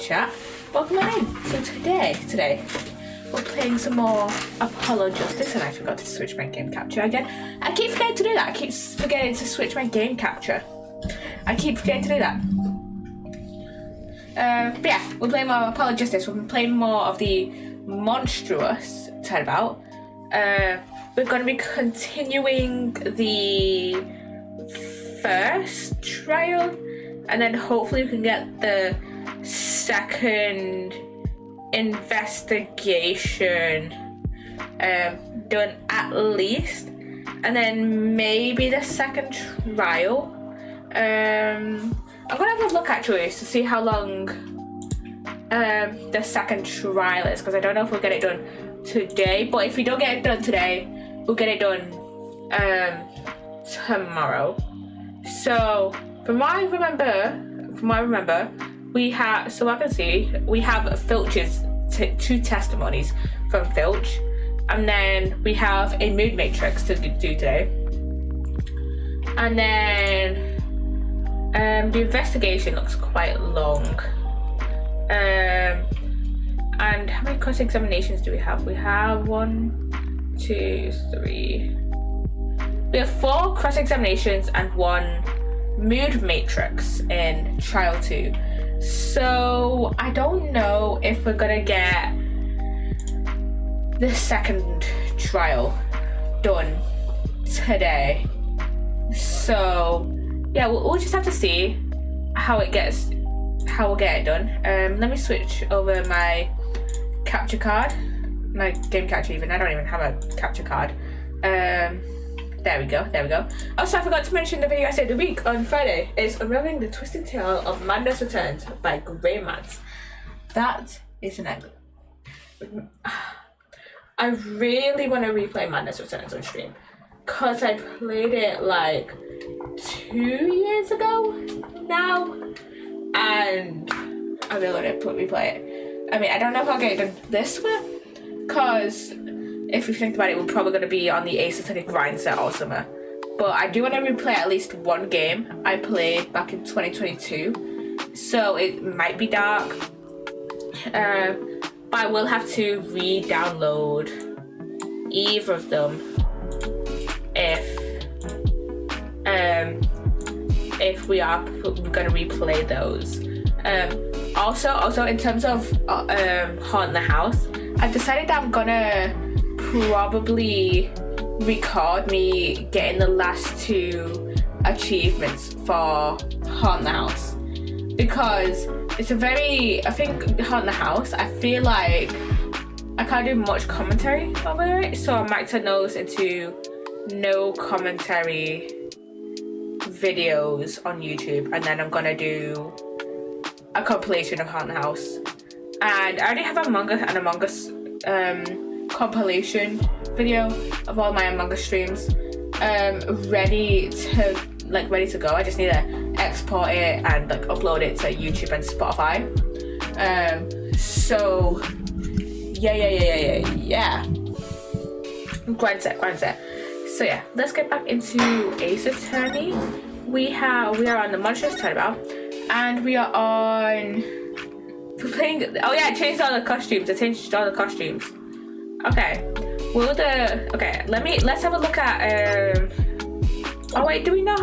chat. Welcome in. So today we're playing some more Apollo Justice, and I forgot to switch my game capture again. I keep forgetting to do that. I keep forgetting to switch my game capture. I keep forgetting to do that. But yeah, we're playing more Apollo Justice. We're playing more of the monstrous turnabout. We're going to be continuing the first trial, and then hopefully we can get the second investigation done at least, and then maybe the second trial. I'm gonna have a look actually to see how long the second trial is, because I don't know if we'll get it done today, but if we don't get it done today, we'll get it done tomorrow. So from what I remember, we have, so I can see, we have Filch's two testimonies from Filch, and then we have a mood matrix to do today, and then the investigation looks quite long. And how many cross-examinations do we have? We have 1, 2, 3. We have 4 cross-examinations and 1 mood matrix in trial 2. So I don't know if we're gonna get the second trial done today. So yeah, we'll just have to see how we'll get it done. Let me switch over my capture card, my game capture even. I don't even have a capture card. There we go. Also, I forgot to mention the video I said the week on Friday is Unraveling the Twisted Tale of Madness Returns by Grey Mats. That is an egg. I really want to replay Madness Returns on stream, because I played it like 2 years ago now, and I really want to replay it. I mean, I don't know if I'll get it done this way, because if you think about it, we're probably going to be on the Psssttt grind set all summer. But I do want to replay at least one game I played back in 2022. So it might be dark. But I will have to re-download either of them if we are going to replay those. Also in terms of Haunt the House, I've decided that I'm gonna probably record me getting the last 2 achievements for Haunt the House, because it's I think Haunt the House, I feel like I can't do much commentary over it, so I might turn those into no commentary videos on YouTube, and then I'm gonna do a compilation of Haunt the House. And I already have Among Us compilation video of all my Among Us streams ready to go. I just need to export it and like upload it to YouTube and Spotify. So yeah. Grind set. So yeah, let's get back into Ace Attorney. We are on the Monstrous Turnabout, and we are on. We're playing. Oh yeah, I changed all the costumes. Okay. Let's have a look at. Oh wait, do we not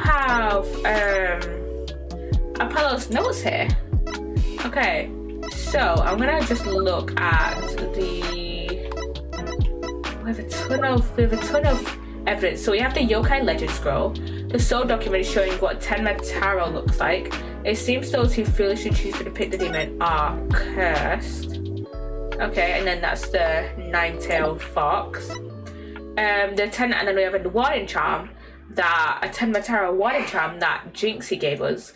have Apollo's notes here? Okay, so I'm gonna just look at the. We have a ton of evidence. So we have the Yokai Legend Scroll, the Soul document showing what Tenma Tarot looks like. It seems those who foolishly choose to depict the demon are cursed. Okay, and then that's the 9-tailed fox. And then we have a warning charm, a Tenma Tarot warning charm that Jinxie gave us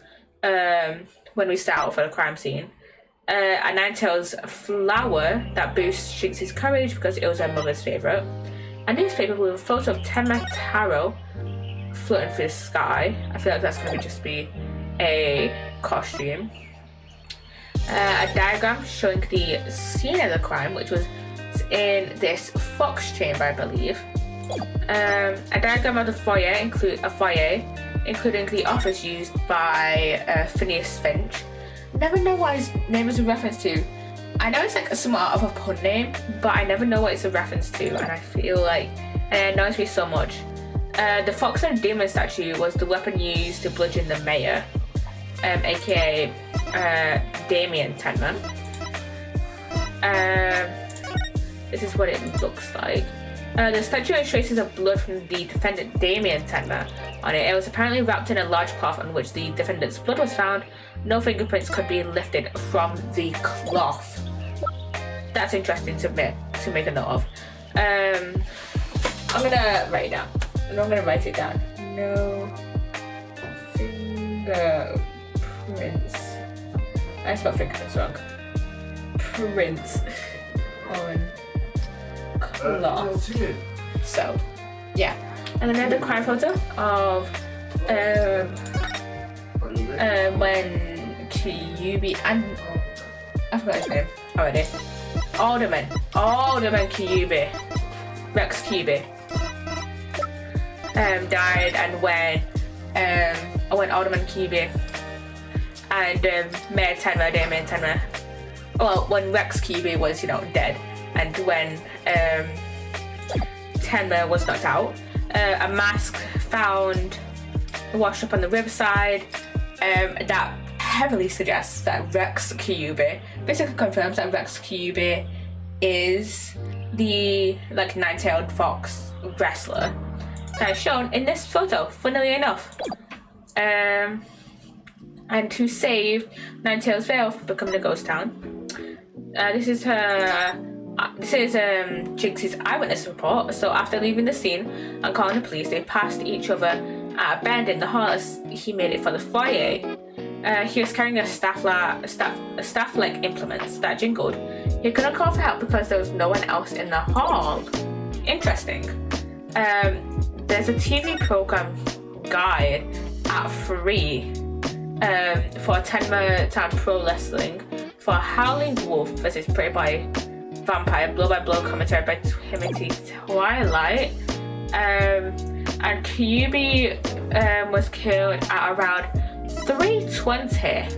when we set out for the crime scene. A 9-tails flower that boosts Jinxie's courage because it was her mother's favourite. A newspaper with a photo of Tenma Tarot floating through the sky. I feel like that's going to just be a costume. A diagram showing the scene of the crime, which was in this fox chamber, I believe. A diagram of the foyer, including the office used by Phineas Finch. never know what his name is a reference to. I know it's like somewhat of a pun name, but I never know what it's a reference to, and I feel like it annoys me so much. The fox and demon statue was the weapon used to bludgeon the mayor, aka Damien Tenma. This is what it looks like. The statue had traces of blood from the defendant Damien Tenma on it. It was apparently wrapped in a large cloth on which the defendant's blood was found. No fingerprints could be lifted from the cloth. That's interesting to make a note of. I'm gonna write it down. I'm gonna write it down. No fingerprints. I spelled fingerprints wrong. Prints on cloth. So, yeah. And then I have the crime photo of when Kyuubi and I forgot his name already. Alderman Kyuubi, Rex Kyuubi, died, and when Alderman Kyuubi and Mayor Tenma, Damien Tenma, well, when Rex Kyuubi was, dead, and when Tenma was knocked out, a mask found washed up on the riverside that heavily suggests that Rex Kyuubi, basically confirms that Rex Kyuubi is the nine-tailed fox wrestler that is shown in this photo, funnily enough. And to save Ninetales Vale from becoming a ghost town. This is Jinxie's eyewitness report. So after leaving the scene and calling the police, they passed each other at a bend in the hall as he made it for the foyer. He was carrying a staff-like implements that jingled. He couldn't call for help because there was no one else in the hall. Interesting. There's a TV program guide at 3 for Tenma Town Pro Wrestling for Howling Wolf vs Prey by Vampire, blow-by-blow commentary by Timothy Twilight. And Kyuubi was killed at around 3:20.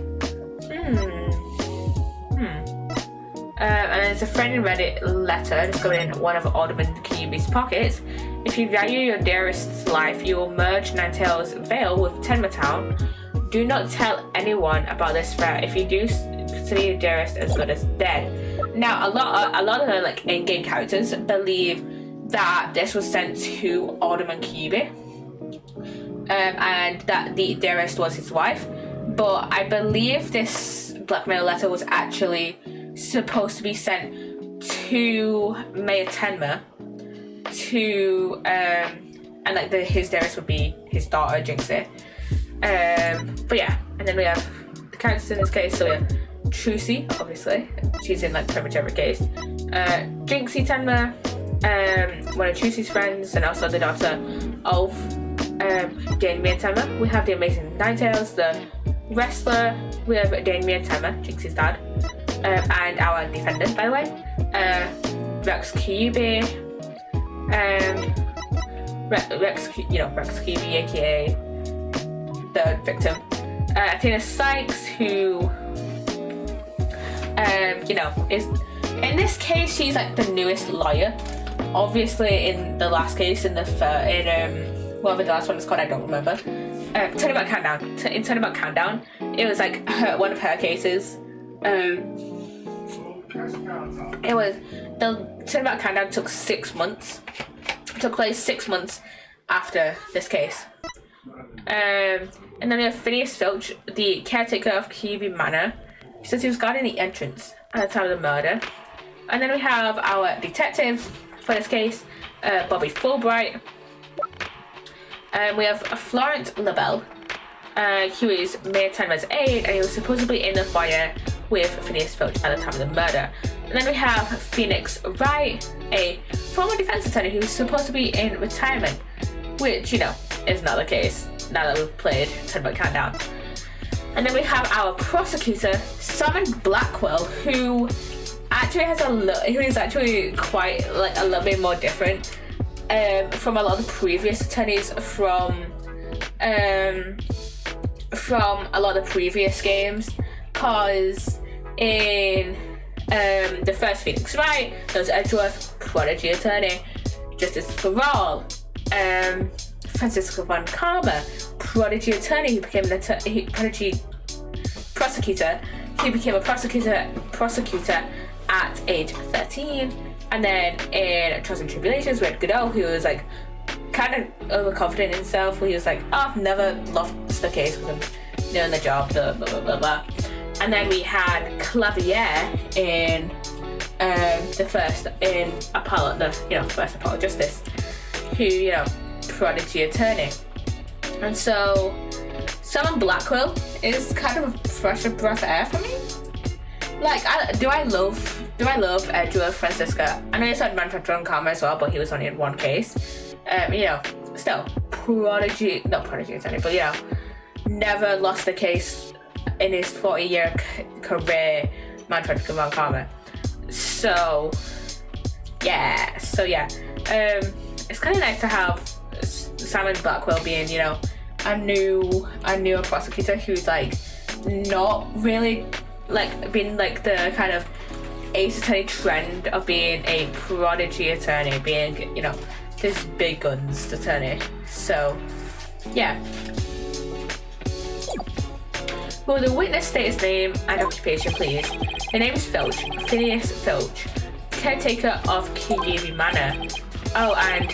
And there's a friend in Reddit letter discovered in one of Alderman Kyuubi's pockets. If you value your dearest's life, you will merge Ninetales Vale with Tenma Town. Do not tell anyone about this threat. If you do, consider your dearest as good as dead. Now, a lot of the in-game characters believe that this was sent to Alderman Kyuubi, and that the dearest was his wife. But I believe this blackmail letter was actually supposed to be sent to Mayor Tenma, and his dearest would be his daughter Jinxie. But yeah, and then we have the characters in this case. So we have Trucy, obviously, she's in pretty much every case. Jinxie Tenma, one of Trucy's friends, and also the daughter of Damien Tenma. We have the amazing Ninetales, the wrestler. We have Damien Tenma, Jinxie's dad, and our defendant, by the way, Rex Kyuubi, Rex Kyuubi, aka the victim. Athena Sykes, who is, in this case, she's the newest lawyer. Obviously, in the last case, whatever the last one is called, I don't remember. Turnabout Countdown. In Turnabout Countdown, it was one of her cases. It was the Turnabout Countdown took 6 months. It took place 6 months after this case. And then we have Phineas Filch, the caretaker of Kyuubi Manor. He says he was guarding the entrance at the time of the murder. And then we have our detective for this case, Bobby Fulbright. We have Florent LaBelle, who is Mayor Tenma's aide, and he was supposedly in the foyer with Phineas Filch at the time of the murder. And then we have Phoenix Wright, a former defense attorney who's supposed to be in retirement, which, is not the case now that we've played Turnabout Countdown. And then we have our prosecutor, Simon Blackwell, who actually is actually quite a little bit more different from a lot of the previous attorneys from a lot of the previous games. Cause in the first Phoenix Wright, there was Edgeworth, prodigy attorney, Justice for All. Francisco von Karma, prodigy attorney, he became an prodigy prosecutor. He became a prosecutor at age 13. And then in Trials and Tribulations, we had Godot, who was like kind of overconfident in himself, where he was like, oh, I've never lost the case because I'm doing the job, blah, blah, blah, blah, blah. And then we had Clavier in the first Apollo Justice, who, prodigy attorney. And so Simon Blackwell is kind of a fresh breath of air for me. Like, do I love Edgeworth Francisca? I know you said Manfred von Karma as well, but he was only in one case. Still prodigy attorney, but never lost a case in his 40-year career, Manfred von Karma. So yeah, it's kind of nice to have Simon Blackwell being, a newer prosecutor who's like not really like been like the kind of ace attorney trend of being a prodigy attorney, being this big guns attorney. So yeah. Will the witness state his name and occupation, please? The name is Filch, Phineas Filch, caretaker of Kiyomi Manor. Oh, and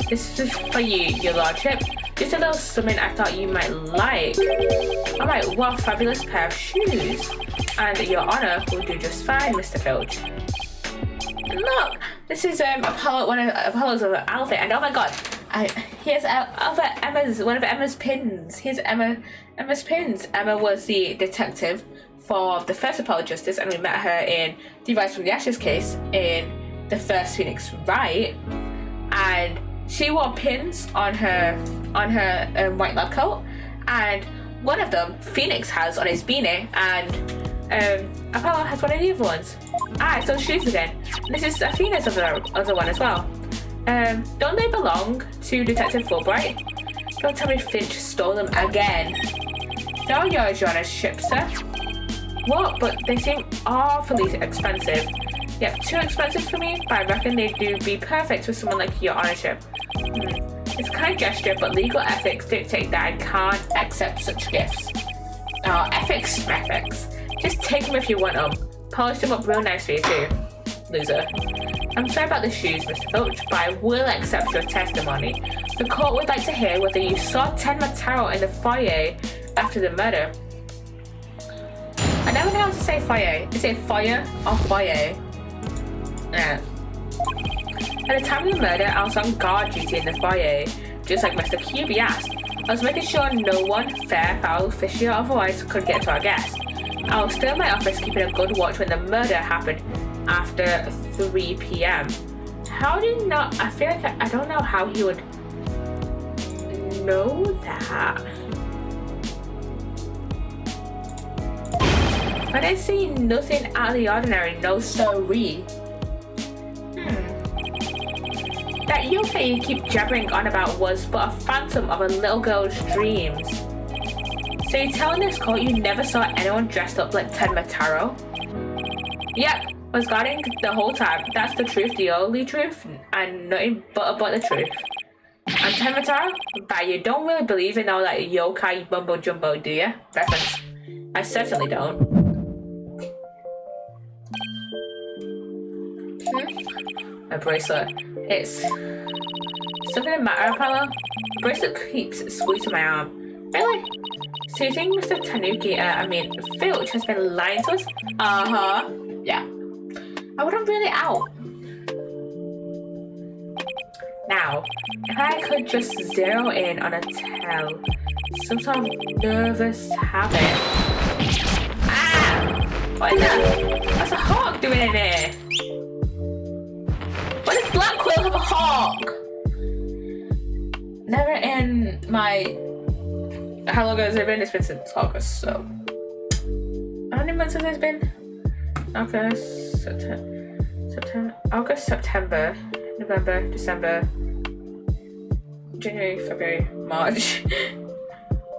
this is for you, your lordship. Just a little something I thought you might like. Alright, what a fabulous pair of shoes. And your honour will do just fine, Mr. Filch. Look, this is Apollo, one of Apollo's outfit, and oh my god, here's one of Emma's pins. Here's Emma's pins. Emma was the detective for the first Apollo Justice, and we met her in the Rise from the Ashes case in the first Phoenix Wright, and she wore pins on her white lab coat, and one of them Phoenix has on his beanie, and Apollo has one of the other ones. So shoes again. This is Athena's other one as well. Don't they belong to Detective Fulbright? Don't tell me Finch stole them again. No, your honourship, sir. What? But they seem awfully expensive. Yep, too expensive for me, but I reckon they do be perfect for someone like your honourship. It's a kind gesture, but legal ethics dictate that I can't accept such gifts. Ethics. Just take them if you want them. Polish them up real nice for you too, loser. I'm sorry about the shoes, Mr. Filch, but I will accept your testimony. The court would like to hear whether you saw Tenma Taro in the foyer after the murder. I never know how to say foyer. Is it foyer or foyer? Yeah. At the time of the murder, I was on guard duty in the foyer, just like Mr. QB asked. I was making sure no one, fair, foul, fishy or otherwise, could get to our guest. I was still in my office keeping a good watch when the murder happened after 3 p.m. How do you know? I feel like I don't know how he would know that. But I see nothing out of the ordinary, no siree. That yokai you keep jabbering on about was but a phantom of a little girl's dreams. So you're telling this court you never saw anyone dressed up like Tenma Taro? Yep, was guarding the whole time. That's the truth, the only truth, and nothing but the truth. And Tenma Taro? But you don't really believe in all that yokai mumbo jumbo, do you? Reference. I certainly don't. A bracelet. It's something the matter, Apollo? The bracelet keeps squeezing my arm. Really? So you think Mr. Tanuki, Filch has been lying to us? Yeah. I wouldn't rule it out. Now, if I could just zero in on a tell, some sort of nervous habit. What is that? What's a hawk doing in here? What does Blackwell have a hawk? Never in my... How long has it been? It's been since August, so... How many months has it been? August, September, November, December, January, February, March,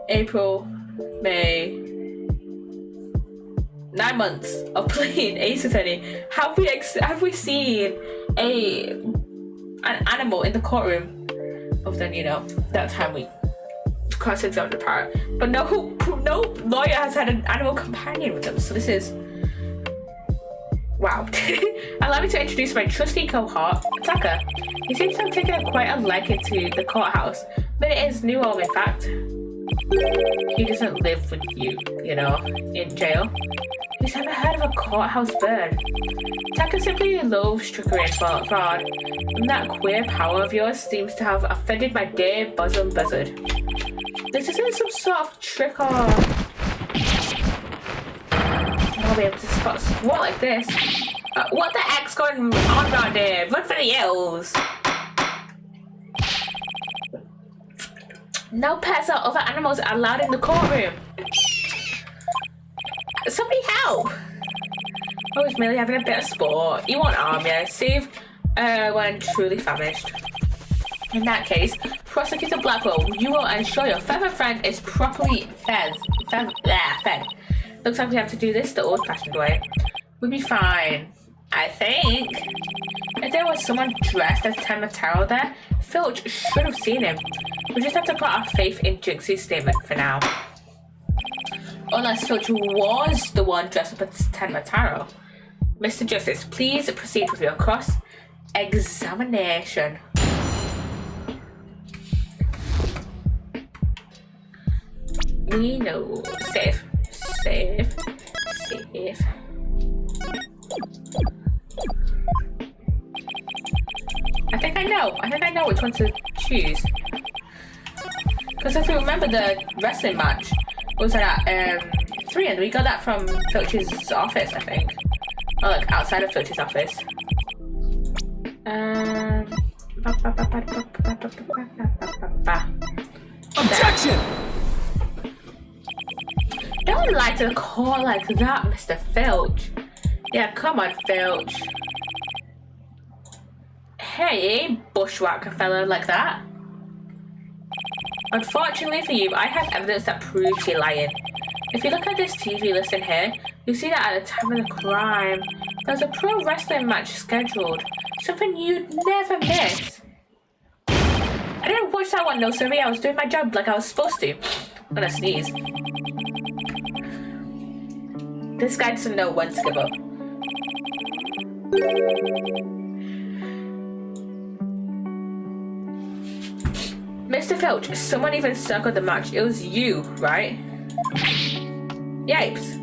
April, May, 9 months of playing Ace Attorney, have we seen an animal in the courtroom? Other than, you know, that time we cross-examined the parrot. But no lawyer has had an animal companion with them. So this is wow. Allow me to introduce my trusty cohort, Tucker. He seems to have taken quite a liking to the courthouse, but it is new home, in fact. He doesn't live with you, you know, in jail. He's never heard of a courthouse bird. Tucker simply loathes trickery and fraud, and that queer power of yours seems to have offended my dear bosom buzzard. This isn't some sort of trick or... I'll be able to spot a squat like this. What the heck's going on around here? Run for the hills! No pets or other animals are allowed in the courtroom. Somebody help! Oh, he's merely having a bit of sport. He won't harm you. Save when truly famished. In that case, Prosecutor Blackwell, you will ensure your feathered friend is properly fed. Looks like we have to do this the old-fashioned way. We'll be fine, I think. If there was someone dressed as Ten Mataro there, Filch should have seen him. We just have to put our faith in Jinxie's statement for now. Unless Filch was the one dressed up as Ten Mataro. Mr. Justice, please proceed with your cross-examination. We know. Safe. I think I know which one to choose. Because if you remember, the wrestling match was at 3, and we got that from Filch's office, I think. Or like outside of Filch's office. Objection! Don't like to call like that, Mr. Filch. Yeah, come on, Filch. Hey, bushwhacker fella like that. Unfortunately for you, I have evidence that proves you're lying. If you look at this TV listing here, you see that at the time of the crime, there was a pro wrestling match scheduled. Something you'd never miss. I didn't watch that one, no, sorry. I was doing my job like I was supposed to. I'm gonna sneeze. This guy doesn't know when to give up. Mr. Filch, someone even circled the match. It was you, right? Yipes.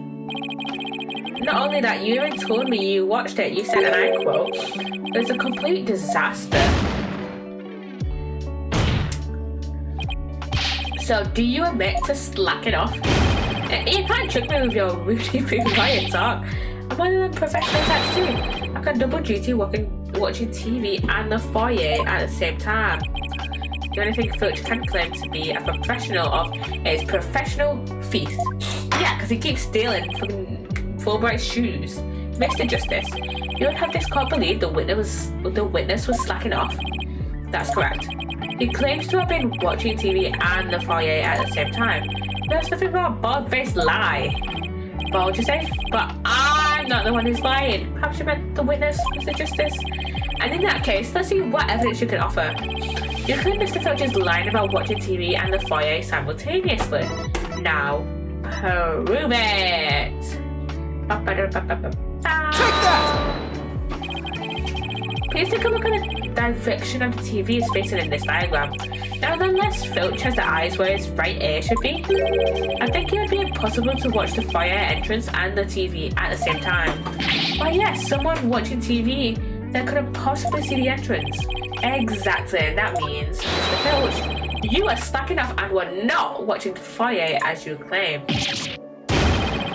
Not only that, you even told me you watched it. You said, and I quote, "It was a complete disaster." So, do you admit to slacking off? You can't trick me with your Rudy Boo Riot talk. I'm one of them professional types too. I can double duty watching TV and the foyer at the same time. The only thing Filch can claim to be a professional of is professional feast. Yeah, because he keeps stealing fucking Fulbright's shoes. Mr. Justice, you would have this court believe the witness was slacking off? That's correct. He claims to have been watching TV and the foyer at the same time. There's nothing but a bald-faced lie. Bold, you say? But I'm not the one who's lying. Perhaps you meant the witness, Mr. Justice? And in that case, let's see what evidence you can offer. You claim Mr. Filch is lying about watching TV and the foyer simultaneously. Now, prove it! Take that! Please take a look at the direction of the TV is facing in this diagram. Now, unless Filch has the eyes where his right ear should be, I think it would be impossible to watch the foyer entrance and the TV at the same time. Why yes, someone watching TV that couldn't possibly see the entrance. Exactly, and that means, Mr. Filch, you are slacking off and were not watching the foyer as you claim.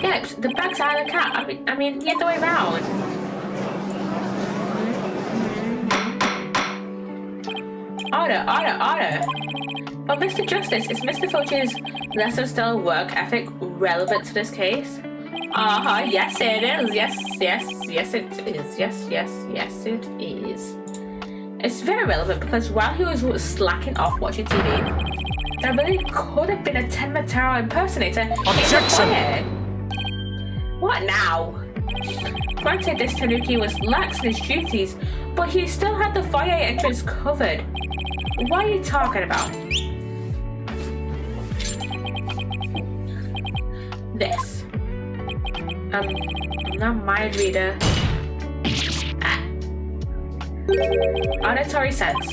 Yep, the bag's eye of the cat. I mean, the other way around. Order. But Mr. Justice, is Mr. Filch's lesser stellar work ethic relevant to this case? Yes it is. Yes it is. It's very relevant because while he was slacking off watching TV, there really could have been a Ten Mataro impersonator. Objection! What now? Granted, this Tanuki was lax in his duties, but he still had the foyer entrance covered. What are you talking about? This. I'm not mind reader. Auditory sense.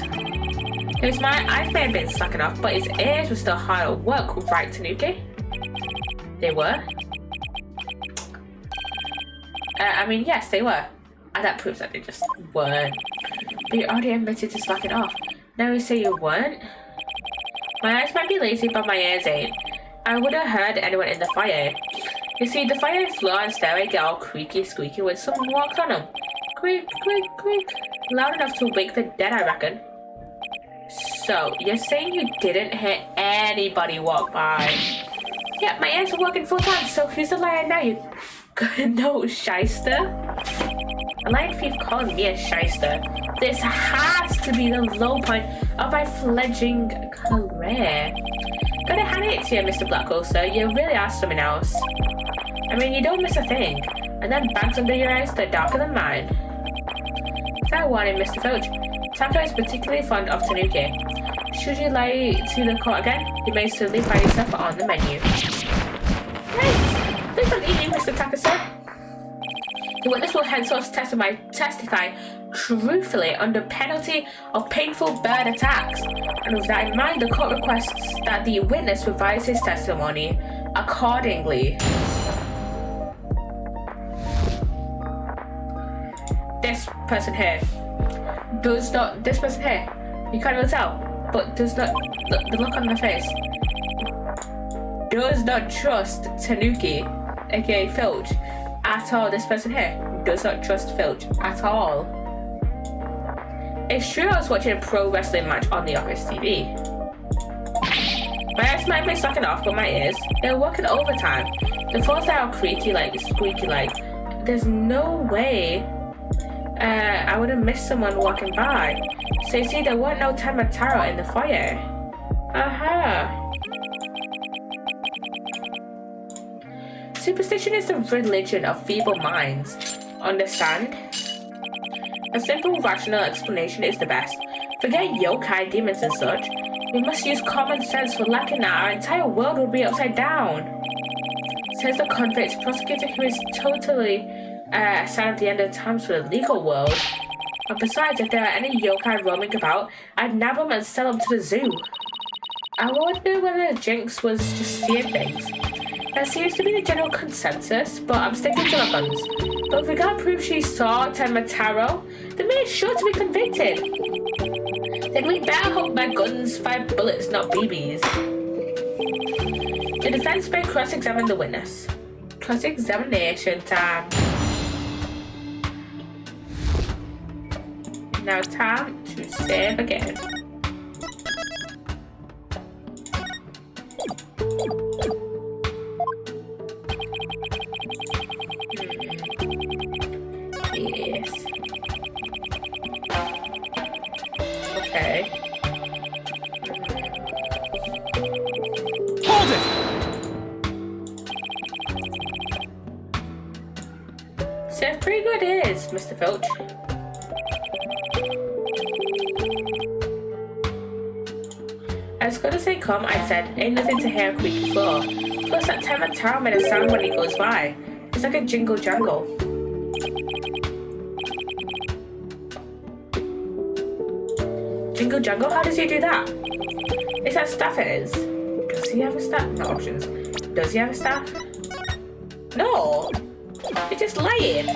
His eyes may have been slacking off, but his ears were still hard at work, right, Tanuki? They were? I mean, yes, they were. And that proves that they just weren't. But you already admitted to slacking off. Now you say you weren't? My eyes might be lazy, but my ears ain't. I would have heard anyone in the foyer. You see, the foyer floor and stairway get all creaky squeaky when someone walks on them. Creak, creak, creak. Loud enough to wake the dead, I reckon. So, you're saying you didn't hear anybody walk by? Yeah, my ears are working full time, so who's the liar now, you no shyster? A lying thief calling me a shyster. This has to be the low point of my fledgling career. Gotta hand it to you, Mr. Blackwell, sir. You really are something else. I mean, you don't miss a thing. And then bags under your eyes, they're darker than mine. Fair warning, Mr. Filch. Taka is particularly fond of Tanuki. Should you lie to the court again, you may suddenly find yourself on the menu. Right. Please don't eat me, Mr. Taka, sir. The witness will henceforth testify truthfully under penalty of painful bird attacks. And with that in mind, the court requests that the witness revise his testimony accordingly. This person here, you can't really tell, but does not, the look on the face, does not trust Tanuki, aka Filch, at all. This person here does not trust Filch at all. It's true I was watching a pro wrestling match on the office TV. My eyes might be slacking off, but my ears, they're working overtime. The floors are all creaky like, squeaky like. There's no way I would have missed someone walking by. So you see, there weren't no Tamataro in the foyer. Superstition is the religion of feeble minds. Understand? A simple, rational explanation is the best. Forget yokai, demons and such. We must use common sense, for lacking that our entire world would be upside down. Says the convict prosecutor who is totally a sign of the end of times for the legal world. And besides, if there are any yokai roaming about, I'd nab them and sell them to the zoo. I wonder whether Jinx was just seeing things. That seems to be the general consensus, but I'm sticking to my guns. But if we can't prove she saw Tamataro, then we're sure to be convicted. Then we better hope my guns fire bullets, not BBs. The defense may cross-examine the witness. Cross-examination time. Now time to save again. Yes. Okay. Hold it! So pretty good it is, Mr. Filch. As good as they come, I said, ain't nothing to hear a creaky floor. Plus that Tamataro made a sound when he goes by. It's like a jingle jangle. Jingle jangle? How does he do that? Is that staff it is? Does he have a staff? No options. Does he have a staff? No! He's just lying.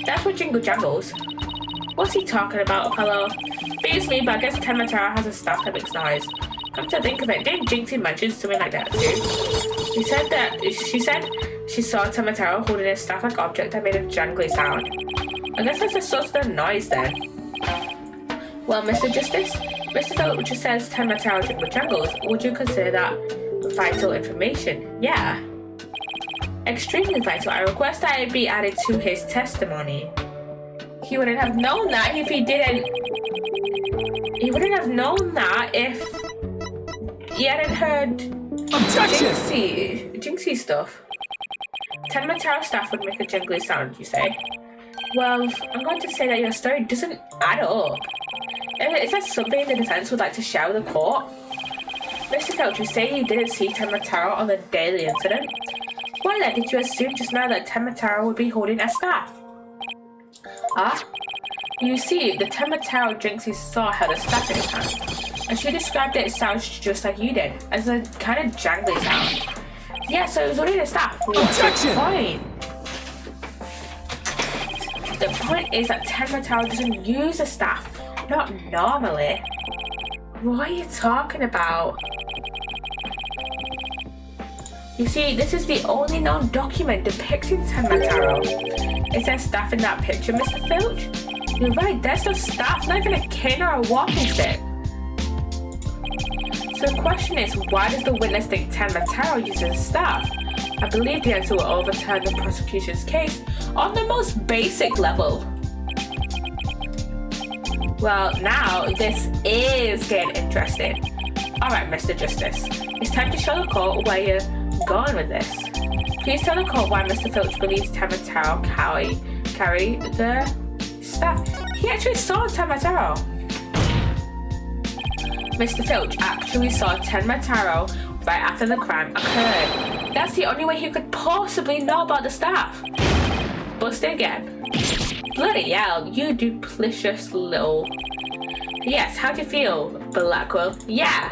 That's what jingle jangles. What's he talking about, Apollo? Beats me, but I guess Tamataro has a staff that makes noise. Come to think of it, didn't Jinxie mention something like that too? She said she saw Tamataro holding a staff-like object that made a jangly sound. I guess that's the source of the noise then. Well, Mr. Justice, Mr. Filch just says Tamataro jingle jangles. Would you consider that vital information? Yeah. Extremely vital. I request that it be added to his testimony. He wouldn't have known that if he didn't. He wouldn't have known that if he hadn't heard Objection! Jinxie stuff. 10 Mataro staff would make a jingly sound, you say? Well, I'm going to say that your story doesn't add up. Is there something the defense would like to share with the court? Mr. Filch, you say you didn't see 10 Mataro on the daily incident. Why then did you assume just now that 10 Mataro would be holding a staff? You see, the 10 Mataro Jinxie saw held a staff in his hand, and she described it sounds just like you did, as a kind of jangly sound. Yeah, so it was holding a staff. What's the point? The point is that 10 Mataro doesn't use a staff, not normally. What are you talking about? You see, this is the only known document depicting 10 Mataro. Is there staff in that picture, Mr. Filch? You're right, there's no staff, not even a cane or a walking stick. So the question is, why does the witness think 10 Mataro uses a staff? I believe the answer will overturn the prosecution's case on the most basic level. Well, now this is getting interesting. Alright, Mr. Justice, it's time to show the court where you're going with this. Please tell the court why Mr. Filch believes 10 Mataro carry the staff. He actually saw 10 Mataro. Mr. Filch actually saw 10 Mataro right after the crime occurred. That's the only way he could possibly know about the staff. Busted again. Bloody hell, you duplicitous little... Yes, how do you feel, Blackwell? Yeah!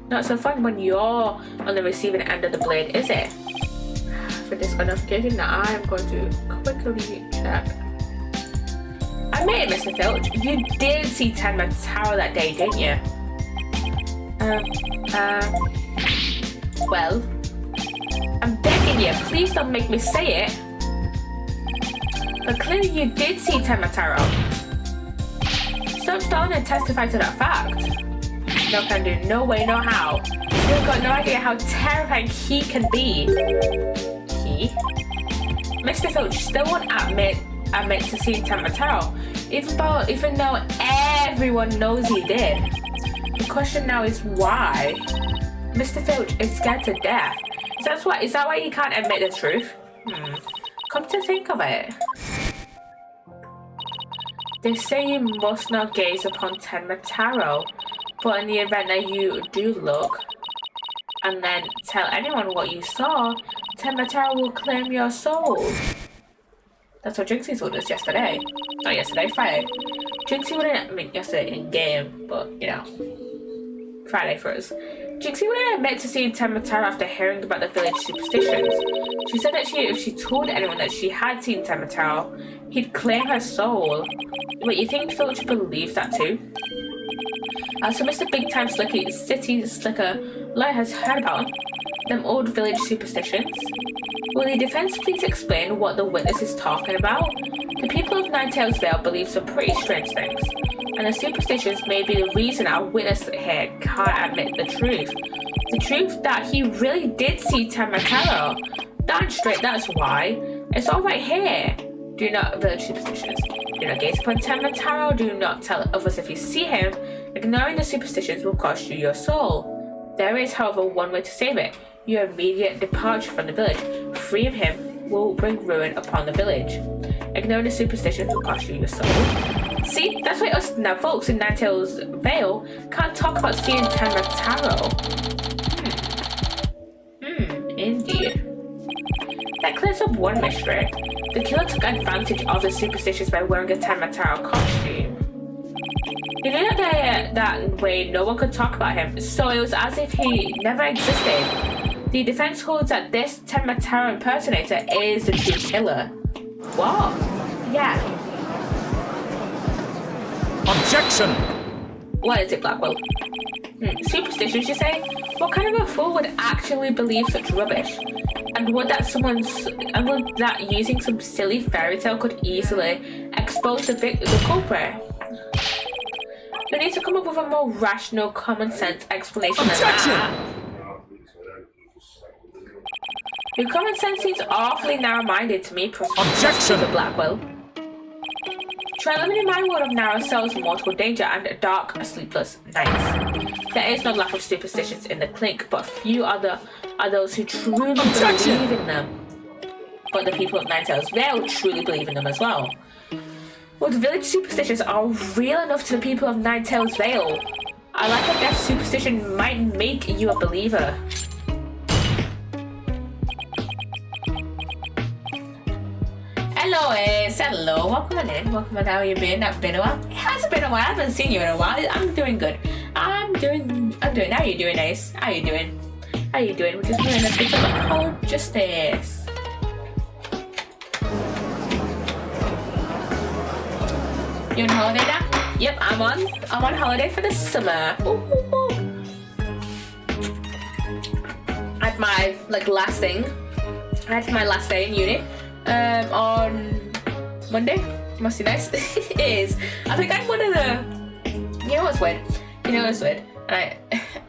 Not so fun when you're on the receiving end of the blade, is it? For this notification, now I'm going to quickly check. Admit it, Mr. Filch, you did see 10 Mataro that day, didn't you? Well, I'm begging you, please don't make me say it. But clearly you did see 10 Mataro. Stop stalling and testify to that fact. No can do, no way, no how. You've got no idea how terrifying he can be. He? Mr. Filch still won't admit to seeing 10 Mataro, even though everyone knows he did. The question now is why? Mr. Filch is scared to death. Is that why he can't admit the truth? Come to think of it. They say you must not gaze upon 10 Mataro, but in the event that you do look, and then tell anyone what you saw, 10 Mataro will claim your soul. That's what Jinxie told us yesterday. Not yesterday, Friday. Jinxie wouldn't, yesterday in game, but, you know, Friday for us. Jinxie wouldn't admit to seeing 10 Mataro after hearing about the village superstitions. She said that if she told anyone that she had seen 10 Mataro, he'd claim her soul. But you think Filch believes that too? So Mr. Big Time City Slicker Lawyer has heard about them old village superstitions. Will the defense please explain what the witness is talking about? The people of Ninetales Vale believe some pretty strange things, and the superstitions may be the reason our witness here can't admit the truth. The truth that he really did see 10 Mataro. Darn straight, that's why. It's all right here. Do not village superstitions. Do not gaze upon 10 Mataro. Do not tell others if you see him. Ignoring the superstitions will cost you your soul. There is, however, one way to save it. Your immediate departure from the village. Freeing him will bring ruin upon the village. Ignoring the superstitions will cost you your soul. See, that's why us now folks in Ninetales Vale can't talk about seeing 10 Mataro. Indeed. That clears up one mystery. The killer took advantage of the superstitions by wearing a 10 Mataro costume. He knew that way no one could talk about him, so it was as if he never existed. The defense holds that this 10 Mataro impersonator is the true killer. What? Yeah. Objection! What is it, Blackwell? Superstitions, you say? What kind of a fool would actually believe such rubbish? And would that using some silly fairy tale could easily expose the culprit? You need to come up with a more rational, common sense explanation than that. Your common sense seems awfully narrow-minded to me, Professor Blackwell. Try living in my world of narrow cells, multiple danger, and dark, sleepless nights. There is no lack of superstitions in the clique, but few are those who truly Objection! believe in them. But the people of Ninetales Vale truly believe in them as well. Well, the village superstitions are real enough to the people of Ninetales Vale. I like that superstition might make you a believer. Hello, Ace. Hello. Welcome on in. Welcome on. How you been? It's been a while. It hasn't been a while. I haven't seen you in a while. I'm doing good. I'm doing. How you doing, Ace? How you doing? How you doing? We're just doing a bit of cold justice. You on holiday now? Yep, I'm on holiday for the summer. Ooh, ooh, ooh. I had my last thing. I had my last day in uni. On Monday. Must be nice. It is. I think I'm one of the. You know what's weird? And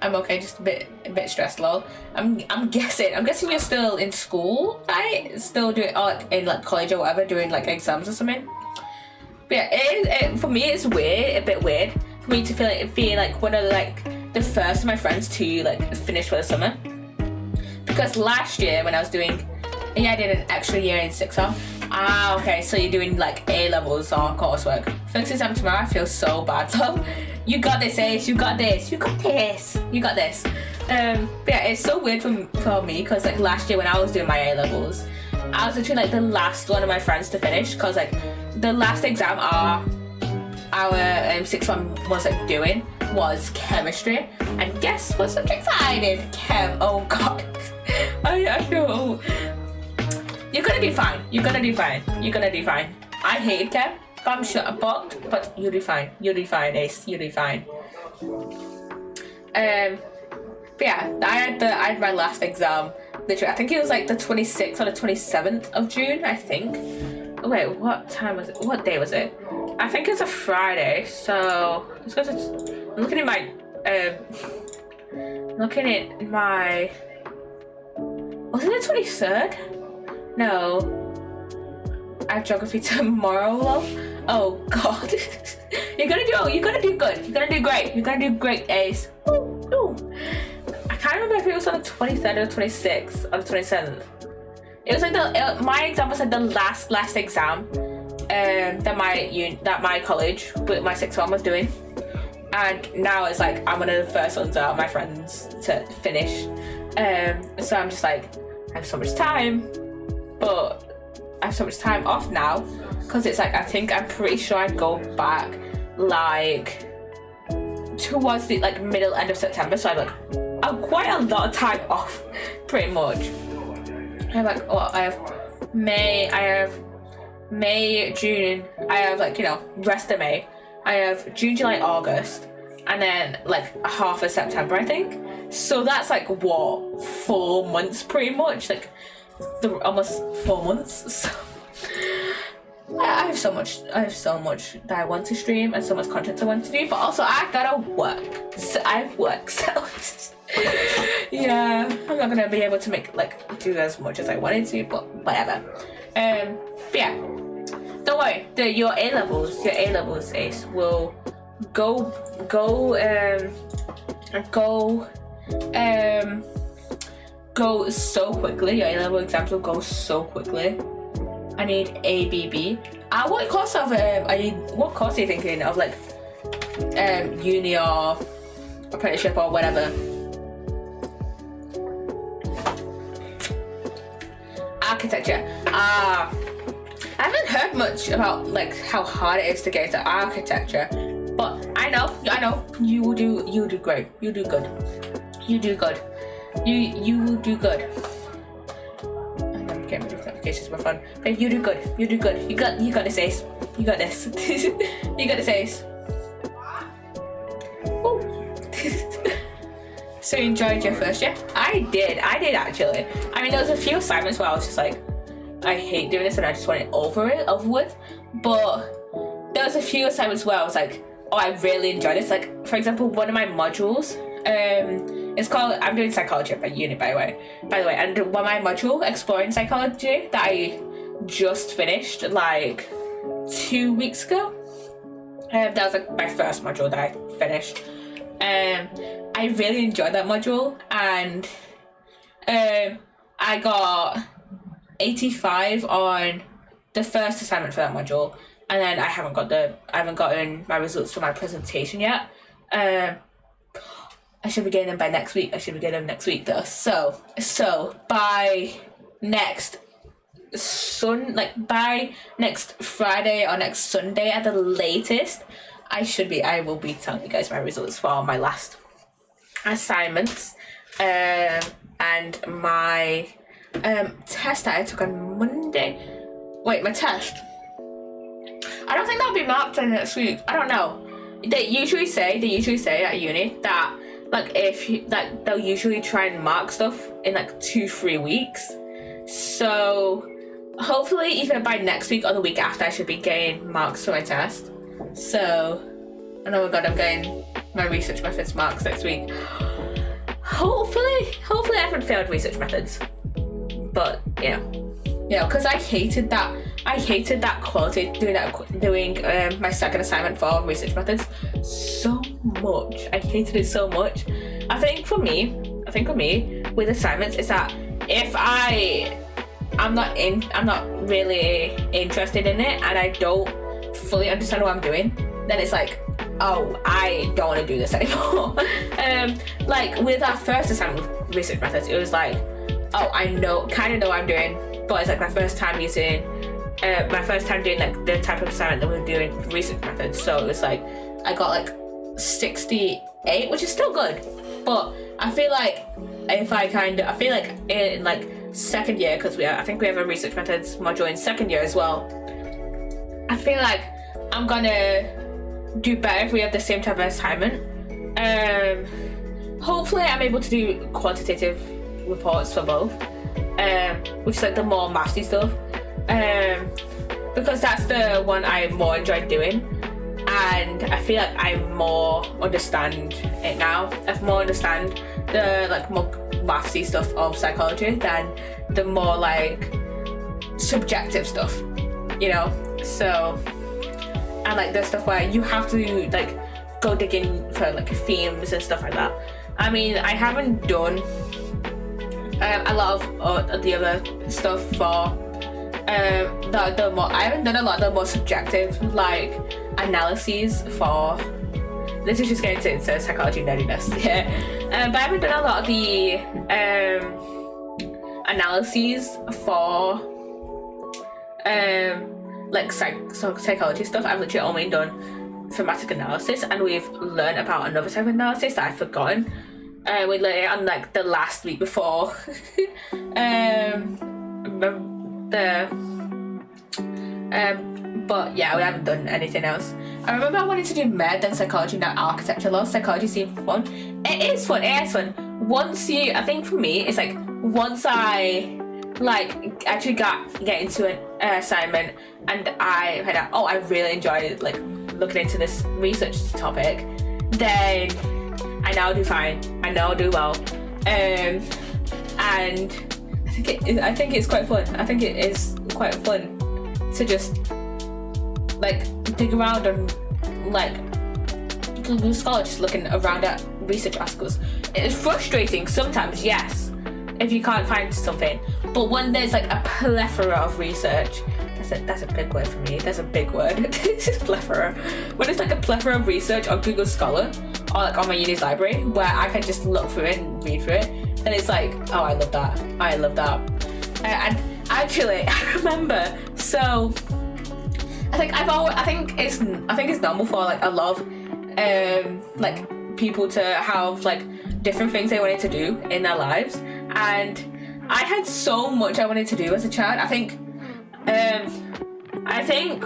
I'm okay, just a bit stressed, lol. I'm guessing you're still in school, right? Still doing in college or whatever, doing exams or something. But yeah, for me it's weird, a bit weird for me to feel like one of the first of my friends to finish for the summer. Because last year when I was doing, I did an extra year in sixth form. Okay, so you're doing A levels or coursework. First exam tomorrow, I feel so bad. So you got this, Ace. You got this. You got this. You got this. But yeah, it's so weird for me because last year when I was doing my A levels, I was literally the last one of my friends to finish because the last exam our sixth form was doing was chemistry, and guess what subjects I did? Chem. Oh god. I feel. You're gonna do fine. You're gonna do fine. You're gonna do fine. I hated chem, but I'm sure but you'll do fine. You'll do fine, Ace. You'll do fine. But yeah, I had my last exam. Literally, I think it was the 26th or the 27th of June. I think. Oh, wait, what time was it? What day was it? I think it was a Friday. So let's go to. I'm looking at my. Was it the 23rd? No. I have geography tomorrow, love. Oh god. You're gonna do good. You're gonna do great. You're gonna do great, Ace. Ooh, ooh. I can't remember if it was on the 23rd or the 26th or the 27th. It was my exam was the last exam that my college with my sixth form was doing. And now it's I'm one of the first ones out of my friends to finish. So I'm just I have so much time, but I have so much time off now because it's I'm pretty sure I'd go back towards the middle end of September. So I've quite a lot of time off, pretty much. I have I have May, June. I have rest of May. I have June, July, August, and then half of September, I think. So that's 4 months pretty much, almost 4 months. So I have so much that I want to stream and so much content I want to do, but also I gotta work. So I have work, so yeah, I'm not gonna be able to make do as much as I wanted to, but whatever. But yeah, don't worry. Your A levels, Ace, will go so quickly. Your A level exams will go so quickly. I need ABB. What course are you thinking of? Uni or apprenticeship or whatever? Architecture. I haven't heard much about how hard it is to get into architecture, but I know you will do great. You do good. You will do good. And I'm getting rid of notifications for fun. But you do good. You got this, Ace. You got this. You got this, Ace. So you enjoyed your first year? I did actually. I mean, there was a few assignments where I was just I hate doing this and I just want it over with. But there was a few assignments where I was oh, I really enjoyed this. For example, one of my modules, it's called, I'm doing psychology at my uni, by the way, and one of my module, exploring psychology, that I just finished 2 weeks ago. That was my first module that I finished. I really enjoyed that module, and I got 85 on the first assignment for that module, and then I haven't gotten my results for my presentation yet. I should be getting them by next week. Though. So by next by next Friday or next Sunday at the latest, I will be telling you guys my results for my last assignments, and my test that I took on Monday. Wait, my test. I don't think that'll be marked in next week. I don't know. They usually say at uni that they'll usually try and mark stuff in 2-3 weeks. So hopefully either by next week or the week after I should be getting marks for my test. So, and oh my god, I'm getting my research methods marks next week. Hopefully I haven't failed research methods. But because I hated that quality doing my second assignment for research methods so much. I hated it so much. I think for me with assignments is that if I'm not really interested in it and I don't fully understand what I'm doing, then it's like, oh, I don't want to do this anymore. With our first assignment with research methods, it was like, oh, I kind of know what I'm doing, but it's my first time doing the type of assignment that we're doing for research methods. So it was I got 68, which is still good, but I feel like in second year, because I think we have a research methods module in second year as well. I feel like I'm gonna do better if we have the same type of assignment. Hopefully I'm able to do quantitative reports for both, which is the more mathy stuff, because that's the one I more enjoyed doing, and I feel like I more understand it now. I more understand the more mathy stuff of psychology than the more subjective stuff, so, and the stuff where you have to go digging for themes and stuff like that. I mean, I haven't done a lot of the other stuff for I haven't done a lot of the more subjective analyses for. This is just getting into psychology nerdiness, but I haven't done a lot of the analyses for psychology stuff. I've literally only done thematic analysis, and we've learned about another type of analysis that I've forgotten. We learned it on the last week before but yeah, we haven't done anything else. I remember I wanted to do med and psychology, not architecture. Law. Psychology seemed fun. It is fun. I think for me, it's once I actually get into an assignment and I find out, oh, I really enjoyed looking into this research topic, then I now do fine. I now do well, and I think it's quite fun. I think it is quite fun to just dig around and Google Scholar, just looking around at research articles. It's frustrating sometimes, yes, if you can't find something, but when there's a plethora of research, that's a big word for me. That's a big word. It's just plethora. When it's a plethora of research on Google Scholar or on my uni's library where I can just look through it and read through it, then it's oh, I love that. And actually, I remember. So I think it's normal for a lot of people to have different things they wanted to do in their lives, and I had so much I wanted to do as a child. I think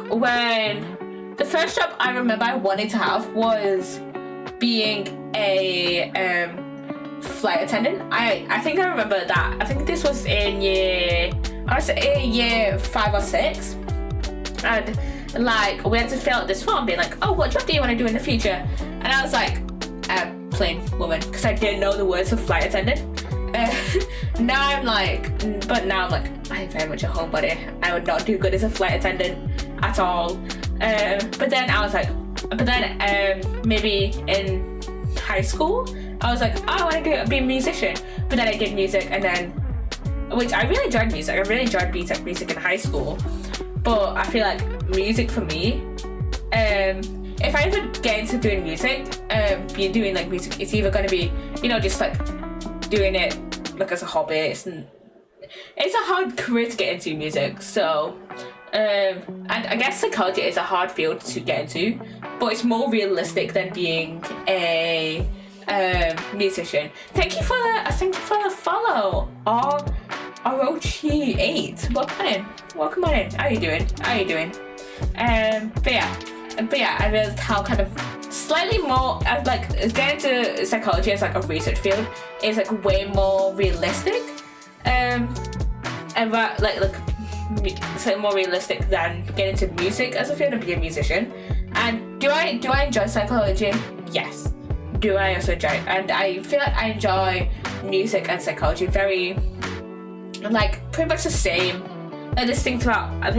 when the first job I remember I wanted to have was being a flight attendant. I think I remember that. I think this was in year 5 or 6, and we had to fill out this form being oh, what job do you want to do in the future? And I was plain woman, because I didn't know the words for flight attendant. Now I'm I'm very much a homebody. I would not do good as a flight attendant at all. But then I was maybe in high school I was like, oh, I want to be a musician. But then I did music, and then, which I really enjoyed music. I really enjoyed music in high school. But I feel like music for me, if I ever get into doing music, doing like music, it's either going to be, just like doing it like as a hobby. It's a hard career to get into, music. So, and I guess psychology is a hard field to get into, but it's more realistic than being a musician. Thank you for the follow. ROG8. Welcome on in. How you doing? But yeah, I realized how kind of slightly more like getting into psychology as like a research field is like way more realistic, and like slightly more realistic than getting into music as a field and being a musician. And do I enjoy psychology? Yes. Do I also enjoy it? And I feel like I enjoy music and psychology very, like, pretty much the same. Like, there's things I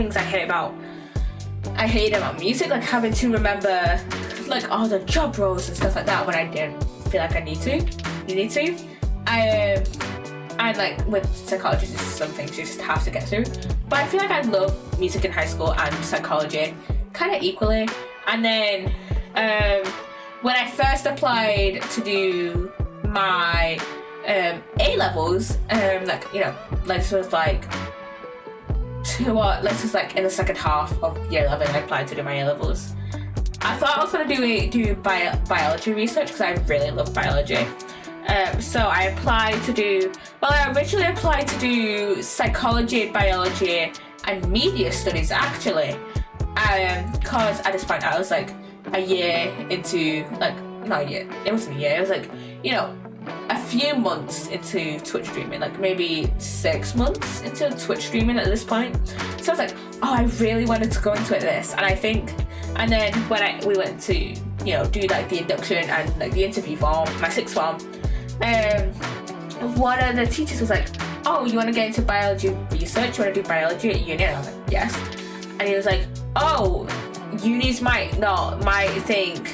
hate about music, like having to remember like all the job roles and stuff like that when I didn't feel like I need to. You need to. And like with psychology, there's some things you just have to get through. But I feel like I love music in high school and psychology kind of equally. And then when I first applied to do my A-levels, this was like in the second half of year 11, I applied to do my A-levels. I thought I was going to do biology research because I really love biology. So I originally applied to do psychology, biology, and media studies actually. Because at this point I was like a year into, like, not a year, it wasn't a year, it was like, a few months into Twitch streaming, like maybe 6 months into Twitch streaming at this point. So I was like, oh, I really wanted to go into this. And then when we went to, do like the induction and like the interview form, my sixth form, one of the teachers was like, oh, you want to get into biology research? You want to do biology at uni? And I was like, yes. And he was like, oh, unis might think,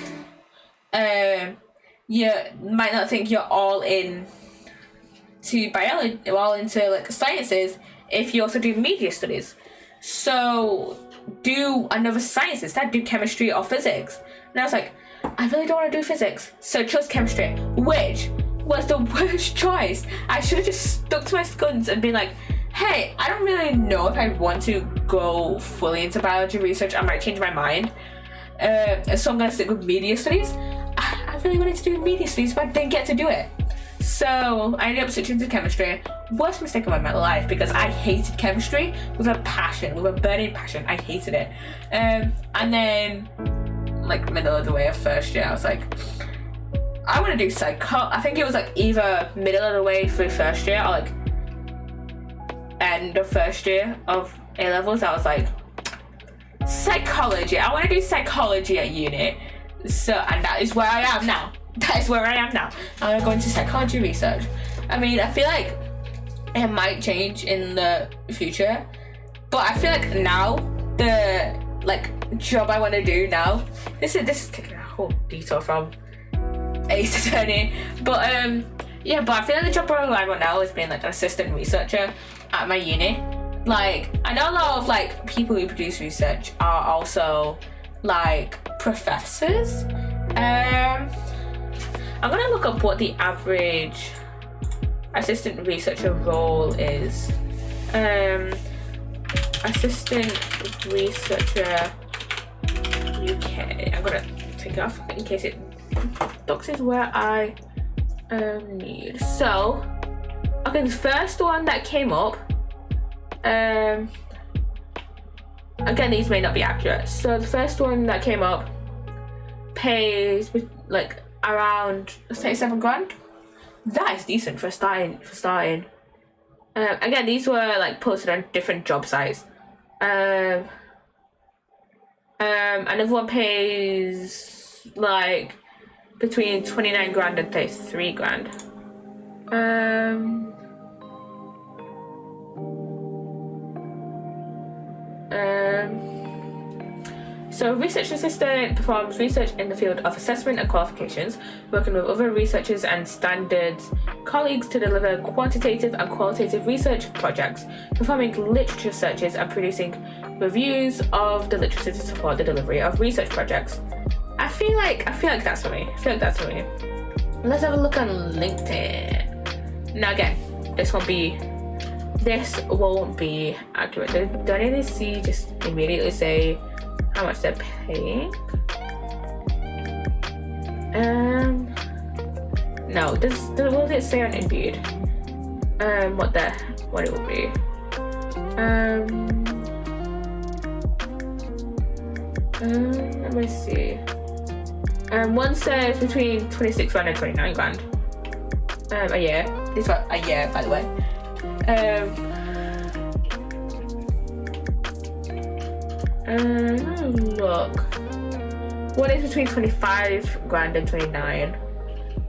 you might not think you're all into biology, all into like sciences if you also do media studies. So do another science instead, do chemistry or physics. And I was like, I really don't want to do physics, so I chose chemistry, which was the worst choice. I should have just stuck to my guns and been like, hey, I don't really know if I want to go fully into biology research. I might change my mind. So I'm gonna stick with media studies. I really wanted to do media studies, but I didn't get to do it. So I ended up switching to chemistry. Worst mistake of my life, because I hated chemistry with a passion, with a burning passion. I hated it. And then, like, middle of the way of first year, I was like, I want to do I think it was like either middle of the way through first year or like end of first year of A-levels. I was like, psychology. I want to do psychology at uni. So, and that is where I am now. I'm going to go into psychology research. I mean, I feel like it might change in the future, but I feel like now the job I want to do now. This is taking a whole detour from Ace Attorney, but but I feel like the job I want now is being like an assistant researcher at my uni. Like, I know a lot of like people who produce research are also like professors. I'm gonna look up what the average assistant researcher role is. Assistant researcher UK. I'm gonna take it off in case it doxes where I need. So, okay, the first one that came up. Again, these may not be accurate. So the first one that came up pays like around 37 grand. That is decent for starting. Again, these were like posted on different job sites. Another one pays like between 29 grand and 33 grand. So research assistant performs research in the field of assessment and qualifications, working with other researchers and standards colleagues to deliver quantitative and qualitative research projects, performing literature searches and producing reviews of the literature to support the delivery of research projects. I feel like that's for me. Let's have a look on LinkedIn. Now again, this won't be accurate. Don't even see, just immediately say how much they're paying. No, will it say on Indeed? What it will be? Let me see. One says between 26 grand and 29 grand. A year. This one a year, by the way. Look. One is between 25 grand and 29.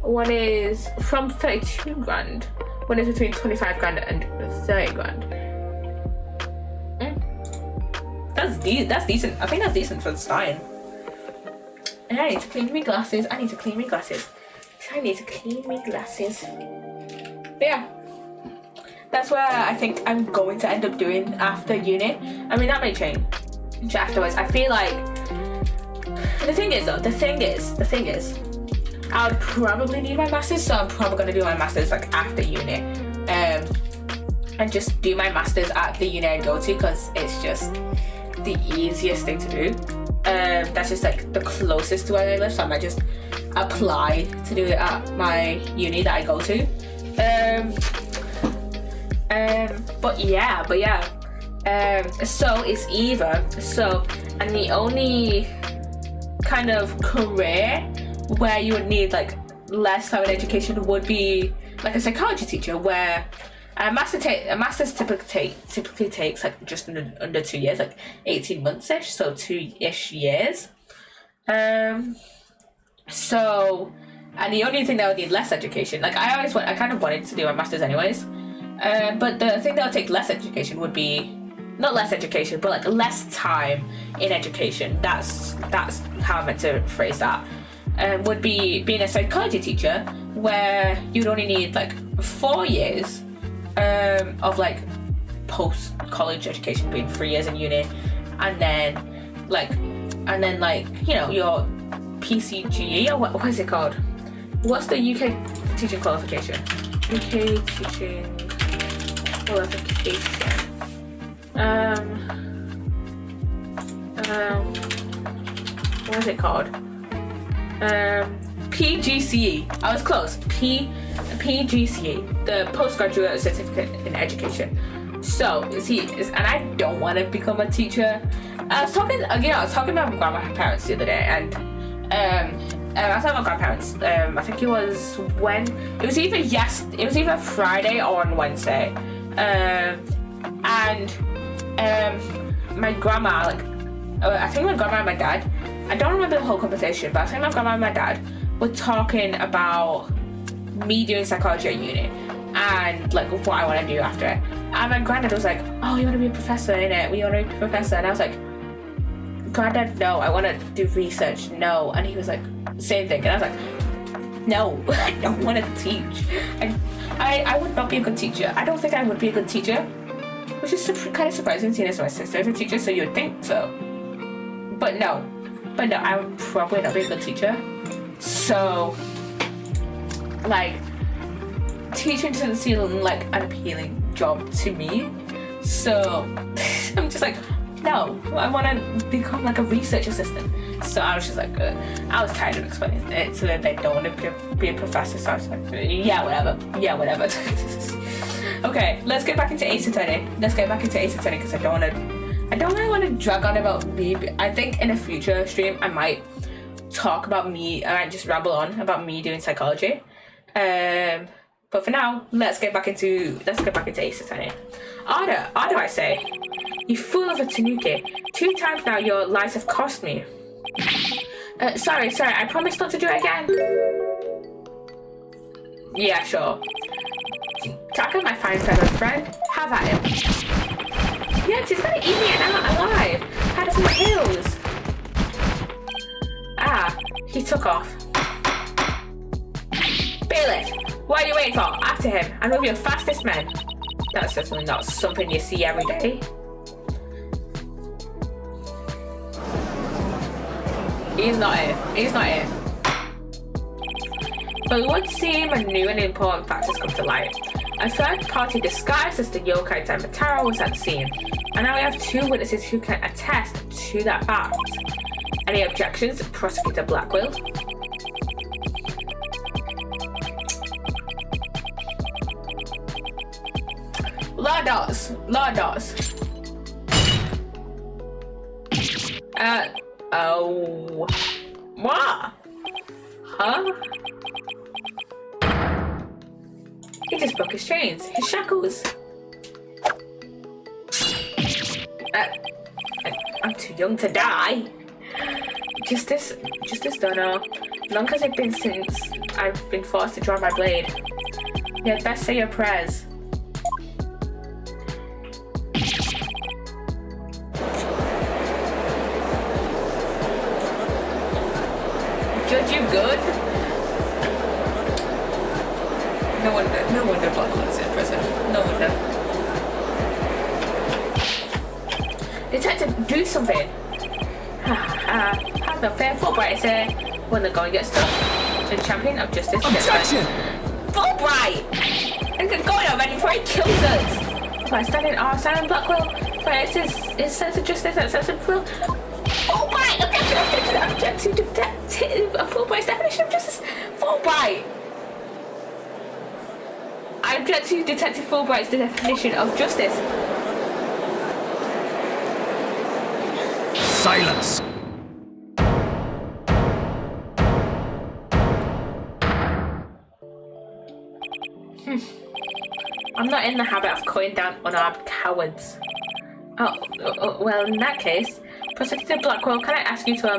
One is from 32 grand. One is between 25 grand and 30 grand. That's decent. I think that's decent for the Stein. And I need to clean my glasses. But yeah. That's where I think I'm going to end up doing after uni. I mean, that may change afterwards. I feel like the thing is, I would probably need my masters, so I'm probably gonna do my masters like after uni, and just do my masters at the uni I go to, because it's just the easiest thing to do. That's just like the closest to where I live, so I might just apply to do it at my uni that I go to. But yeah. So it's either and the only kind of career where you would need like less time in education would be like a psychology teacher, where a master's typically takes like just under 2 years, like 18 months ish, so 2-ish years. So, and the only thing that would need less education, like I kind of wanted to do my master's anyways, but the thing that would take less education would be, not less education, but like less time in education. That's how I meant to phrase that. Would be being a psychology teacher, where you'd only need like 4 years of like post college education, being 3 years in uni, and then you know, your PCGE, or what is it called? What's the UK teaching qualification? UK teaching qualification. What is it called? PGCE. I was close. PGCE, the postgraduate certificate in education. So and I don't want to become a teacher. I was talking about my grandparents the other day, and I was talking about grandparents. I think it was either Friday or on Wednesday, and my grandma, I think my grandma and my dad, I don't remember the whole conversation, but I think my grandma and my dad were talking about me doing psychology at uni and like what I want to do after it. And my granddad was like, "Oh, you want to be a professor, innit? You want to be a professor?" And I was like, "Granddad, no, I want to do research, no." And he was like, "Same thing." And I was like, "No, I don't want to teach. I would not be a good teacher. I don't think I would be a good teacher." Which is kind of surprising, seeing as my sister is a teacher, so you would think so. But no, I would probably not be a good teacher. So, like, teaching doesn't seem like an appealing job to me. So, I'm just like, no, I want to become like a research assistant. So I was just like, I was tired of explaining it to them. They don't want to be a professor, so I was like, yeah, whatever. Okay, let's get back into Ace Attorney. Because I don't really want to drag on about me. I think in a future stream I might talk about me. I might just ramble on about me doing psychology. But for now, let's get back into Ace Attorney. Arda, I say, you fool of a Tanuki. 2 times now your lies have cost me. Sorry, I promise not to do it again. Yeah, sure. Taka, my fine feathered friend, have at him. Yes, he's gonna eat me alive. Out of my heels. Fuck off. Bailiff, what are you waiting for? After him, and with your fastest men. That's certainly not something you see every day. He's not here. He's not here. But it would seem a new and important fact has come to light. A third party disguised as the yokai Tenma was at the scene, and now we have two witnesses who can attest to that fact. Any objections, Prosecutor Blackwell? Lardos. Oh. What? Huh? He just broke his chains, his shackles. I'm too young to die. Justice don't know. Long as it's been since I've been forced to draw my blade. You had best say your prayers. Judge, you good? No wonder Buckland's in prison. No wonder. Detective, do something. Have no fair Fulbright is here when they're going to get stuff. The champion of justice. Objection! Fulbright! And get going already before he kills us. By standing Blackwell, but it's his sense of justice that sets him through. Fulbright! Objection! Detective! Fulbright's definition of justice. Fulbright! I object to Detective Fulbright's definition of justice. Silence! I'm not in the habit of cutting down unarmed cowards. Well, in that case, Prosecutor Blackwell, can I ask you to, I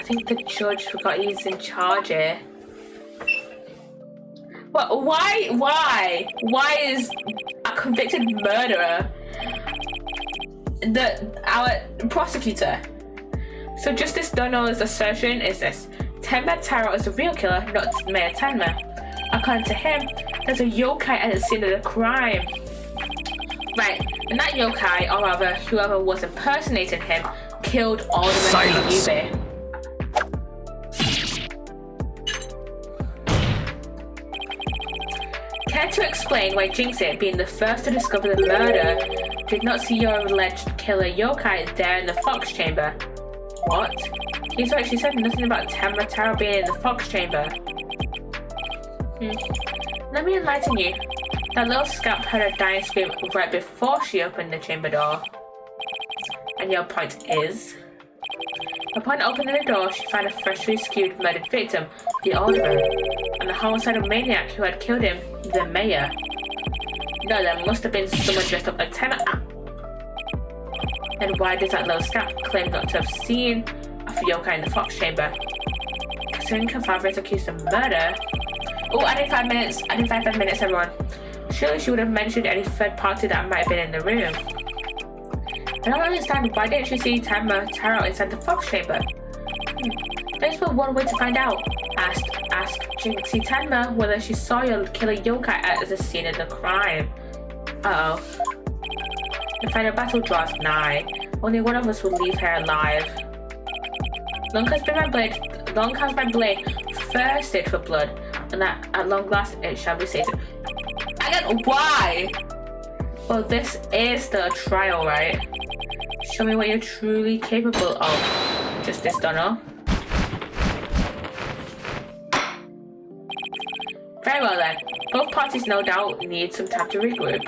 think the judge forgot he's in charge here. What? Why is a convicted murderer our prosecutor? So Justice Dono's assertion is this: Tenma Taro is the real killer, not Mayor Tenma. According to him, there's a yokai at the scene of the crime. Right, and that yokai, or rather whoever was impersonating him, killed Alderman Yube. Care to explain why Jinxie, being the first to discover the murder, did not see your alleged killer yokai there in the Fox Chamber? What? He's right, she said nothing about Tenma Taro being in the Fox Chamber. Let me enlighten you. That little scamp heard a dying scream right before she opened the chamber door. And your point is? Upon opening the door, she found a freshly skewed murdered victim, the Alderman, and the homicidal maniac who had killed him, the mayor. No, there must have been someone dressed up like Tenma. And why does that little scamp claim not to have seen a yokai in the Fox Chamber? Considering her father is accused of murder. Oh, I need 5 minutes. I need 5 minutes, everyone. Surely she would have mentioned any third party that might have been in the room. I don't understand. Why didn't she see Tenma Taro inside the Fox Chamber? There's but one way to find out. Ask Jinxie Tenma whether she saw your killer yokai at the scene of the crime. Uh-oh. The final battle draws nigh. Only one of us will leave her alive. Long has my blade thirsted for blood, and that at long last it shall be sated. Again, why? Well, this is the trial, right? Show me what you're truly capable of, Justice Dono. Very well then. Both parties no doubt need some time to regroup.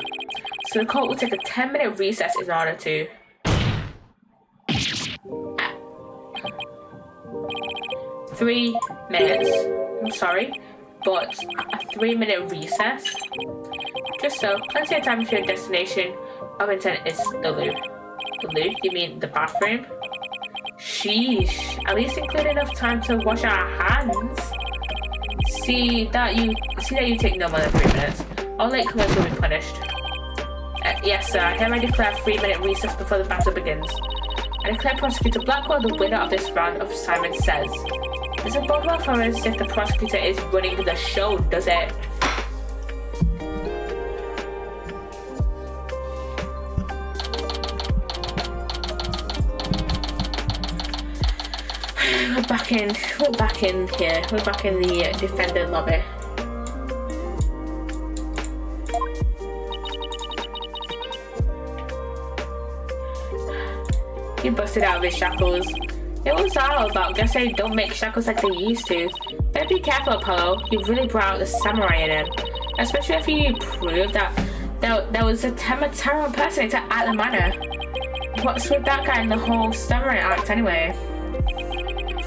So the court will take a 10-minute recess in order to... 3 minutes. I'm sorry, but a 3-minute recess? Just so, plenty of time if your destination of intent is the loo. The loo? You mean the bathroom? Sheesh. At least include enough time to wash our hands. See that you take no more than 3 minutes. All latecomers will be punished. Yes, sir. I hereby declare a 3-minute recess before the battle begins. I declare Prosecutor Blackwell the winner of this round of Simon Says. Doesn't bode well for us if the prosecutor is running the show, does it? We're back in here. We're back in the defendant lobby. He busted out of his shackles. It was all about guess they don't make shackles like they used to. Better be careful, Apollo. You really brought out the samurai in him. Especially if you prove that there was a Temataro impersonator at the manor. What's with that guy in the whole samurai act anyway?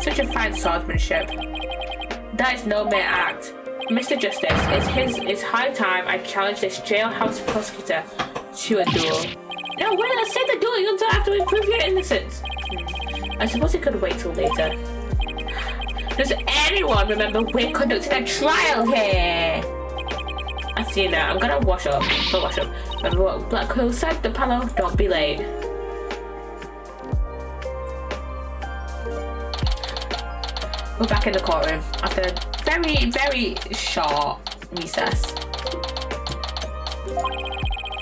Such a fine swordsmanship. That is no mere act. Mr. Justice, it's high time I challenge this jailhouse prosecutor to a duel. No, wait, let's take the duel until after we prove your innocence. I suppose it could wait till later. Does anyone remember we're conducting a trial here? Athena, I'm gonna wash up. Remember what Blackwell said, the Apollo? Don't be late. We're back in the courtroom after a very, very short recess.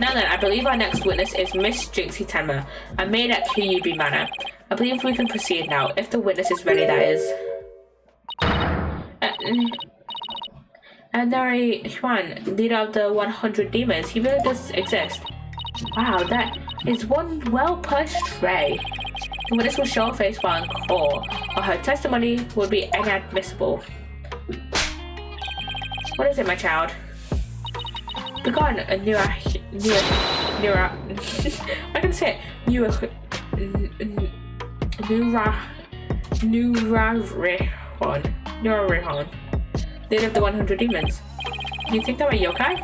Now then, I believe our next witness is Miss Jinxie Tenma, a maid at Kyubi Manor. I believe we can proceed now, if the witness is ready, that is. Nari Huan, leader of the 100 demons, he really does exist. Wow, that is one well-polished tray. The witness will show her face while in court, or her testimony would be inadmissible. What is it, my child? Begone, I can say it. Nurarihon, leader of the 100 demons. You think I'm a yokai?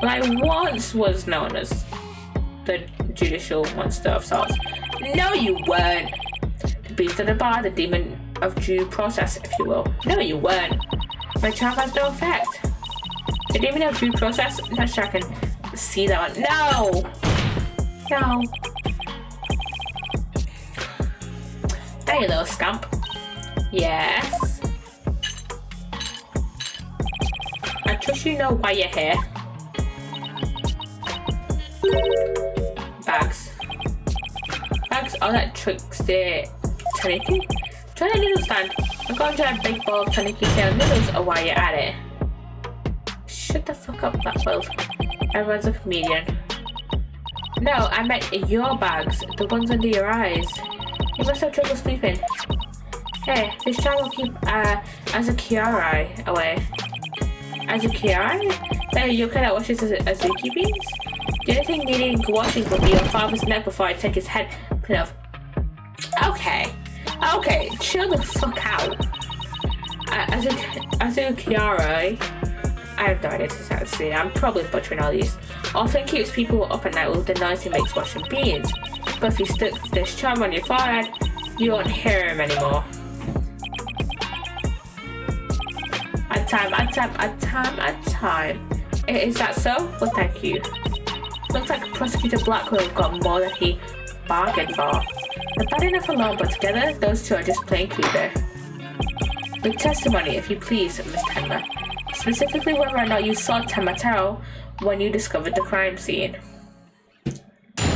Well, I once was known as the judicial monster of sorts. No, you weren't. The beast of the bar, the demon of due process, if you will. No, you weren't. My charm has no effect. The demon of due process? I'm not sure I can see that one. No! No. Hey, little scamp. Yes? I trust you know why you're here. Bags. Bags are that trickster Taniki? Try the noodle stand. I'm going to try a big bowl of Taniki style noodles or while you're at it. Shut the fuck up, Blackwell. Everyone's a comedian. No, I meant your bags, the ones under your eyes. You must have trouble sleeping. Hey, this charm will keep Azukiari away. Azukiari? That a yokai that washes Azuki beans? The only thing needing washing will be your father's neck before I take his head clean off. Okay, chill the fuck out. Azukiari. I have no idea to say. I'm probably butchering all these. Often keeps people up at night with the noise he makes washing beans. But if you stick this charm on your forehead, you won't hear him anymore. At time. Is that so? Well, thank you. Looks like Prosecutor Blackwell got more than he bargained for. They're bad enough alone, but together, those two are just plain creepy. With testimony, if you please, Miss Tenma. Specifically whether or not you saw Temataro when you discovered the crime scene. Okay,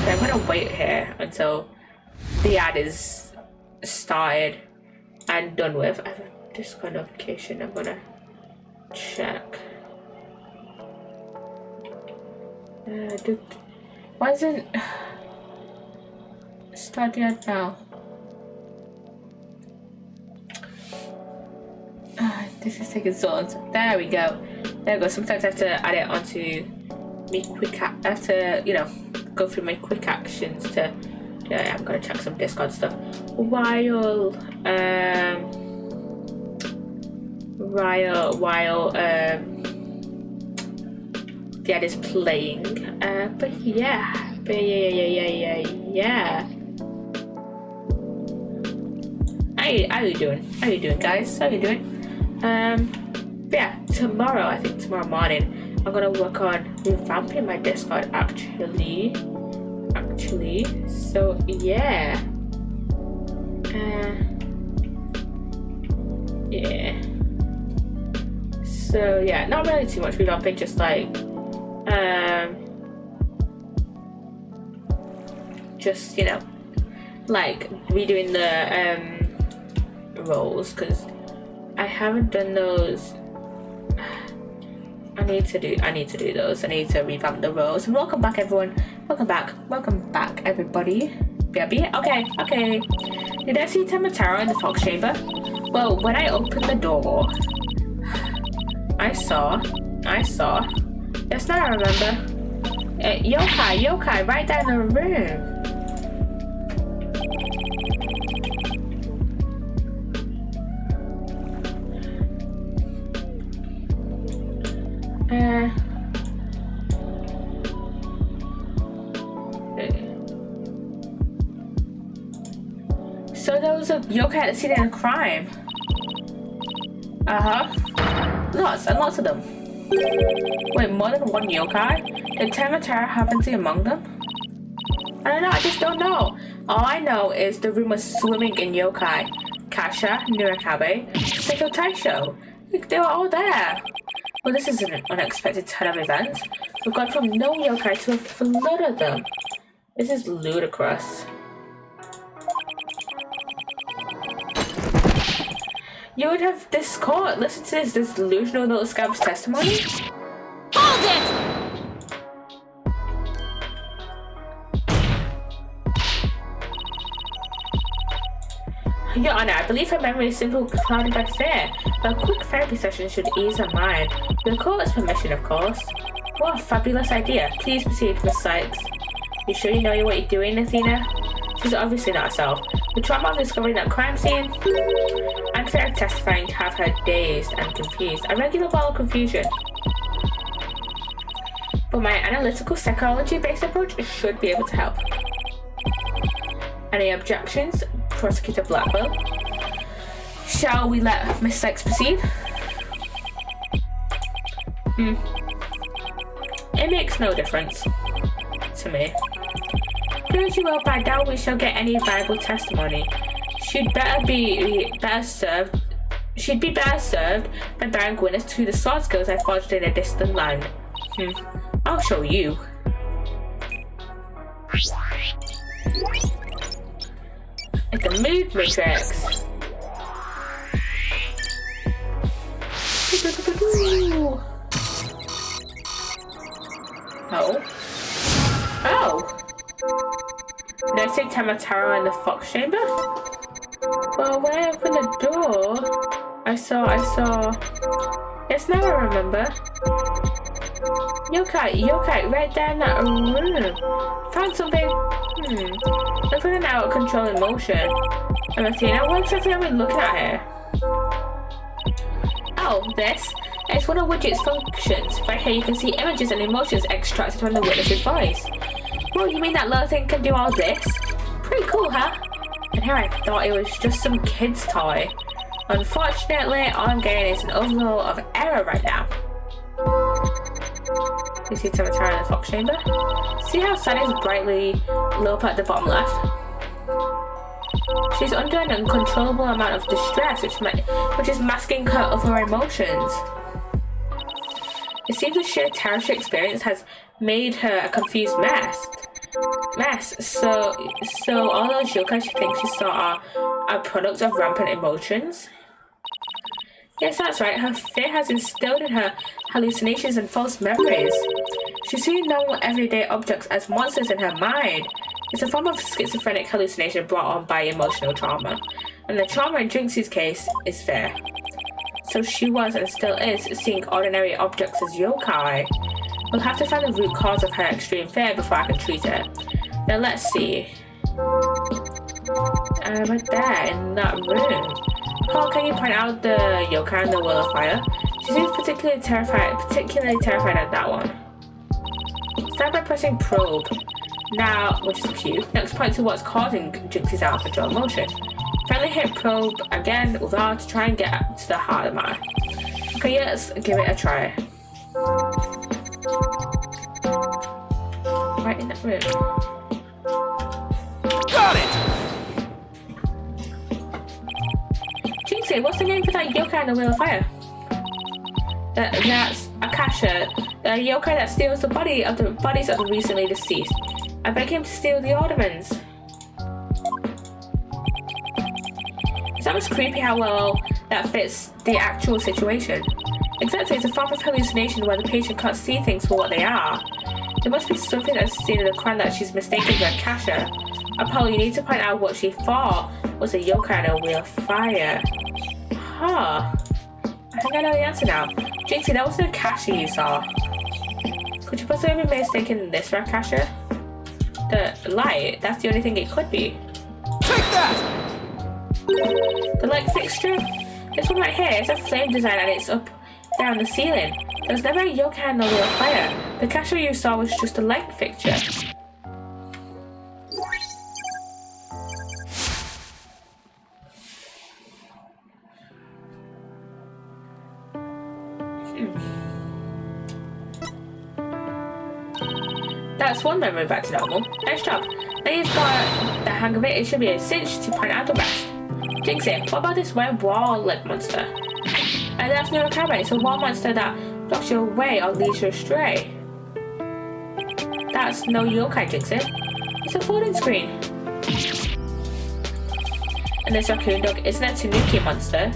I'm gonna wait here until the ad is started and done with. I have a Discord notification. I'm gonna check. Why isn't start the ad now? This is taking so long. There we go. There we go. Sometimes I have to add it onto me quick. I have to, go through my quick actions to. Yeah, I'm gonna check some Discord stuff while the ad is playing. But yeah. How you doing, guys? How you doing? Yeah, tomorrow morning, I'm gonna work on revamping my Discord actually. So yeah. Yeah. So yeah, not really too much revamping, just like just, you know, like redoing the roles, because I haven't done those. I need to do those. I need to revamp the roles. And welcome back, everyone. Welcome back, everybody. Baby. Okay. Did I see Tamataro in the fox chamber? Well, when I opened the door, I saw. Yes, now I remember. Yokai, right down the room. So there was a yokai at the scene of a crime. Lots and lots of them. Wait, more than one yokai? Did Tamataro happen to be among them? I don't know, I just don't know. All I know is the room was swimming in yokai. Kasha, Nurikabe, Seiko Taisho. They were all there. Well, this is an unexpected turn of events. We've gone from no yokai to a flood of them. This is ludicrous. You would have this court listen to this delusional little scab's testimony? Hold it! Your Honor, I believe her memory is simply clouded by fear. A quick therapy session should ease her mind. With the court's permission, of course. What a fabulous idea. Please proceed, Miss Sykes. You sure you know what you're doing, Athena? She's obviously not herself. The trauma of discovering that crime scene and fear of testifying have her dazed and confused. A regular ball of confusion. But my analytical psychology-based approach should be able to help. Any objections? Prosecutor Blackwell. Shall we let Miss Sykes proceed? It makes no difference to me. Don't you well, but I doubt we shall get any viable testimony. She'd be better served by bearing witness to the sword skills I forged in a distant land. I'll show you. It's the mood matrix. Oh. Did I say Tamataro in the fox chamber? Well, when I opened the door, I saw. Yes, now I remember. Yokai, right there in that room. Found something. Look at an out of control emotion. And Athena, what exactly are we looking at here? Oh, this. It's one of Widget's functions. Right here you can see images and emotions extracted from the witness's voice. Well, you mean that little thing can do all this? Pretty cool, huh? And here I thought it was just some kid's toy. Unfortunately, all I'm getting is an overload of error right now. You see Tamataro in the fox chamber? See how Sunny is brightly lit up at the bottom left? She's under an uncontrollable amount of distress, which is masking her other emotions. It seems the sheer terror she experienced has made her a confused mess. So all those yokai she thinks she saw are products of rampant emotions. Yes, that's right. Her fear has instilled in her hallucinations and false memories. She's seeing normal everyday objects as monsters in her mind. It's a form of schizophrenic hallucination brought on by emotional trauma. And the trauma in Jinxie's case is fear. So she was and still is seeing ordinary objects as yokai. We'll have to find the root cause of her extreme fear before I can treat it. Now let's see. Right there in that room. Paul, can you point out the yokai in the wheel of fire? She seems particularly terrified at that one. Start by pressing probe. Now, which is cute. Next, point to what's causing Jinxie's out of control emotion. Finally hit probe again with R to try and get to the heart of the matter. Okay, let's give it a try. Right in that room. Got it! Jinxie, what's the name for that yokai on the Wheel of Fire? That's Akasha, the yokai that steals the bodies of the recently deceased. I beg him to steal the Aldermans. It's almost creepy how well that fits the actual situation. Exactly, it's a form of hallucination where the patient can't see things for what they are. There must be something that's seen in the crime that she's mistaken for Akasha. Apollo, you need to point out what she thought was a yokai on a Wheel of Fire. Huh. I think I know the answer now. Jinxie, that wasn't Akasha you saw. Could you possibly be mistaken this for Akasha? The light, that's the only thing it could be. Take that! The light fixture? This one right here, it's a flame design and it's up there on the ceiling. There's never a yokai on the Wheel of Fire. The Akasha you saw was just a light fixture. That's one memory back to normal. Nice job. Now you've got the hang of it, it should be a cinch to point out the rest. Jinxie, what about this red wall-leg monster? And that's no camera, it's a wall monster that blocks your way or leads you astray. That's no yokai, Jinxie. It's a folding screen. And this raccoon dog isn't a tanuki monster.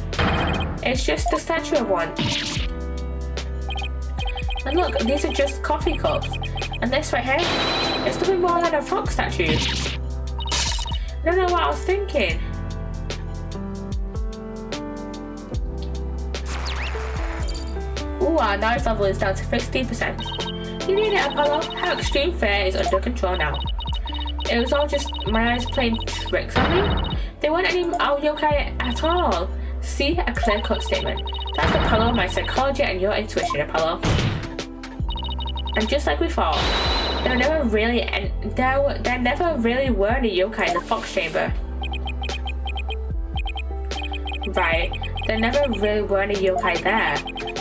It's just the statue of one. And look, these are just coffee cups. And this right here, it's nothing more than a frog statue. I don't know what I was thinking. Ooh, our knowledge level is down to 15%. You need it, Apollo. How extreme fear is under control now. It was all just my eyes playing tricks on me. They weren't any yokai at all. See, a clear-cut statement. That's Apollo, my psychology and your intuition, Apollo. And just like we thought, there never really were any yokai in the Fox Chamber. Right, there never really were any yokai there,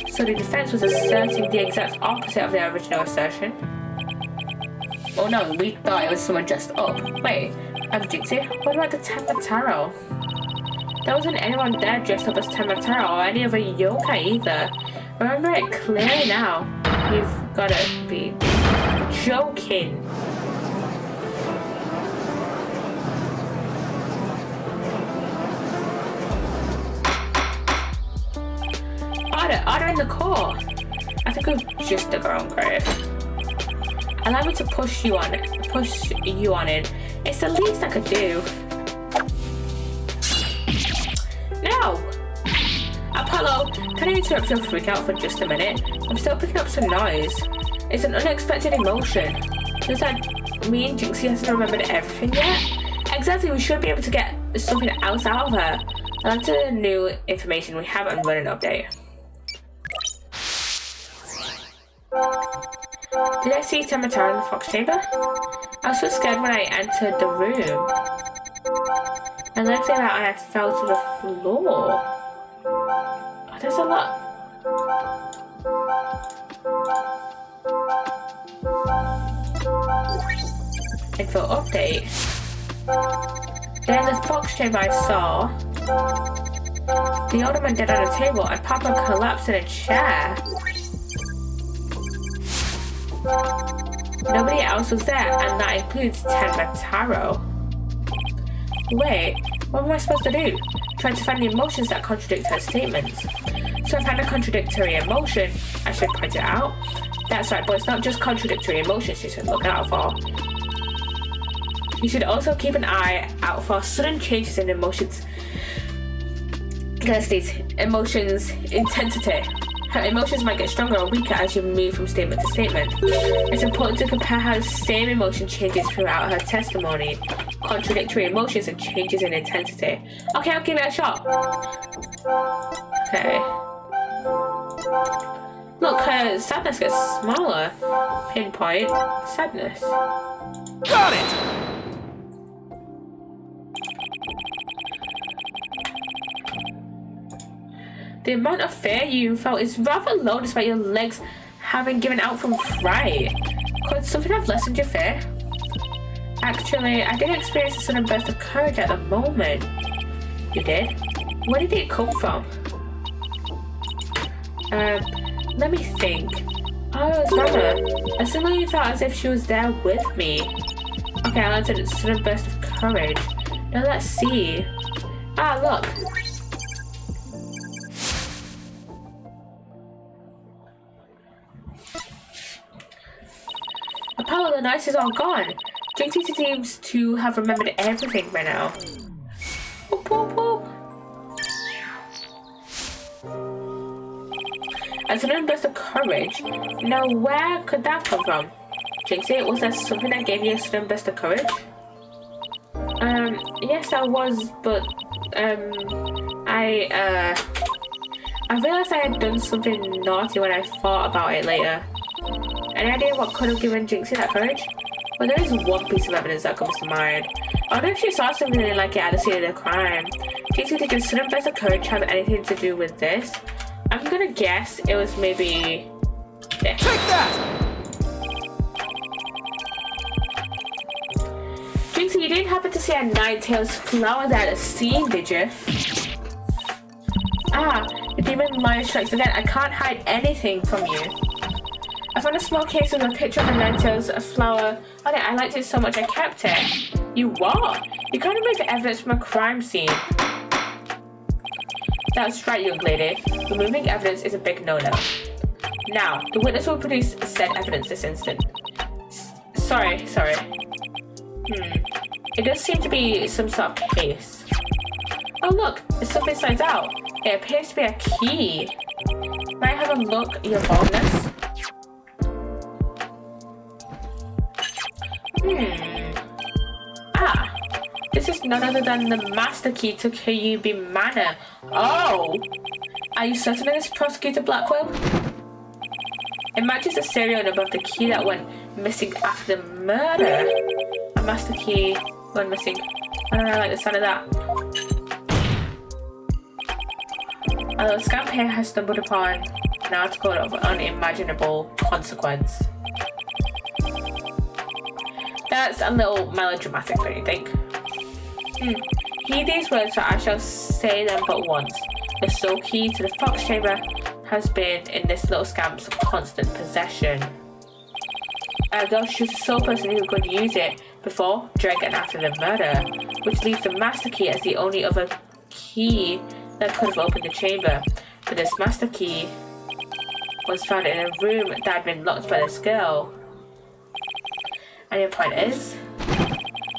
so the defense was asserting the exact opposite of their original assertion. Oh no, we thought it was someone dressed up. Wait, Jinxie, what about the Temataro? There wasn't anyone there dressed up as Temataro or any other yokai either. Remember it clearly now. You've gotta be joking. Order in the court. I think we've just dug our own grave. Allow me to push you on it. It's the least I could do. No! Apollo, can I interrupt your freak out for just a minute? I'm still picking up some noise. It's an unexpected emotion. Does that mean Jinxie hasn't remembered everything yet? Exactly, we should be able to get something else out of her. On to the new information we have and run an update. Did I see Temataro in the Fox Chamber? I was so scared when I entered the room. And then after that I fell to the floor. Oh, there's a lot. Info update. Then the Fox Chamber I saw. The Alderman dead on a table and Papa collapsed in a chair. Nobody else was there, and that includes Temataro. Wait, what am I supposed to do? Trying to find the emotions that contradict her statements. So I found a contradictory emotion. I should point it out. That's right, but it's not just contradictory emotions you should look out for. You should also keep an eye out for sudden changes in emotions. There's these emotions intensity. Her emotions might get stronger or weaker as you move from statement to statement. It's important to compare how the same emotion changes throughout her testimony. Contradictory emotions and changes in intensity. Okay, I'll give it a shot. Okay. Look, her sadness gets smaller. Pinpoint sadness. Got it! The amount of fear you felt is rather low despite your legs having given out from fright. Could something have lessened your fear? Actually, I didn't experience a sudden burst of courage at the moment. You did? Where did it come from? Let me think. Oh, it's Mama. I suddenly felt as if she was there with me. Okay, I answered a sudden burst of courage. Now let's see. Ah, look. Apollo, the noise is all gone. Jinxie seems to have remembered everything by now. Whoop, whoop, whoop. A sudden burst of courage. Now, where could that come from? Jinxie, was that something that gave you a sudden burst of courage? Yes, I was, but I realized I had done something naughty when I thought about it later. Any idea what could have given Jinxie that courage? Well, there is one piece of evidence that comes to mind. I wonder if she saw something like it at the scene of the crime. Jinxie, did your sudden burst of courage have anything to do with this? I'm gonna guess it was maybe this. Take that! Jinxie, you didn't happen to see a Ninetales flower there at the scene, did you? Ah, the demon lion strikes again. I can't hide anything from you. I found a small case with a picture of a Ninetales flower on it. I liked it so much I kept it. You what? You can't remove evidence from a crime scene. That's right, young lady. Removing evidence is a big no-no. Now, the witness will produce said evidence this instant. Sorry. It does seem to be some sort of case. Oh look, something stands out. It appears to be a key. May I have a look, your boldness? Ah, this is none other than the master key to Kyubi Manor. Oh, are you certain of this, Prosecutor Blackwell? It matches the serial number of the key that went missing after the murder. A master key went missing. I like the sound of that. A little scamp here has stumbled upon an article of unimaginable consequence. That's a little melodramatic, don't you think? Heed these words, for I shall say them but once. The soul key to the fox chamber has been in this little scamp's constant possession. Though she was the sole person who could use it before, during, and after the murder, which leaves the master key as the only other key that could have opened the chamber. But this master key was found in a room that had been locked by this girl. And your point is,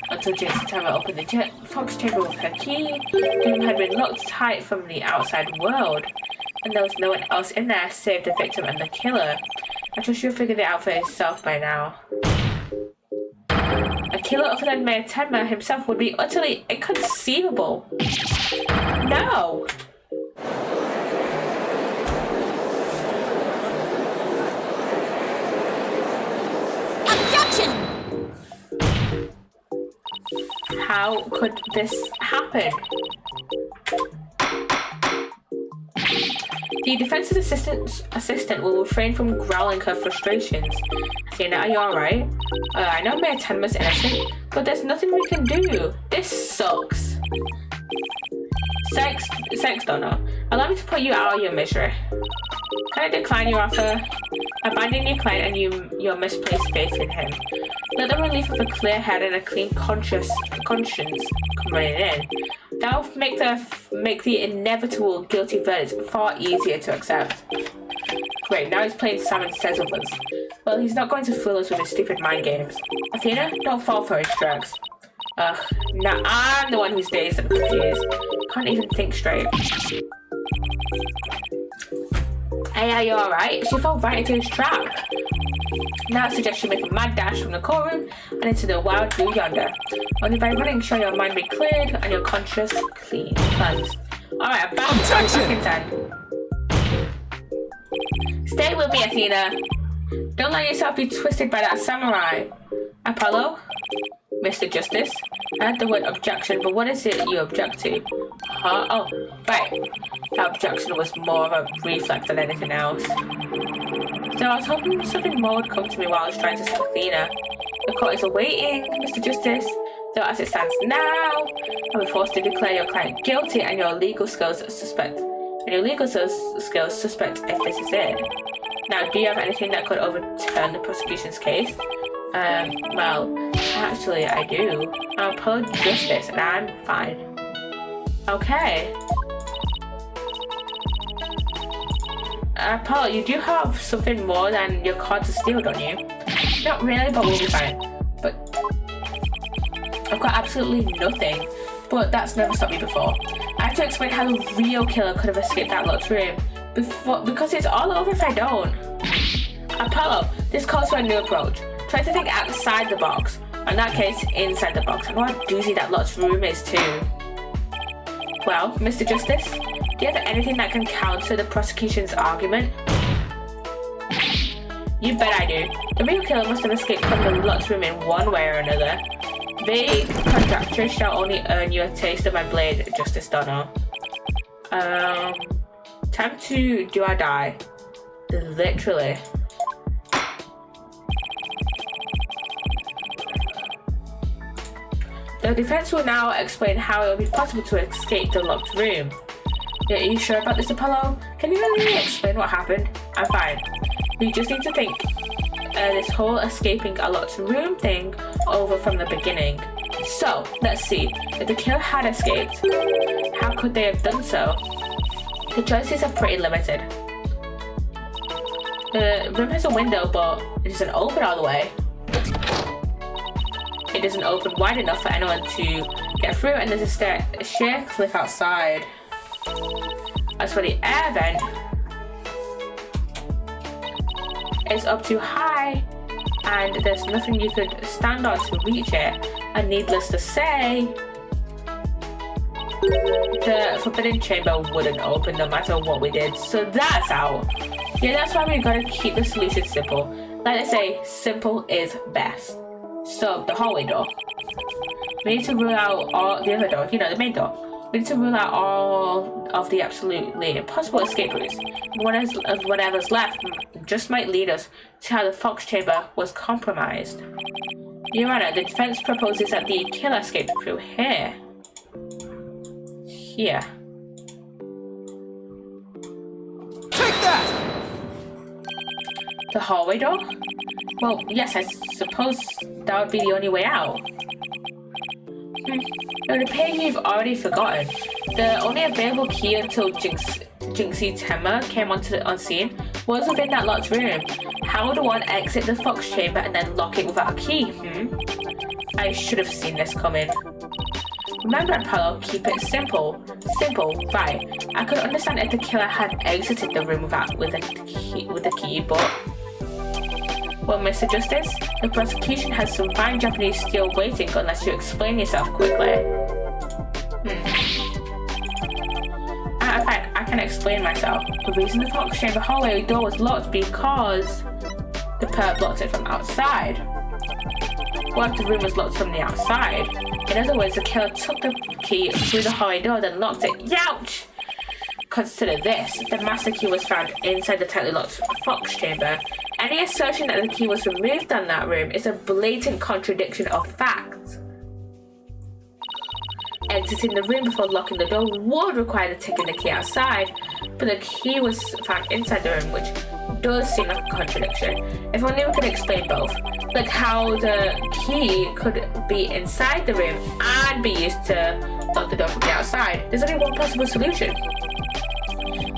until Jinxie Tama opened the fox chamber with her key, the room had been locked tight from the outside world, and there was no one else in there save the victim and the killer. I'm sure she'll figure it out for herself by now. A killer other than Mayor Tenma himself would be utterly inconceivable. No! Objection! How could this happen? The defense's assistant will refrain from growling her frustrations. Athena, are you alright? I know Mayor Tenma's innocent, but there's nothing we can do. This sucks. Sex donor, allow me to put you out of your misery. Can I decline your offer? Abandon your client and your misplaced faith in him. Let the relief of a clear head and a clean conscience come running in. That will make the inevitable guilty verdict far easier to accept. Great, now he's playing Simon Says with us. Well, he's not going to fool us with his stupid mind games. Athena, don't fall for his drugs. Ugh, now I'm the one who's dazed and confused. Can't even think straight. Hey, are you alright? She fell right into his trap. Now I suggest you make a mad dash from the courtroom and into the wild blue yonder. Only by running shall your mind be cleared and your conscience cleansed. Alright, I'm back in time. Stay with me, Athena. Don't let yourself be twisted by that samurai. Apollo? Mr. Justice? I heard the word objection, but what is it you object to? Huh? Oh, right. That objection was more of a reflex than anything else. So I was hoping something more would come to me while I was trying to stop Athena. The court is awaiting, Mr. Justice. So as it stands now, I'll be forced to declare your client guilty and your legal skills suspect. if this is it. Now, do you have anything that could overturn the prosecution's case? Well, actually I do. I'm Apollo Justice and I'm fine. Okay. Apollo, you do have something more than your cards of steel, don't you? Not really, but we'll be fine. But I've got absolutely nothing. But that's never stopped me before. I have to explain how the real killer could have escaped that locked room because it's all over if I don't. Apollo, this calls for a new approach. Try to think outside the box. In that case, inside the box. And what a doozy that locked room is too. Well, Mr. Justice, do you have anything that can counter the prosecution's argument? You bet I do. The real killer must have escaped from the locked room in one way or another. Vague conjecture shall only earn you a taste of my blade, Justice Donner. Time to do or die. Literally. The defense will now explain how it will be possible to escape the locked room. Are you sure about this, Apollo? Can you really explain what happened? I'm fine. We just need to think this whole escaping a locked room thing over from the beginning. So, let's see. If the killer had escaped, how could they have done so? The choices are pretty limited. The room has a window, but it doesn't open all the way. It doesn't open wide enough for anyone to get through, and there's a sheer cliff outside. As for the air vent, it's up too high, and there's nothing you could stand on to reach it. And needless to say, the forbidden chamber wouldn't open no matter what we did, so that's out. Yeah, that's why we gotta keep the solution simple. Like I say, simple is best. So, the hallway door. We need to rule out all the other door, the main door. We need to rule out all of the absolutely impossible escape routes. Whatever's left just might lead us to how the Fox chamber was compromised. Your Honor, the defense proposes that the killer escaped through here. Here. Take that! The hallway door? Well, yes, I suppose that would be the only way out. It would appear you've already forgotten. The only available key until Jinxie Temma came on scene was within that locked room. How would one exit the Fox chamber and then lock it without a key? I should have seen this coming. Remember, Apollo, keep it simple. Simple, right. I could understand if the killer had exited the room with a key, but... Well, Mr. Justice, the prosecution has some fine Japanese steel waiting unless you explain yourself quickly. Fine, I can explain myself. The reason the Fox chamber hallway door was locked because the perp blocked it from outside. What if the room was locked from the outside? In other words, the killer took the key through the hallway door, then locked it. Youch! Consider this. The master key was found inside the tightly locked Fox chamber. Any assertion that the key was removed from that room is a blatant contradiction of fact. Exiting the room before locking the door would require taking the key outside, but the key was found inside the room, which does seem like a contradiction. If only we could explain both, like how the key could be inside the room and be used to lock the door from the outside. There's only one possible solution.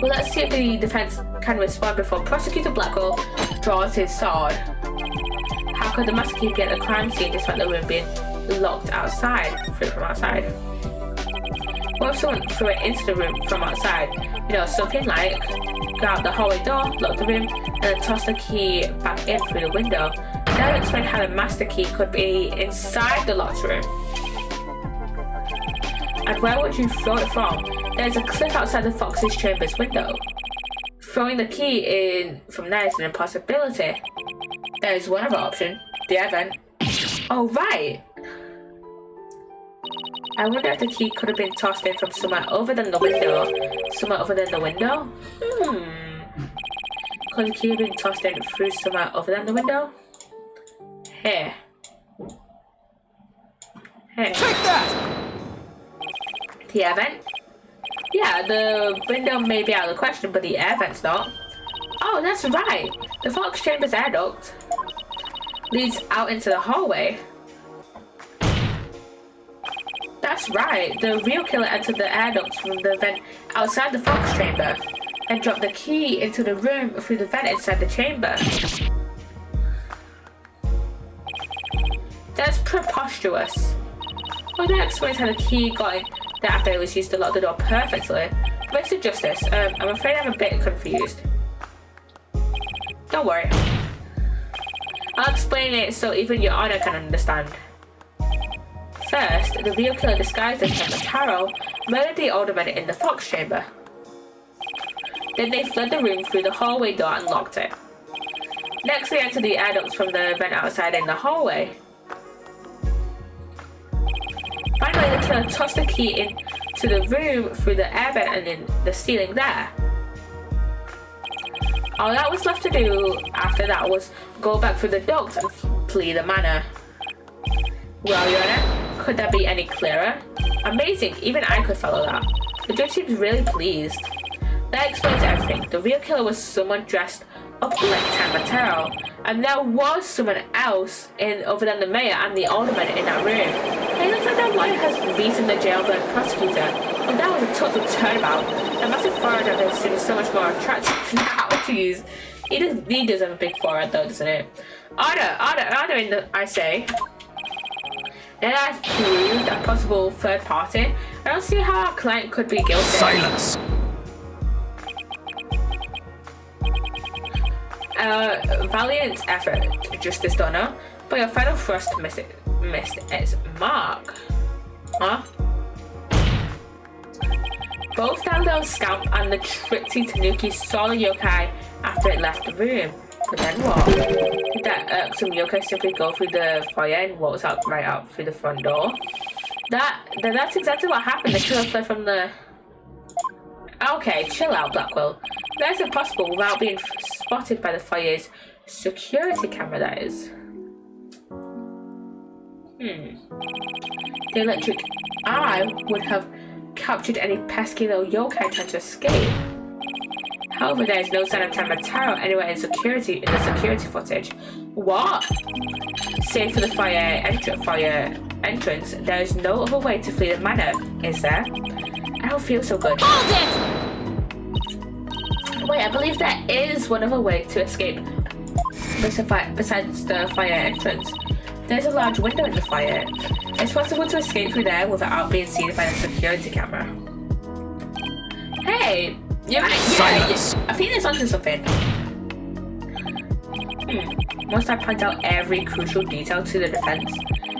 Well, let's see if the defense can respond before Prosecutor Blackwell draws his sword. How could the master key be at the crime scene despite the room being locked outside, through from outside? What if someone threw it into the room from outside? Something like go out the hallway door, lock the room, and then toss the key back in through the window. That would explain how the master key could be inside the locked room. And where would you throw it from? There's a cliff outside the Fox's chamber's window. Throwing the key in from there is an impossibility. There is one other option, the air vent. Oh, right! I wonder if the key could have been tossed in from somewhere other than the window. Somewhere other than the window? Could the key have been tossed in through somewhere other than the window? Here. Hey. Take that! The air vent? Yeah, the window may be out of the question, but the air vent's not. Oh, that's right. The Fox Chamber's air duct leads out into the hallway. That's right. The real killer entered the air ducts from the vent outside the Fox Chamber and dropped the key into the room through the vent inside the chamber. That's preposterous. Well, that explains how the key got in there after it was used to lock the door perfectly. Mr. Justice, I'm afraid I'm a bit confused. Don't worry. I'll explain it so even Your Honor can understand. First, the real killer disguised as Temple Taro murdered the Alderman in the Fox Chamber. Then they fled the room through the hallway door and locked it. Next, they entered the air ducts from the vent outside in the hallway. Finally, the killer tossed the key into the room through the air vent and in the ceiling there. All that was left to do after that was go back through the ducts and flee the manor. Well, Your Honor, could that be any clearer? Amazing, even I could follow that. The judge seems really pleased. That explains everything. The real killer was someone dressed up like Taro, and there was someone else other than the mayor and the alderman in that room. It looks like that lawyer has beaten the jailbird prosecutor, and that was a total turnabout. The massive forehead of his seems so much more attractive now. Jeez, he does have a big forehead though, doesn't it? Order in the, I say. Then I've proved a possible third party. I don't see how our client could be guilty. Silence! Valiant effort, Justice Donner, but your final thrust missed its mark. Huh? Both Daldo's scamp and the tricksy Tanuki saw the yokai after it left the room. But then what? Did that some yokai simply go through the foyer and walked out right out through the front door? That's exactly what happened. The killer fled from the... Okay, chill out, Blackwell. That's impossible without being spotted by the foyer's security camera, that is. The electric eye would have captured any pesky little yokai trying to escape. However, there is no sign of Taro anywhere in the security footage. What? Save for the foyer entrance, there is no other way to flee the manor, is there? I don't feel so good. Hold it! Wait, I believe there is one other way to escape besides the fire entrance. There's a large window in the fire. It's possible to escape through there without being seen by the security camera. Hey! You're right, Silence! Athena's onto something. Must I point out every crucial detail to the defense?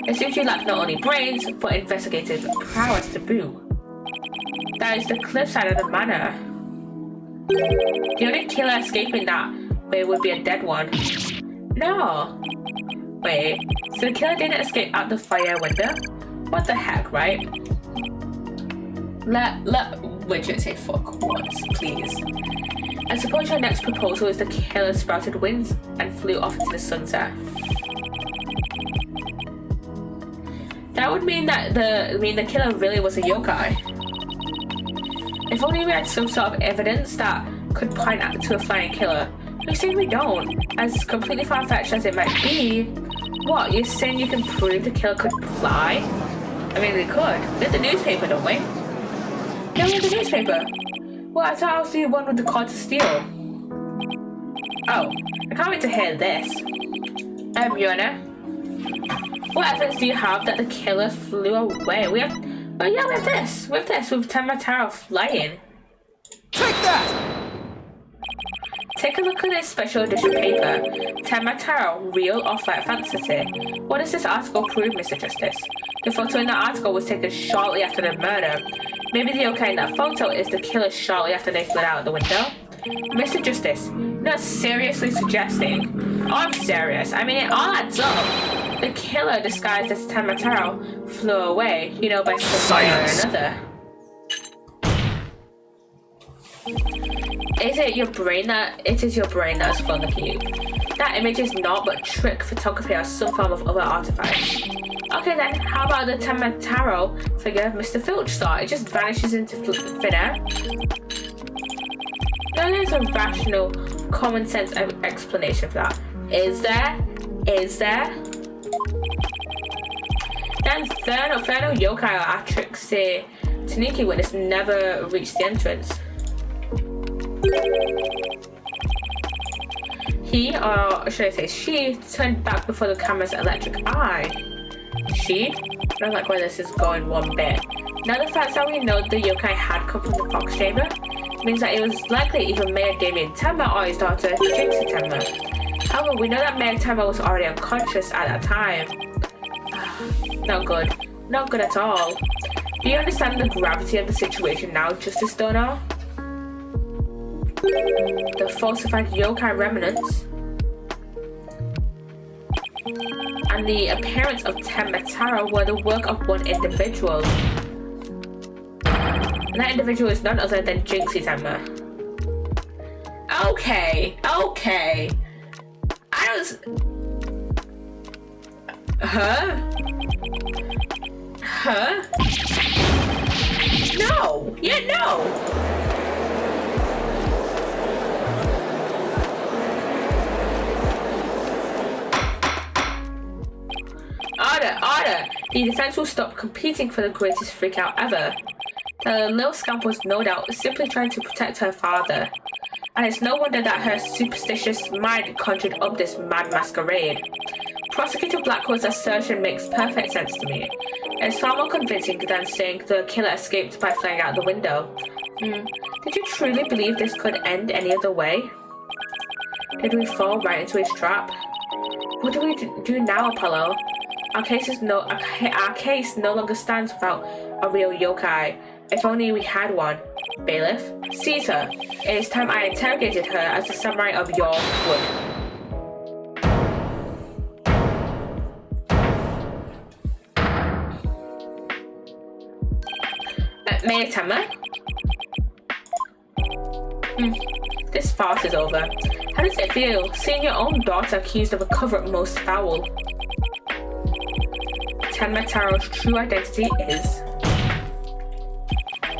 It seems you lack not only brains, but investigative prowess to boot. That is the cliffside of the manor. The only killer escaping that way would be a dead one. No. Wait, so the killer didn't escape out the fire window? What the heck, right? Let Widget say fuck once, please. I suppose your next proposal is the killer sprouted wings and flew off into the sunset. That would mean that the killer really was a yokai. If only we had some sort of evidence that could point out to a flying killer. We say we don't. As completely far-fetched as it might be, what, you're saying you can prove the killer could fly? I mean, we could. We have the newspaper, don't we? No, we have the newspaper. Well, I thought I was the one with the card to steal. Oh, I can't wait to hear this. Your Honor, what evidence do you have that the killer flew away? We have this. We have this with Taro flying. Take that! Take a look at this special edition paper. Taro, real or flight fantasy. What does this article prove, Mr. Justice? The photo in that article was taken shortly after the murder. Maybe the yokai in that photo is the killer shortly after they fled out of the window. Mr. Justice, not seriously suggesting. Oh, I'm serious. I mean, it all adds up. The killer disguised as Taro flew away, by some way or another. It is your brain that's flown the cube. That image is not but trick photography or some form of other artifacts. Okay then, how about the Temataro figure Mr. Filch saw? It just vanishes into thin air. No, there's a rational, common sense explanation for that. Is there? Is there? Then Inferno Yokai or Atrix say Tanuki witness never reached the entrance. He, or should I say she, turned back before the camera's electric eye. She? I don't like where this is going one bit. Now the fact that we know the yokai had come from the Fox Chamber means that it was likely either Mayor Damien Tenma or his daughter Jinxie Tenma. However, we know that Mayor Tenma was already unconscious at that time. Not good. Not good at all. Do you understand the gravity of the situation now, Justice Donor? The falsified yokai remnants and the appearance of Temataro were the work of one individual. And that individual is none other than Jinxie Tenma. Okay. I was... Huh? No! Yeah, no! Order! The defense will stop competing for the greatest freakout ever. The little scamp was no doubt simply trying to protect her father. And it's no wonder that her superstitious mind conjured up this mad masquerade. Prosecutor Blackwell's assertion makes perfect sense to me. It's far more convincing than saying the killer escaped by flying out the window. Did you truly believe this could end any other way? Did we fall right into his trap? What do we do now, Apollo? Our case no longer stands without a real yokai. If only we had one. Bailiff, seize her. It is time I interrogated her as the samurai of your wood. Mayor Tenma? This farce is over. How does it feel, seeing your own daughter accused of a cover-up most foul? Tenmataro's true identity is...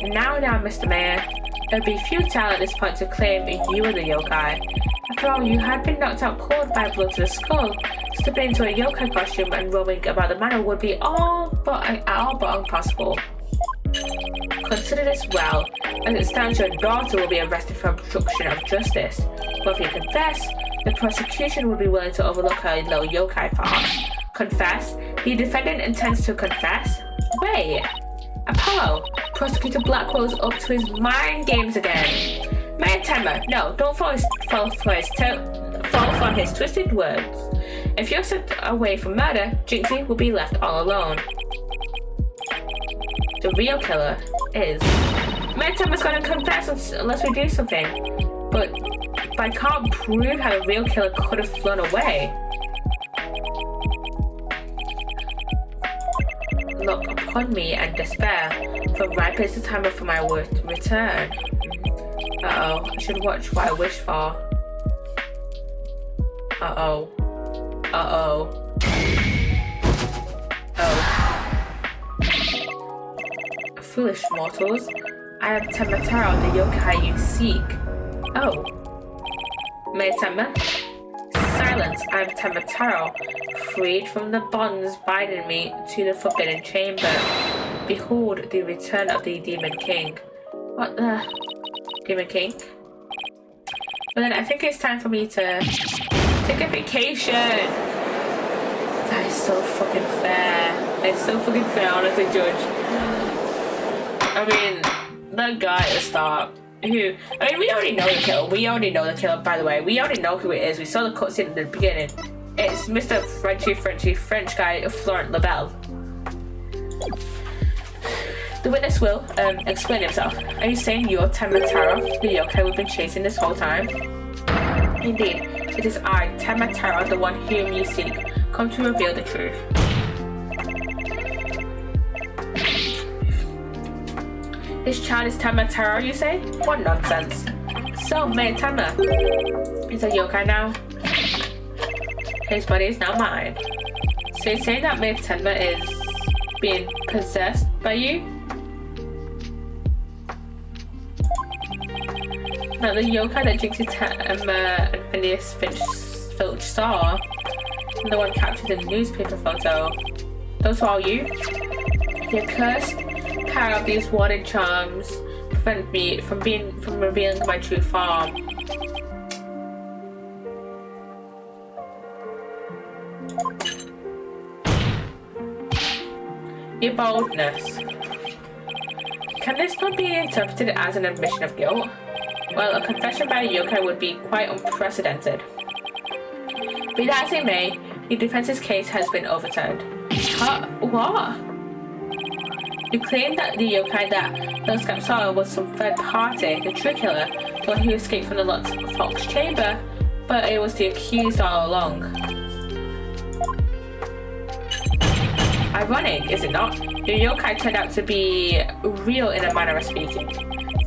Now, Mr. Mayor. It would be futile at this point to claim you were the yokai. After all, you had been knocked out cold by a blow to the skull. Stepping into a yokai costume and roaming about the manor would be all but impossible. Consider this well. As it stands, your daughter will be arrested for obstruction of justice. But if you confess, the prosecution will be willing to overlook her little yokai farce. Confess? The defendant intends to confess? Wait! Apollo! Prosecutor Blackwell's up to his mind games again. Mayor Tenma, no, don't fall for his twisted words. If you're sent away for murder, Jinxie will be left all alone. The real killer is... Mayor Tenma's gonna confess unless we do something. But I can't prove how the real killer could have flown away. Look upon me and despair, for ripe is the time for my return. Uh-oh, I should watch what I wish for. Uh-oh. Foolish mortals, I am Temataro, the yokai you seek. Oh. Mayor Tenma? Silence, I am Temataro, freed from the bonds binding me to the Forbidden Chamber. Behold the return of the Demon King. What the? Demon King? But then I think it's time for me to take a vacation. That is so fucking fair. It's so fucking fair, honestly, Judge. I mean, that guy at the start, we already know the killer. By the way. We already know who it is. We saw the cutscene at the beginning. It's Mr. French guy, Florent Labelle. The witness will explain himself. Are you saying you're Temataro, the yokai we've been chasing this whole time? Indeed, it is I, Temataro, the one whom you seek, come to reveal the truth. This child is Temataro, you say? What nonsense. So, Mayor Tenma is a yokai now. His body is now mine. So you're saying that Mayor Tenma is being possessed by you? Now the yokai that Jinxie Tenma and Phineas Filch saw, and the one captured in the newspaper photo, those were all you? The cursed power of these warding charms prevent me from revealing my true form. Your boldness. Can this not be interpreted as an admission of guilt? Well, a confession by a yokai would be quite unprecedented. Be that as it may, your defense's case has been overturned. What? You claim that the yokai that those scamps saw was some third party, the true killer, the one who escaped from the locked Fox chamber, but it was the accused all along. Ironic, is it not? Your yokai turned out to be real in a manner of speaking.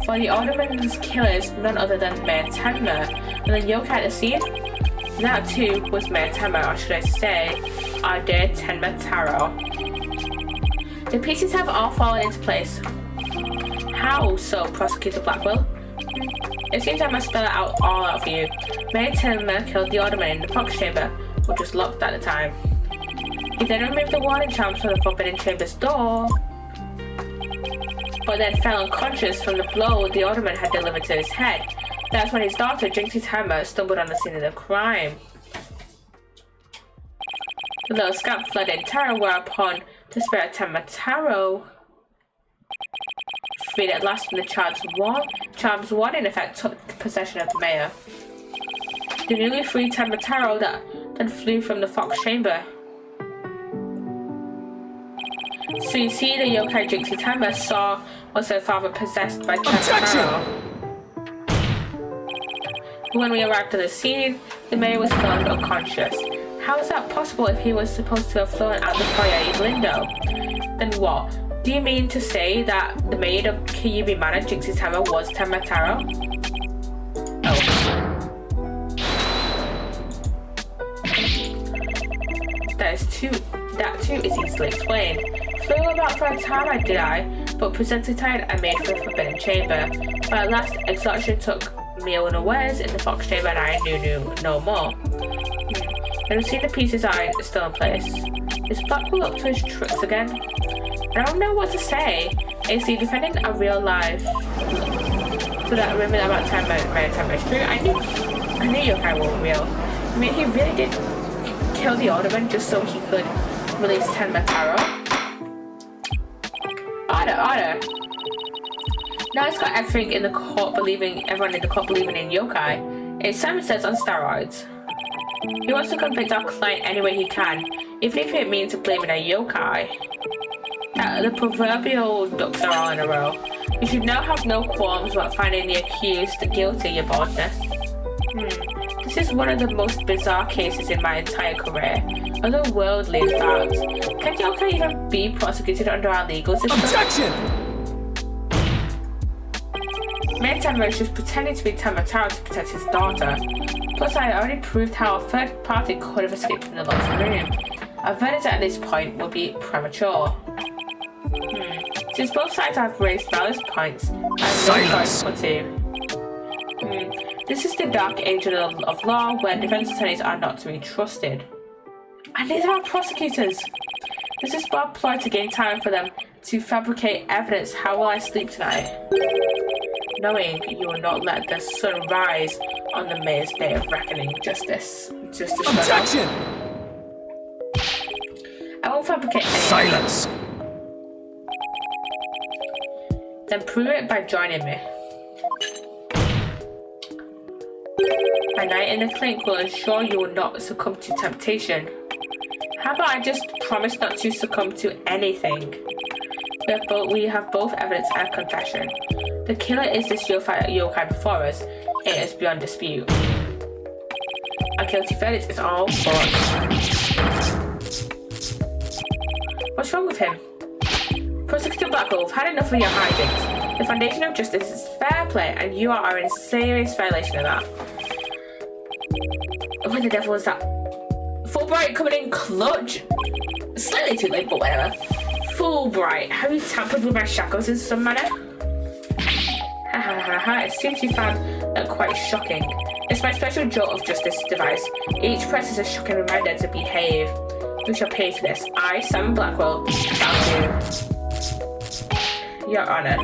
For the Alderman's killer is none other than Mayor Tenma, and the yokai at the scene? That too was Mayor Tenma, or should I say, our dear Tenma Taro. The pieces have all fallen into place. How so, Prosecutor Blackwell? It seems I must spell it out all out for you. Mayor Tenma killed the Alderman in the Fox chamber, which was locked at the time. He then removed the warding charms from the Forbidden Chamber's door, but then fell unconscious from the blow the Alderman had delivered to his head. That's when his daughter, Jinxie Tenma, stumbled on the scene of the crime. The little scamp fled in terror, whereupon the spirit Tenma Taro, freed at last from the charm's warding effect, took possession of the mayor. The newly freed Tenma Taro that then flew from the Fox chamber. So you see, the yokai Jinxie Tenma saw was her father possessed by Tenma Taro. When we arrived at the scene, the mayor was found unconscious. How is that possible if he was supposed to have flown out the foyer window? Then what? Do you mean to say that the maid of Kyuubi Manor, Jinxie Tenma, was Tenma Taro? Oh. That too is easily explained. Flew about for a time, did I? But presented tired, I made for the Forbidden Chamber. But at last, exhaustion took me unawares in the Fox Chamber, and I knew no more. Then we've seen the pieces are still in place. Is Blackwell up to his tricks again? I don't know what to say. Is he defending a real life? So that remember that about Mayor Tenma is true. I knew yokai weren't real. I mean, he really did kill the Alderman just so he could release Tenma Taro. Order. Now it's got everyone in the court believing in yokai. It's Simon Says on steroids. He wants to convince our client any way he can, even if it means blaming a yokai. The proverbial ducks are all in a row. You should now have no qualms about finding the accused guilty, your boldness. This is one of the most bizarre cases in my entire career. Otherworldly, in fact. Can yokai even be prosecuted under our legal system? Objection! Mayor Tenma is just pretending to be Tenma Taro to protect his daughter. Plus, I already proved how a third party could have escaped from the locked room. A verdict at this point would be premature. Since both sides have raised valid points, I have no choice but to. This is the dark age of law where defense attorneys are not to be trusted. And these are our prosecutors. This is Bob ploy to gain time for them to fabricate evidence. How will I sleep tonight? Knowing you will not let the sun rise on the mayor's day of reckoning. Justice. Objection! I won't fabricate anything. Silence! Then prove it by joining me. My night in the clink will ensure you will not succumb to temptation. How about I just promise not to succumb to anything? We have both evidence and confession. The killer is this yokai before us. It is beyond dispute. A guilty verdict is all for us. What's wrong with him? Prosecutor Blackwell, we've had enough of your hijinks. The foundation of justice is fair play, and you are in serious violation of that. When the devil was that? For Fulbright coming in clutch. Slightly too late, but whatever. Fulbright, have you tampered with my shackles in some manner? Ha ha ha ha, it seems you found that quite shocking. It's my special jolt of justice device. Each press is a shocking reminder to behave. We shall pay for this. I, Sam Blackwell, thank you. Your Honor.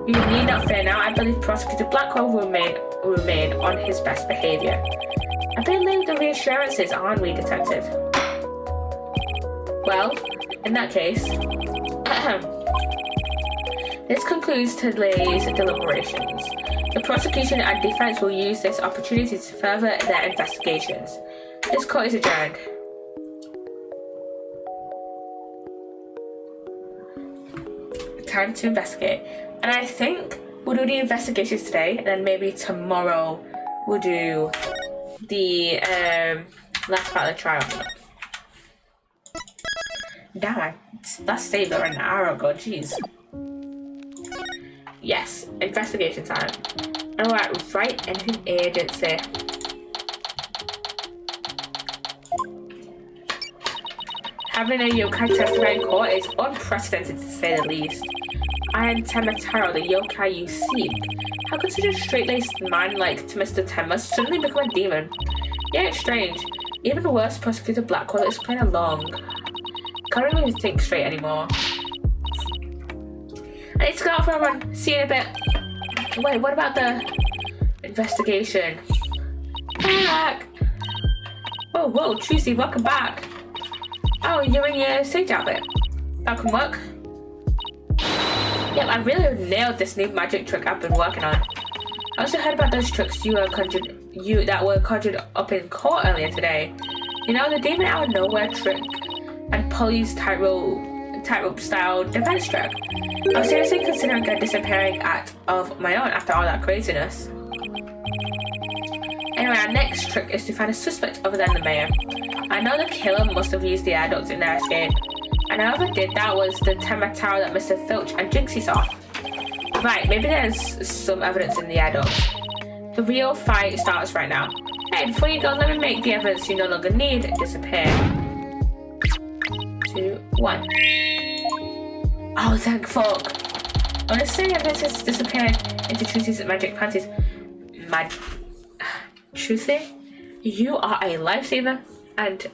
You need not fear now. I believe Prosecutor Blackwell will remain on his best behavior. I believe the reassurances, aren't we, Detective? Well, in that case, this concludes today's deliberations. The prosecution and defense will use this opportunity to further their investigations. This court is adjourned. Time to investigate. And I think we'll do the investigations today, and then maybe tomorrow we'll do the last part of the trial. Damn, that's saved over an hour ago, jeez. Yes, investigation time. Alright, right entering agency. Having a yokai testify in court is unprecedented to say the least. I am Temataro, the yokai you seek. How could such a straight-laced man like Mr. Tenma suddenly become a demon? Yeah, it's strange. Even the worst Prosecutor Blackwell is playing along. Can't even think straight anymore. I need to go out for a run. See you in a bit. Wait, what about the investigation? Back! Whoa, whoa, Tracy, welcome back. Oh, you're in your stage outfit. That can work. Yep, I really nailed this new magic trick I've been working on. I also heard about those tricks that were conjured up in court earlier today. You know, the demon out of nowhere trick and Polly's tightrope style defense trick. I was seriously considering a disappearing act of my own after all that craziness. Anyway, our next trick is to find a suspect other than the mayor. I know the killer must have used the air ducts in their escape. And whoever did that was the Temataro that Mr. Filch and Jinxie saw. Right, maybe there's some evidence in the air ducts. The real fight starts right now. Hey, before you go, let me make the evidence you no longer need disappear. 2, 1. Oh, thank fuck. I want to say evidence has disappeared into Trucy's magic panties. Trucy, you are a lifesaver, and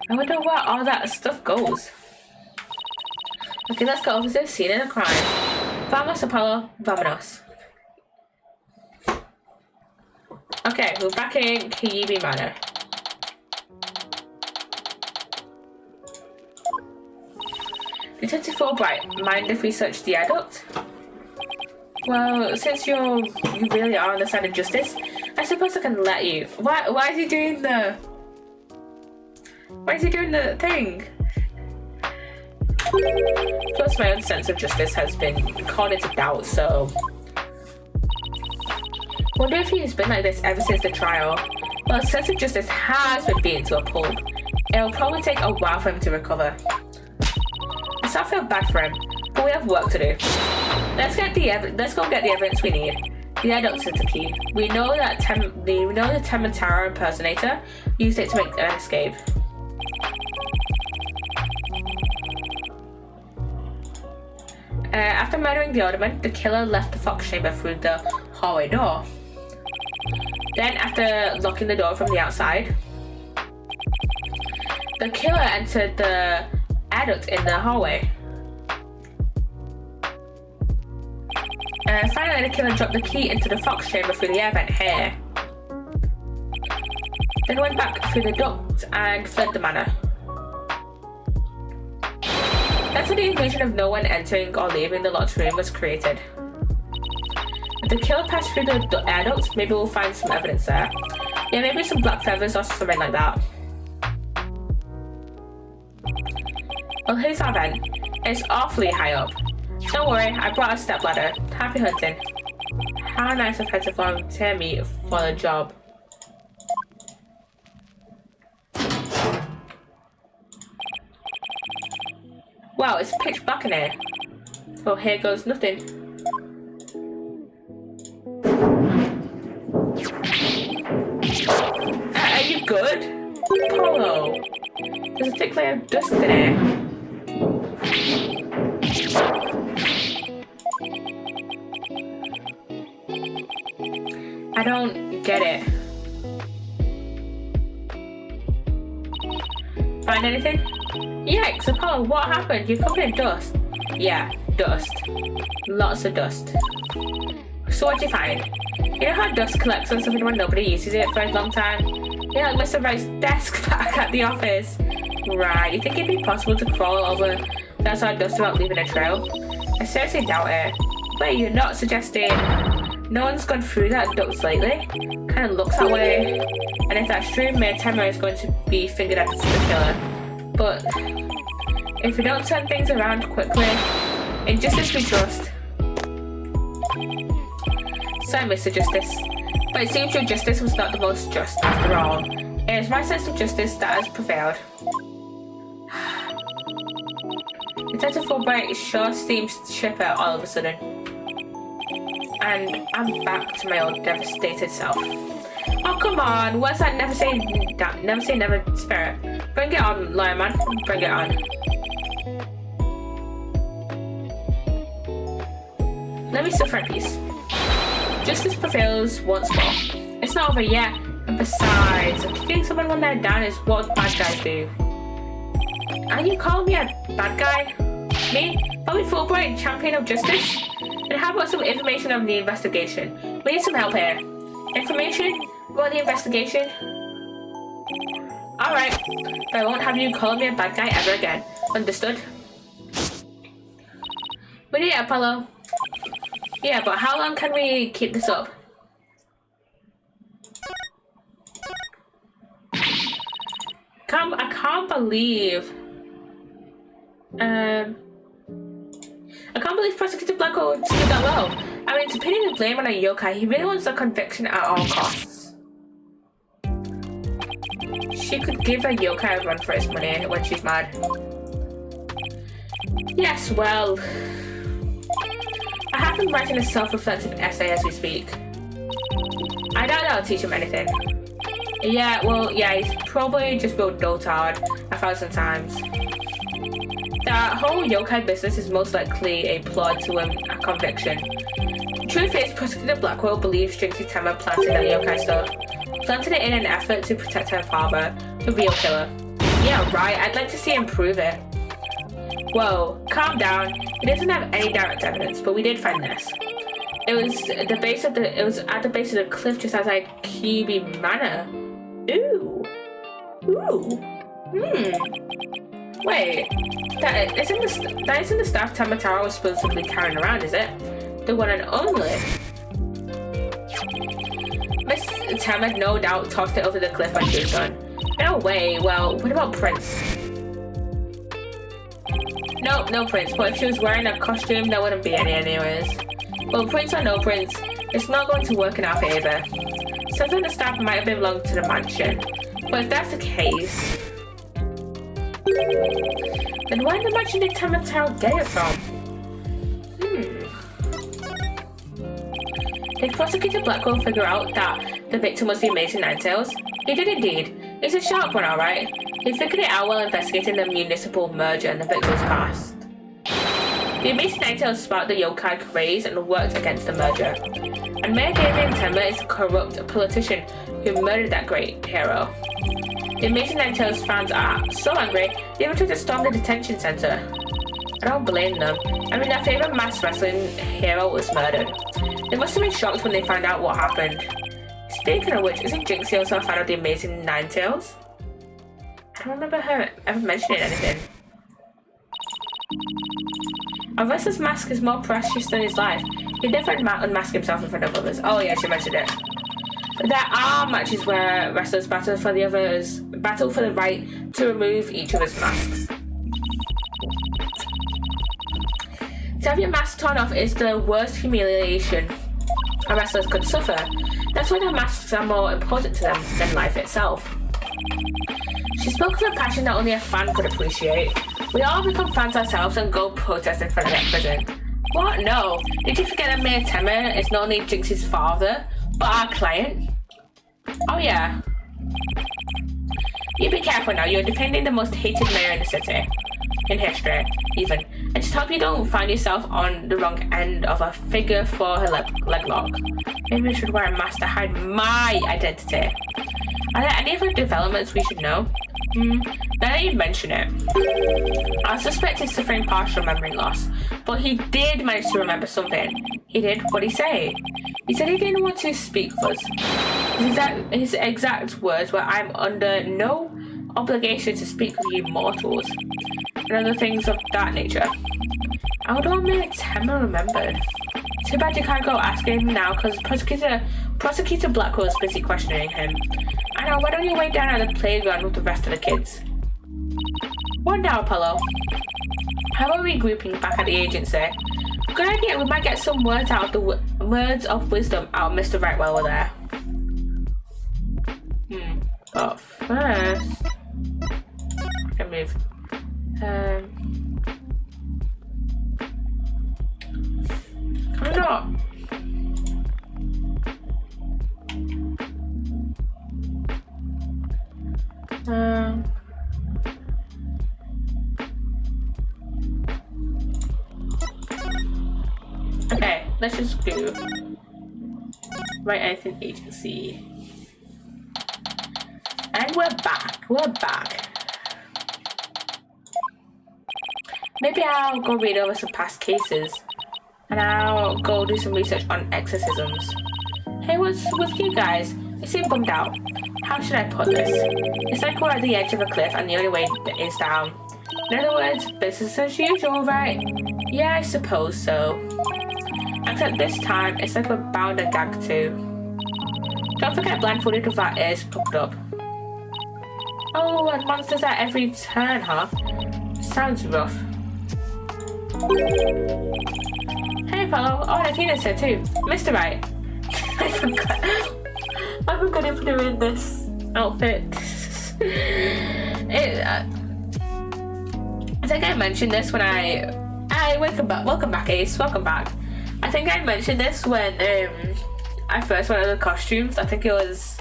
I wonder where all that stuff goes. Okay, let's go over to the scene of the crime. Vamos, Apollo, vamonos. Okay, we're back in Kiyibi Manor. Detective Fulbright, mind if we search the adult? Well, since you really are on the side of justice, I suppose I can let you. Why is he doing the... Why is he doing the thing? Plus, my own sense of justice has been called into doubt, so... Wonder if he's been like this ever since the trial. Well, his sense of justice has been beaten to a pulp. It'll probably take a while for him to recover. I still feel bad for him, but we have work to do. Let's go get the evidence we need. The adults is the key. We know that the Temataro impersonator used it to make an escape. After murdering the Alderman, the killer left the fox chamber through the hallway door. Then, after locking the door from the outside, the killer entered the adult in the hallway. Finally, the killer dropped the key into the fox chamber through the air vent here. Then went back through the duct and fled the manor. That's how the illusion of no one entering or leaving the locked room was created. If the killer passed through the air ducts, maybe we'll find some evidence there. Yeah, maybe some black feathers or something like that. Well, here's our vent. It's awfully high up. Don't worry, I brought a stepladder. Happy hunting. How nice of her to volunteer me for the job. Wow, it's pitch black in here. Well, here goes nothing. Are you good? there's a thick layer of dust in it. I don't get it. Find anything? Yikes, Apollo, what happened? You're covered in dust. Yeah, dust. Lots of dust. So what'd you find? You know how dust collects on something when nobody uses it for a long time? Yeah, like Mr. Wright's desk back at the office. Right, you think it'd be possible to crawl over that sort of dust without leaving a trail? I seriously doubt it. Wait, you're not suggesting no one's gone through that duct lately? Kinda looks that way. And if that's true, Mayor Temmer is going to be figured out as the killer. But if we don't turn things around quickly, in justice we trust. Sorry, Mr. Justice, but it seems your justice was not the most just after all. It is my sense of justice that has prevailed. Detective Fulbright sure seems chipper all of a sudden. And I'm back to my old devastated self. Oh, come on, what's that never say never spirit? Bring it on, lawyer man, bring it on. Let me suffer in peace. Justice prevails once more. It's not over yet, and besides, kicking someone when they're down is what bad guys do. And you call me a bad guy? Me? Bobby Fulbright, champion of justice? And how about some information on the investigation? We need some help here. Information about the investigation? Alright, but I won't have you call me a bad guy ever again. Understood? We need it, Apollo. Yeah, but how long can we keep this up? I can't believe. I can't believe Prosecutor Blackwell would stood that low. I mean, to pin the blame on a yokai, he really wants a conviction at all costs. She could give a yokai a run for his money when she's mad. Yes, well, I have been writing a self-reflective essay as we speak. I doubt that'll teach him anything. Yeah, well, yeah, he's probably just built dotard 1,000 times. That whole yokai business is most likely a plot to win a conviction. Truth is, Prosecutor Blackwell believes Jinxie Temmer planted that yokai stuff. Planted it in an effort to protect her father, the real killer. Yeah, right, I'd like to see him prove it. Whoa, calm down. He doesn't have any direct evidence, but we did find this. It was at the base of the cliff just outside Kibi Manor. Ooh. Wait, that isn't the staff Tamataro was supposedly carrying around, is it? The one and only. Miss Tam had no doubt tossed it over the cliff when she was done. No way. Well, what about Prince? Nope, no Prince. But if she was wearing a costume, there wouldn't be any anyways. Well, Prince or no Prince, it's not going to work in our favor. Some of the staff might have belonged to the mansion. But if that's the case, then where in the mansion did Tamataro get it from? Did Prosecutor Blackwell figure out that the victim was the Amazing Ninetales? He did indeed. He's a sharp one, alright. He figured it out while investigating the municipal merger and the victim's past. The Amazing Ninetales sparked the yokai craze and worked against the merger. And Mayor Damien Temmer is a corrupt politician who murdered that great hero. The Amazing Ninetales fans are so angry, they even tried to storm the detention center. I don't blame them. I mean, their favorite masked wrestling hero was murdered. They must have been shocked when they found out what happened. Speaking of which, isn't Jinxie also a fan of the Amazing Ninetales? I don't remember her ever mentioning anything. A wrestler's mask is more precious than his life. He'd never unmask himself in front of others. Oh yeah, she mentioned it. There are matches where wrestlers battle for the right to remove each other's masks. To have your mask torn off is the worst humiliation a wrestler could suffer. That's why their masks are more important to them than life itself. She spoke of a passion that only a fan could appreciate. We all become fans ourselves and go protest in front of that prison. What? No. Did you forget that Mayor Temmer is not only Jinxie's father, but our client? Oh yeah. You be careful now. You're defending the most hated mayor in the city. In history, even. And just hope you don't find yourself on the wrong end of a figure for her leg lock. Maybe we should wear a mask to hide my identity. Are there any other developments we should know? Now that you mention it, I suspect he's suffering partial memory loss, but he did manage to remember something. He did? What did he say? He said he didn't want to speak with us. His exact words were, "I'm under no obligation to speak with you mortals," and other things of that nature. Alderman Temma remembered. Too bad you can't go asking him now, because Prosecutor Blackwell is busy questioning him. I know, why don't you wait down at the playground with the rest of the kids? What now, Apollo? How about we grouping back at the agency? Good idea, we might get some words of wisdom out of Mr. Rightwell over there. But first, I can move. Come on. Okay, let's just go. Write anything agency. And we're back. Maybe I'll go read over some past cases. And I'll go do some research on exorcisms. Hey, what's with you guys? You seem bummed out. How should I put this? It's like we're at the edge of a cliff and the only way is down. In other words, business as usual, right? Yeah, I suppose so. Except this time, it's like we're bound and gagged too. Don't forget blindfolded with our ears plugged up. Oh, and monsters at every turn, huh? Sounds rough. Hey, Apollo. Oh, and Athena's here too. Mr. Right. I forgot him doing this outfit. I think I mentioned this when welcome back, Ace. Welcome back. I think I mentioned this when I first went to the costumes. I think it was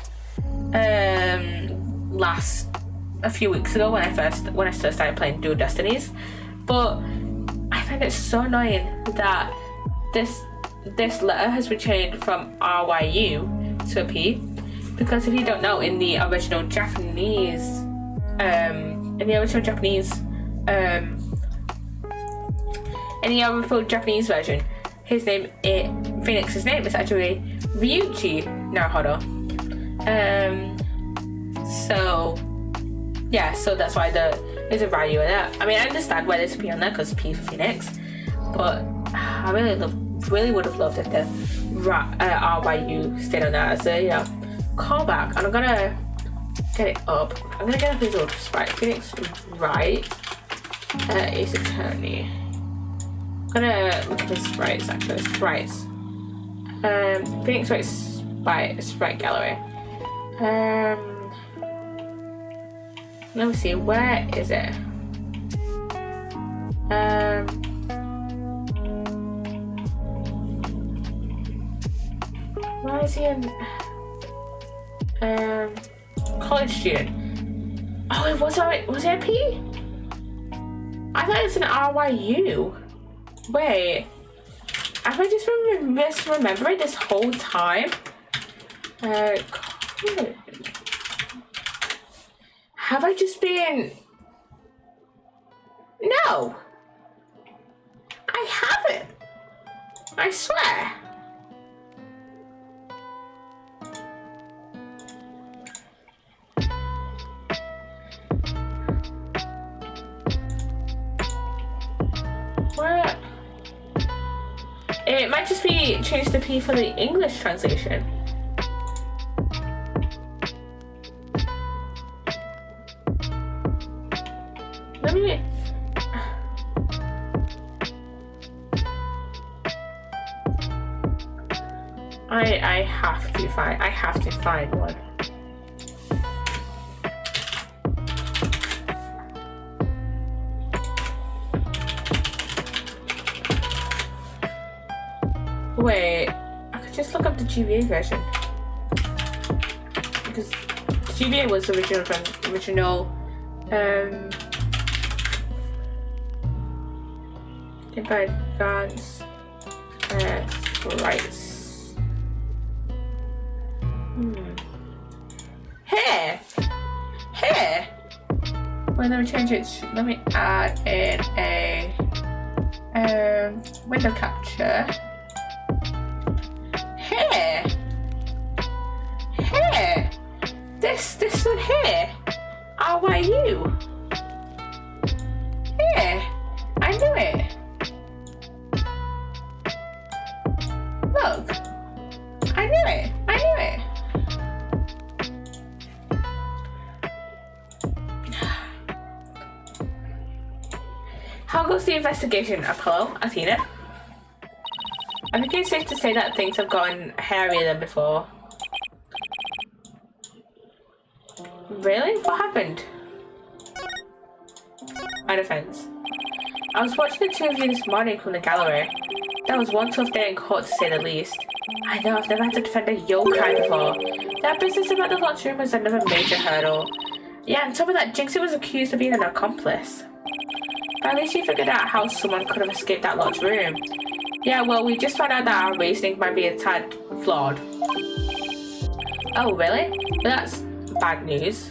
a few weeks ago when I first started playing Dual Destinies. But I find it so annoying that this letter has been changed from RYU to a P, because if you don't know, in the original Japanese version, Phoenix's name is actually Ryuichi Naruhodo. So that's why there's a Ryu in there. I mean, I understand why there's a P on there because P for Phoenix, but I really would have loved if the RYU stayed on there as a callback. And I'm gonna get it up. I'm gonna get up his old sprite. Phoenix Wright, Ace Attorney. I'm gonna look at his sprites actually. Sprites. Phoenix Wright sprite gallery. Let me see, where is it? Why is he in college student? Oh, it was it a P? I thought it was an RYU. Wait, have I just misremembered this whole time? Have I just been... No! I haven't! I swear! What? It might just be changed to P for the English translation. Let me... I have to find one. Wait, I could just look up the GBA version. Because GBA was the original by advance rights. Here. Well, let me change it. Let me add in a window capture. Here. This one here. Oh, why you? Here. I knew it. Look. I knew it. How goes the investigation, Apollo? Athena? I think it's safe to say that things have gotten hairier than before. Really? What happened? My defense. I was watching the two of you this morning from the gallery. That was one tough day in court, to say the least. I know, I've never had to defend a yokai before. That business about the lodge room was another major hurdle. Yeah, on top of that, Jinxie was accused of being an accomplice. But at least you figured out how someone could have escaped that lodge room. Yeah, well, we just found out that our reasoning might be a tad flawed. Oh, really? Well, that's bad news.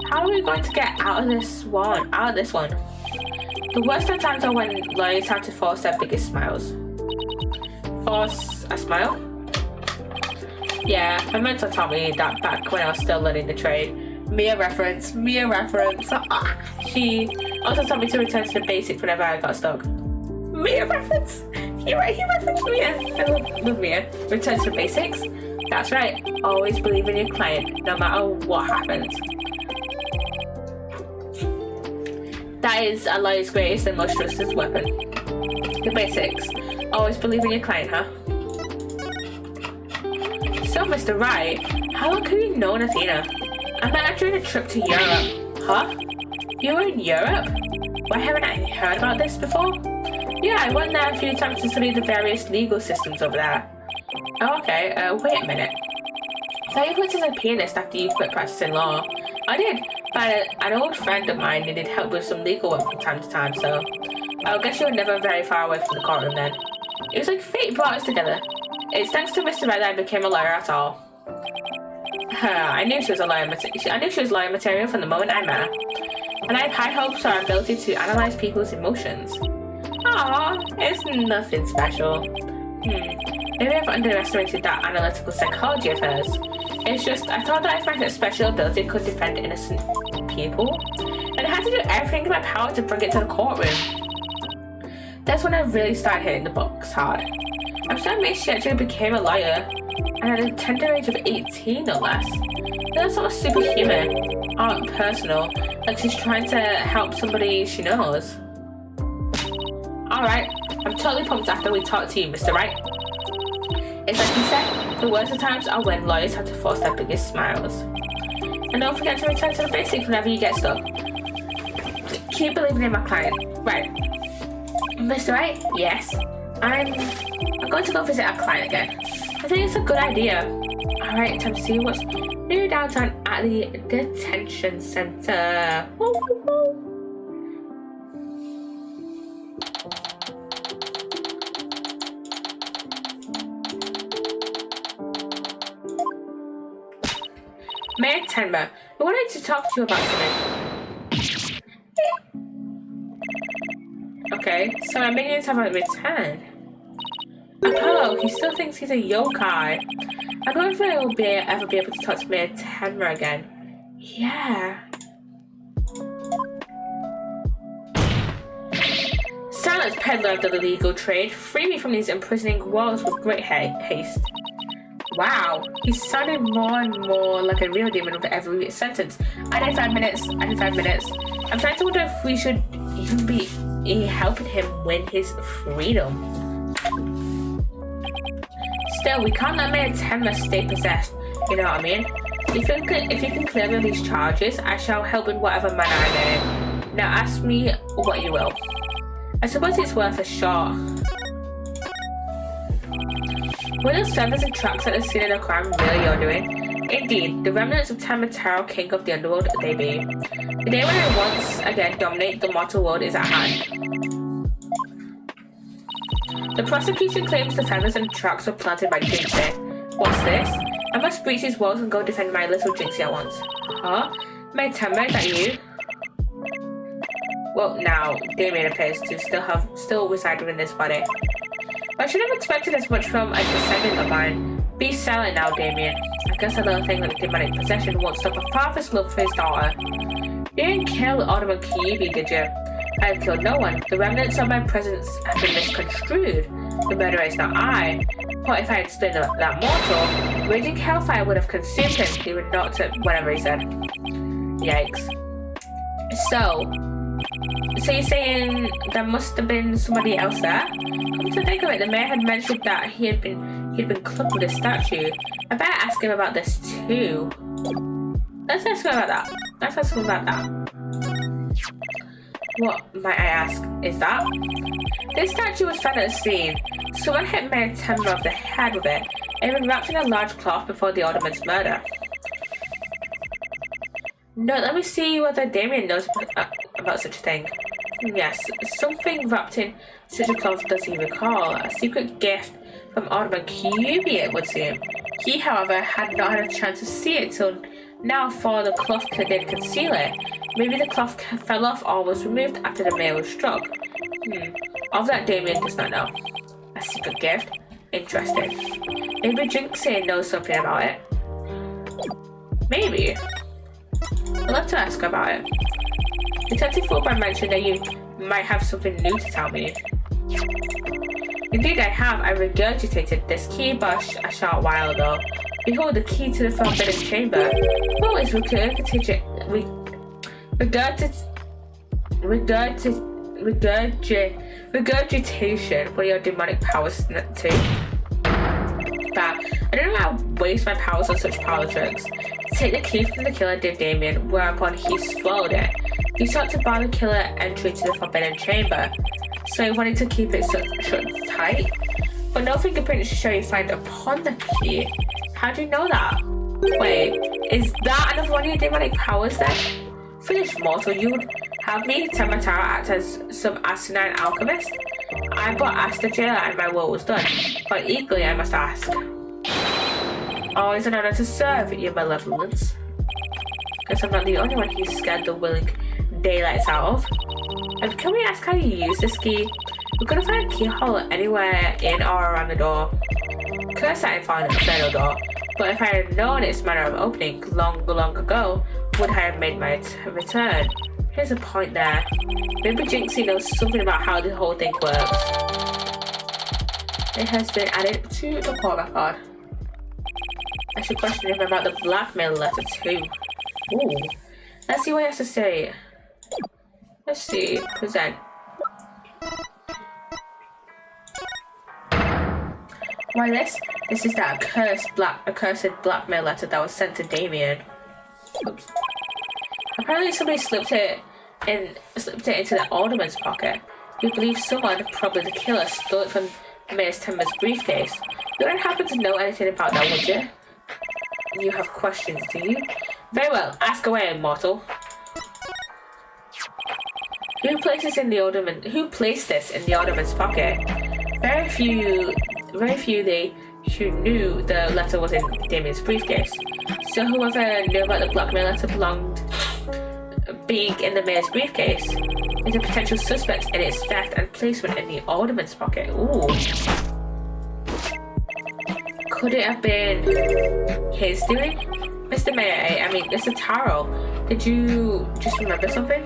How are we going to get out of this one? The worst of times are when lawyers have to force their biggest smiles. Force a smile? Yeah, my mentor taught me that back when I was still learning the trade. Mia reference. She also taught me to return to the basics whenever I got stuck. Mia reference? He referenced Mia. I love Mia. Return to the basics? That's right. Always believe in your client, no matter what happens. That is a lawyer's greatest and most trusted weapon. The basics. Always believe in your client, huh? So, Mr. Wright, how long have you known Athena? I met her during a trip to Europe. Huh? You were in Europe? Why haven't I heard about this before? Yeah, I went there a few times to study the various legal systems over there. Oh, okay. Wait a minute. So you worked as a pianist after you quit practicing law? I did, but an old friend of mine needed help with some legal work from time to time, so I guess you were never very far away from the courtroom then. It was like fate brought us together. It's thanks to Mr. Red that I became a lawyer at all. I knew she was lawyer material from the moment I met her. And I have high hopes for her ability to analyze people's emotions. Aww, it's nothing special. Maybe I've underestimated that analytical psychology of hers. It's just, I thought that I find that special ability could defend innocent people, and I had to do everything in my power to bring it to the courtroom. That's when I really started hitting the books hard. I'm so amazed she actually became a lawyer, and at a tender age of 18 no less. That's not superhuman, or personal, like she's trying to help somebody she knows. Alright, I'm totally pumped after we talk to you, Mr. Wright. It's like you said, the worst of times are when lawyers have to force their biggest smiles. And don't forget to return to the basics whenever you get stuck. Keep believing in my client. Right. Mr. Wright? Yes. I'm going to go visit our client again. I think it's a good idea. Alright, time to see what's new downtown at the detention center. Woo, woo, woo. Mayor Tenma, I wanted to talk to you about something. Okay, so our minions haven't returned. Apollo, he still thinks he's a yokai. I don't know if I will ever be able to talk to Mayor Tenma again. Yeah. Silence, peddler of the illegal trade. Free me from these imprisoning walls with great haste. Wow, he's sounding more and more like a real demon with every sentence. I need 5 minutes. I'm trying to wonder if we should even be helping him win his freedom. Still, we can't let Mayor Tenma stay possessed. You know what I mean? If you can clear me of these charges, I shall help in whatever manner I may. Now ask me what you will. I suppose it's worth a shot. Were those servers and tracks at the scene of the crime really you're doing? Indeed, the remnants of Time Mataro, king of the underworld, they be. The day when I once again dominate the mortal world is at hand. The prosecution claims the feathers and tracks were planted by Jinxie. What's this? I must breach these walls and go defend my little Jinxie at once. Huh? My Temma, is that you? Well, now, Damien appears to still reside within this body. I should have expected as much from a descendant of mine. Be silent now, Damien. I guess a little thing like demonic possession won't stop a father's love for his daughter. You didn't kill Alderman Kyubi, did you? I have killed no one. The remnants of my presence have been misconstrued. The murderer is not I. But if I had slain that mortal, raging hellfire would have consumed him. He would not whatever he said. Yikes. So you're saying there must have been somebody else there? Come to think of it, the mayor had mentioned that he'd been clubbed with a statue. I better ask him about this too. Let's ask him about that. What, might I ask, is that? This statue was found at the scene. Someone hit Mayor Temma of the head with it. It had been wrapped in a large cloth before the Alderman's murder. No, let me see whether Damien knows about such a thing. Yes, something wrapped in such a cloth does he recall. A secret gift from Alderman Kyubi, it would seem. He, however, had not had a chance to see it till now, for the cloth did conceal it. Maybe the cloth fell off or was removed after the mail was struck. Of that Damien does not know. A secret gift? Interesting. Maybe Jinxie knows something about it. Maybe. I'd love to ask about it. Detective Fulbright mentioned that you might have something new to tell me. Indeed I have. I regurgitated this key but a short while ago. Behold the key to the forbidden chamber. What is regurgitation for your demonic powers too? But I don't know how to waste my powers on such power tricks. Take the key from the killer did Damien, whereupon he swallowed it. He sought to bar the killer entry to the forbidden chamber, so he wanted to keep it shut tight. But no fingerprint to show you find upon the key. How do you know that? Wait, is that another one of your demonic powers then? Foolish mortal, you would have me, Temma Mataro, act as some asinine alchemist? I but asked the jailer and my will was done, but equally I must ask. Always an honor to serve, your malevolence. Guess I'm not the only one who's scared the willing daylights out of. And can we ask how you use this key? We couldn't find a keyhole anywhere in or around the door. Curse I found a fatal door, but if I had known its manner of opening long ago, would I have made my return? Here's a point there. Maybe Jinxie knows something about how the whole thing works. It has been added to the court record. I should question him about the blackmail letter too. Ooh. Let's see what he has to say. Let's see. Present. Why this is that accursed blackmail letter that was sent to Damien. Oops. Apparently somebody slipped it into the Alderman's pocket. We believe someone, probably the killer, stole it from Mayor Temma's briefcase. You don't happen to know anything about that, would you? You have questions, do you? Very well, ask away, mortal. Who placed this in the Alderman's pocket? Very few who knew the letter was in Damien's briefcase. So whoever knew about the blackmail letter being in the mayor's briefcase is a potential suspect in its theft and placement in the Alderman's pocket. Ooh. Could it have been his doing? Mr. Mayor, Mr. Taro, did you just remember something?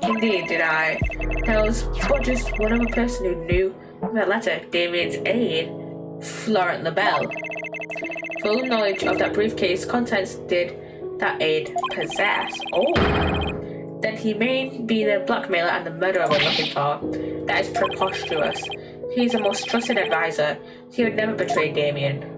Indeed, did I. There was but just one other person who knew that letter, Damien's aide, Florent LaBelle. Full knowledge of that briefcase contents did that aide possess. Oh. Then he may be the blackmailer and the murderer we're looking for. That is preposterous. He's a most trusted advisor. He would never betray Damien.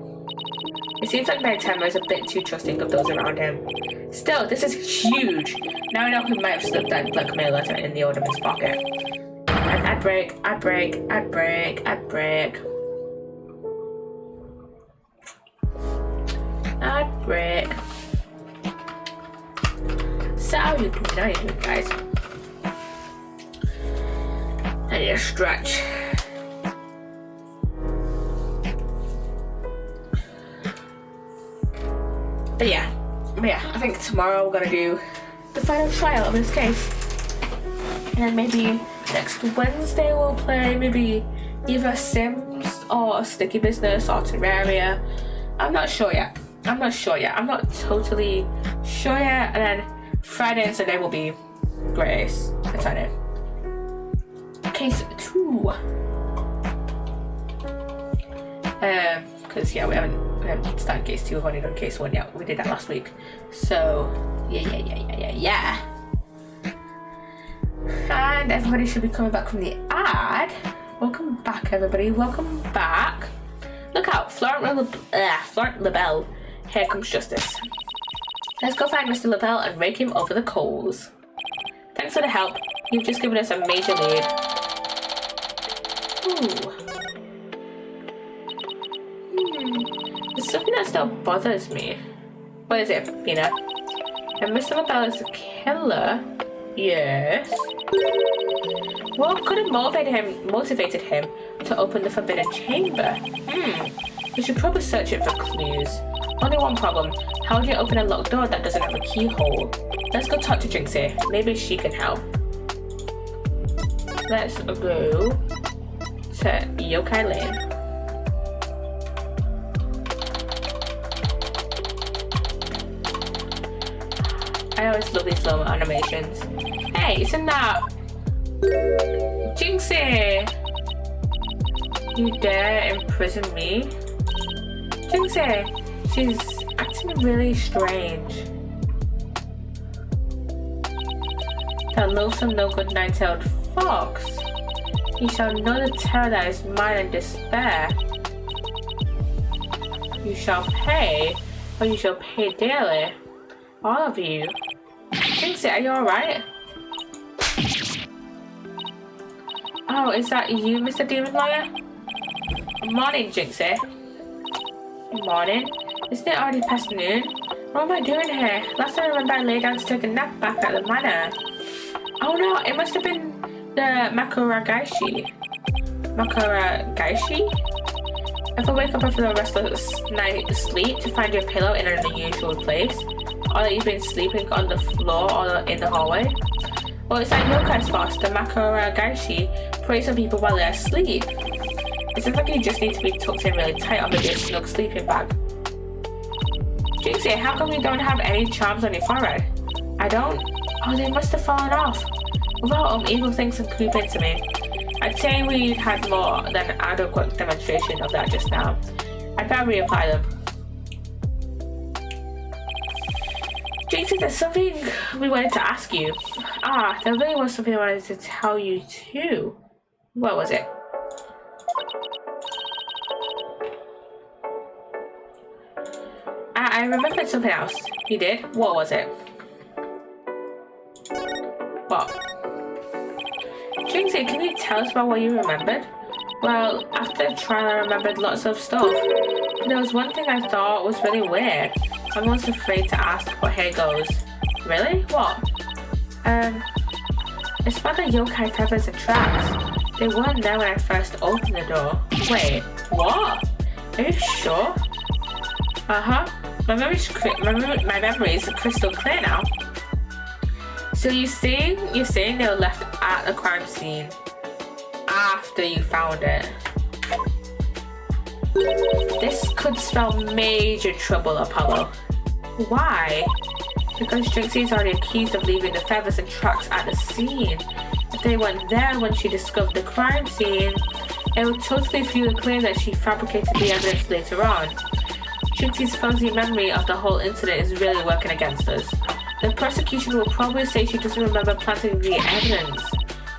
It seems like Mayor Temma is a bit too trusting of those around him. Still, this is huge. Now I know who might have slipped that blackmail letter in the Alderman's pocket. I'd break. Ad break. So how you doing? How you doing, guys? I need a stretch. But yeah, I think tomorrow we're gonna do the final trial of this case. And maybe next Wednesday we'll play maybe either Sims or Sticky Business or Terraria. I'm not sure yet. I'm not totally sure yet. And then Friday and Sunday will be Grace. That's on it. Case 2. Because yeah, we haven't started case 2. We've only done case 1 yet. We did that last week. So yeah. And everybody should be coming back from the ad. Welcome back, everybody. Welcome back. Look out, Florent LaBelle. Here comes justice. Let's go find Mr. LaBelle and rake him over the coals. Thanks for the help. You've just given us a major lead. Ooh. There's something that still bothers me. What is it, Athena? And Mr. LaBelle is the killer? Yes. What could have motivated him to open the forbidden chamber? We should probably search it for clues. Only one problem. How do you open a locked door that doesn't have a keyhole? Let's go talk to Jinxie. Maybe she can help. Let's go to Yokai Lane. I always love these slow animations. Hey, isn't that Jinxie? You dare imprison me? Jinxie, she's acting really strange. That loathsome, no good nine-tailed fox. You shall know the terror that is mine and despair. You shall pay, or you shall pay dearly. All of you. Jinxie, are you alright? Oh, is that you, Mr. Demon Lawyer? Morning, Jinxie. Morning. Isn't it already past noon? What am I doing here? Last time I remember I lay down to take a nap back at the manor. Oh no, it must have been the Makuragaishi. If I wake up after the restless night's sleep to find your pillow in an unusual place, or that you've been sleeping on the floor or in the hallway, well, it's that yokai's boss, the Makuragaishi, preys on people while they're asleep. It seems like you just need to be tucked in really tight or maybe a snug sleeping bag. Jinxie, how come you don't have any charms on your forehead? I don't? Oh, they must have fallen off. Without evil things can creep into me. I'd say we had more than an adequate demonstration of that just now. I'd better reapply them. Jinxie, there's something we wanted to ask you. There really was something I wanted to tell you too. What was it? I remembered something else. You did? What was it? What? Jinxie, can you tell us about what you remembered? Well, after the trial I remembered lots of stuff. But there was one thing I thought was really weird. I'm almost afraid to ask, but here goes. Really? What? It's about the yokai feathers and traps. They weren't there when I first opened the door. Wait, what? Are you sure? Uh-huh. My memory is crystal clear now. So you're saying they were left at the crime scene after you found it? This could spell major trouble, Apollo. Why? Because Jinxie is already accused of leaving the feathers and tracks at the scene. If they weren't there when she discovered the crime scene, it would totally fuel the claim that she fabricated the evidence later on. Jinxie's fuzzy memory of the whole incident is really working against us. The prosecution will probably say she doesn't remember planting the evidence.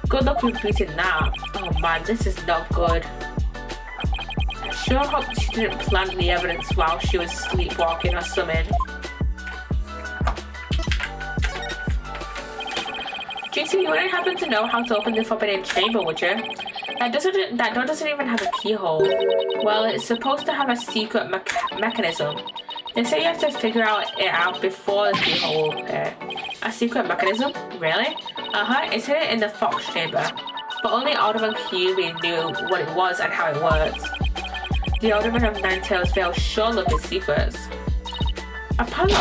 Good luck repeating that. Oh man, this is not good. I sure hope she didn't plant the evidence while she was sleepwalking or something. Jinxie, you wouldn't happen to know how to open the forbidden chamber, would you? That door doesn't even have a keyhole. Well, it's supposed to have a secret mechanism. They say you have to figure it out before the keyhole will appear. A secret mechanism? Really? It's hidden in the Fox chamber. But only Alderman Kyuubi knew what it was and how it worked. The Alderman of Ninetales Vale sure loved his secrets. Apollo,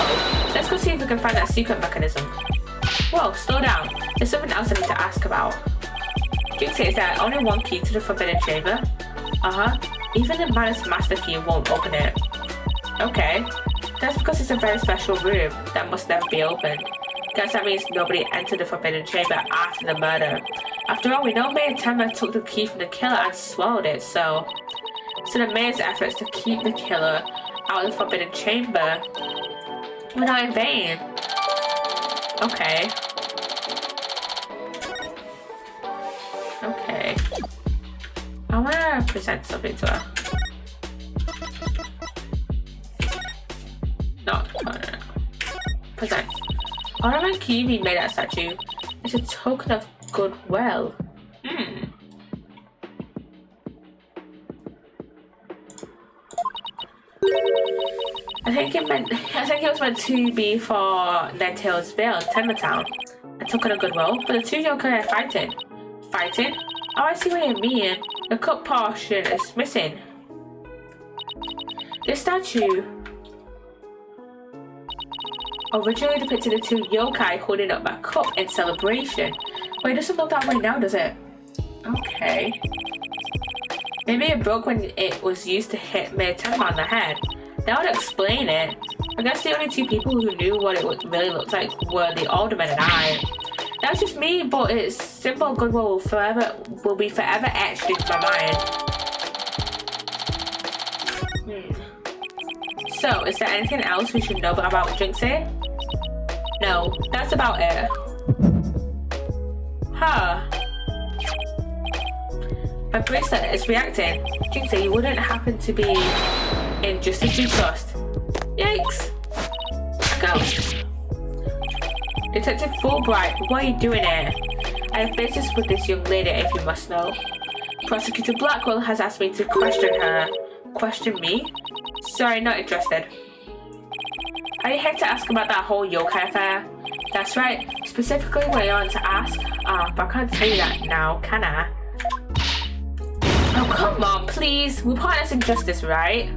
let's go see if we can find that secret mechanism. Whoa, slow down. There's something else I need to ask about. Jinx, is there only one key to the Forbidden Chamber? Even the Manus Master Key won't open it. Okay. That's because it's a very special room that must never be opened. Guess that means nobody entered the Forbidden Chamber after the murder. After all, we know Mayor Tenma took the key from the killer and swallowed it, so the mayor's efforts to keep the killer out of the Forbidden Chamber were not in vain. Okay. Okay. I wanna present something to her. No. Present. Alderman Kyuubi made that statue. It's a token of goodwill. I think it was meant to be for Ninetales Vale, Tenma Town. A token of goodwill, but the two yokai are fighting. Fighting? Oh, I see what you mean. The cup portion is missing. This statue originally depicted the two yokai holding up a cup in celebration. But it doesn't look that way now, does it? Okay. Maybe it broke when it was used to hit Mayor Tenma on the head. That would explain it. I guess the only two people who knew what it really looked like were the Alderman and I. That's just me, but its simple goodwill will be forever etched into my mind. So, is there anything else we should know about Jinxie? No, that's about it. My bracelet is reacting. Jinxie, you wouldn't happen to be in Justice We Trust. Yikes! A ghost. Detective Fulbright, what are you doing here? I have business with this young lady, if you must know. Prosecutor Blackwell has asked me to question her. Question me? Sorry, not interested. Are you here to ask about that whole yokai affair? That's right. Specifically what you want to ask? But I can't tell you that now, can I? Oh, come on, please. We're partners in justice, right?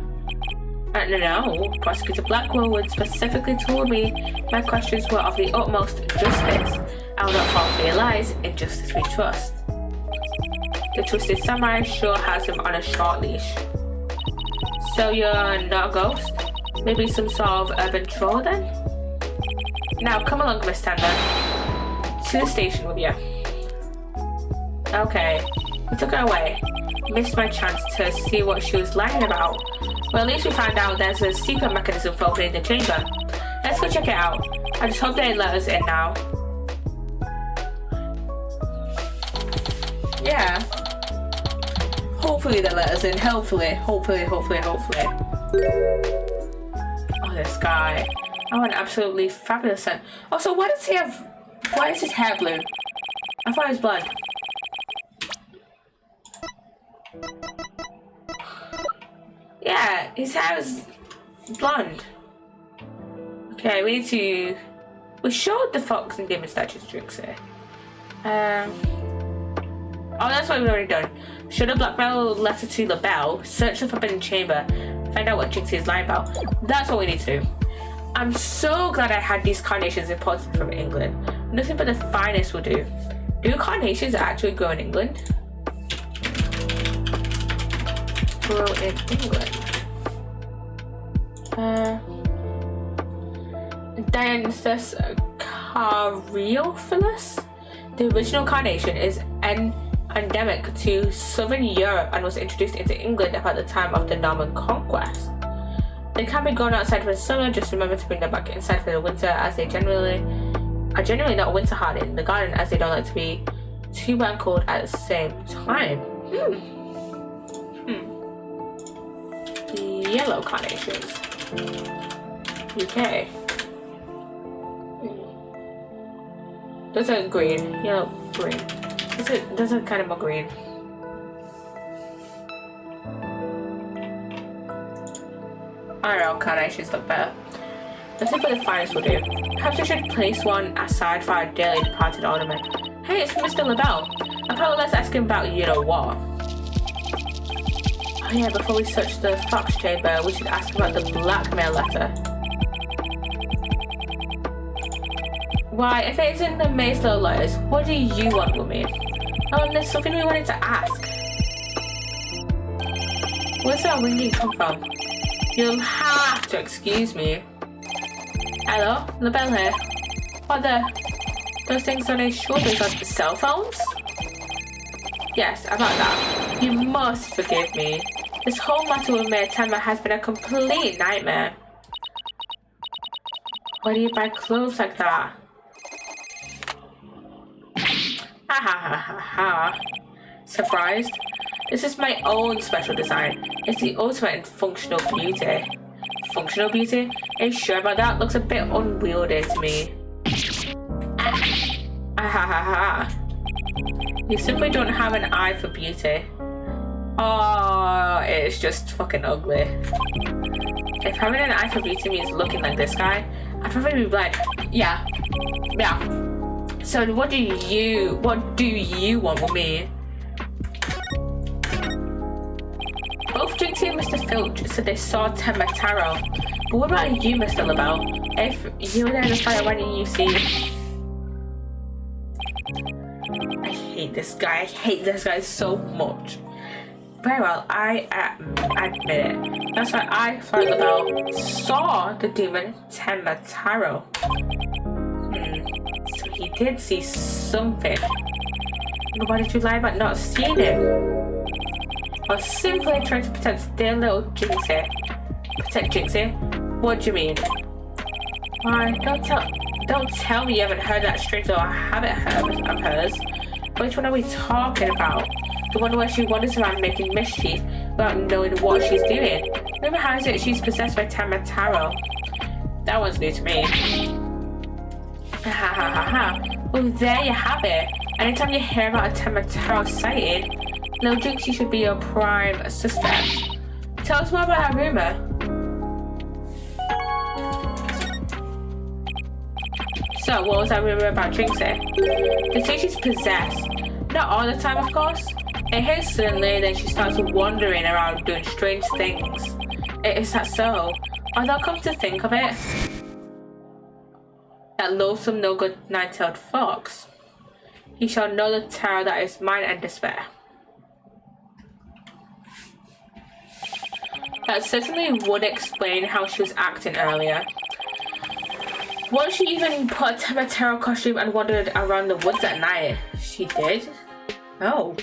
No. Prosecutor Blackwell would specifically told me my questions were of the utmost justice. I will not fall for your lies. In justice we trust. The Twisted Samurai sure has him on a short leash. So you're not a ghost? Maybe some sort of urban troll then? Now come along, Miss Tanda. To the station with you. Okay. We took her away. Missed my chance to see what she was lying about. Well, at least we found out there's a secret mechanism for opening the chamber. Let's go check it out. I just hope they let us in now. Yeah. Hopefully they let us in. Hopefully. Oh, this guy. Oh, an absolutely fabulous scent. Also, why is his hair blue? I thought it was blood. Yeah, his hair is blonde. Okay, we showed the fox and demon statues drinks here. Oh, that's what we've already done. Show the blackmail letter to LaBelle, search the Forbidden Chamber, find out what Jinxie is lying about. That's what we need to do. I'm so glad I had these carnations imported from England. Nothing but the finest will do. Do carnations actually grow in England? Grow in England. Dianthus caryophyllus. The original carnation is endemic to southern Europe and was introduced into England about the time of the Norman conquest. They can be grown outside for the summer, just remember to bring them back inside for the winter, as they are generally not winter hardy in the garden, as they don't like to be too wet and cold at the same time. Yellow carnations. UK. Those are green. Yellow, green. Those are kind of more green. I don't know, carnations look better. Nothing but the finest will do. Perhaps I should place one aside for our dearly departed Alderman. Hey, it's Mr. LaBelle. Apollo, let's ask him about you-know-what. Oh yeah, before we search the Fox chamber, we should ask about the blackmail letter. Why, if it isn't the Mayslow lawyers, what do you want with me? Oh, and there's something we wanted to ask. Where's that ringing come from? You'll have to excuse me. Hello, LaBelle here. What the? Those things on his shoulders are cell phones? Yes, about that. You must forgive me. This whole matter with Mayor Tenma has been a complete nightmare. Why do you buy clothes like that? Ha ha ha ha ha. Surprised? This is my own special design. It's the ultimate in functional beauty. Functional beauty? Are you sure about that? Looks a bit unwieldy to me. Ah ha ha ha. You simply don't have an eye for beauty. Oh, it's just fucking ugly. If having an eye for beauty means looking like this guy, I'd probably be like, yeah. So what do you want with me? Both Jinxie and Mr. Filch said they saw Tenma Taro. But what about you, Mr. LaBelle? If you were there in the fire, why didn't you see? I hate this guy. I hate this guy so much. Very well, I admit it. That's why I thought LaBelle saw the demon Tenma Taro. So he did see something. But why did you lie about not seeing him? Or simply trying to protect their little Jinxie. Protect Jinxie? What do you mean? Why, don't tell me you haven't heard that strange little habit of hers. Which one are we talking about? The one where she wanders around making mischief without knowing what she's doing. Remember how is it she's possessed by Tenma Taro? That one's new to me. Ha ha ha ha. Well, there you have it. Anytime you hear about a Tenma Taro sighting, little Jinxie should be your prime suspect. Tell us more about that rumor. So, what was that rumor about Jinxie? They say she's possessed. Not all the time, of course. It hits suddenly, then she starts wandering around doing strange things. Is that so? Although, come to think of it, that loathsome, no-good, nine-tailed fox, he shall know the terror that is mine and despair. That certainly would explain how she was acting earlier. Won't she even put a Tenma Taro costume and wandered around the woods at night? She did? Oh.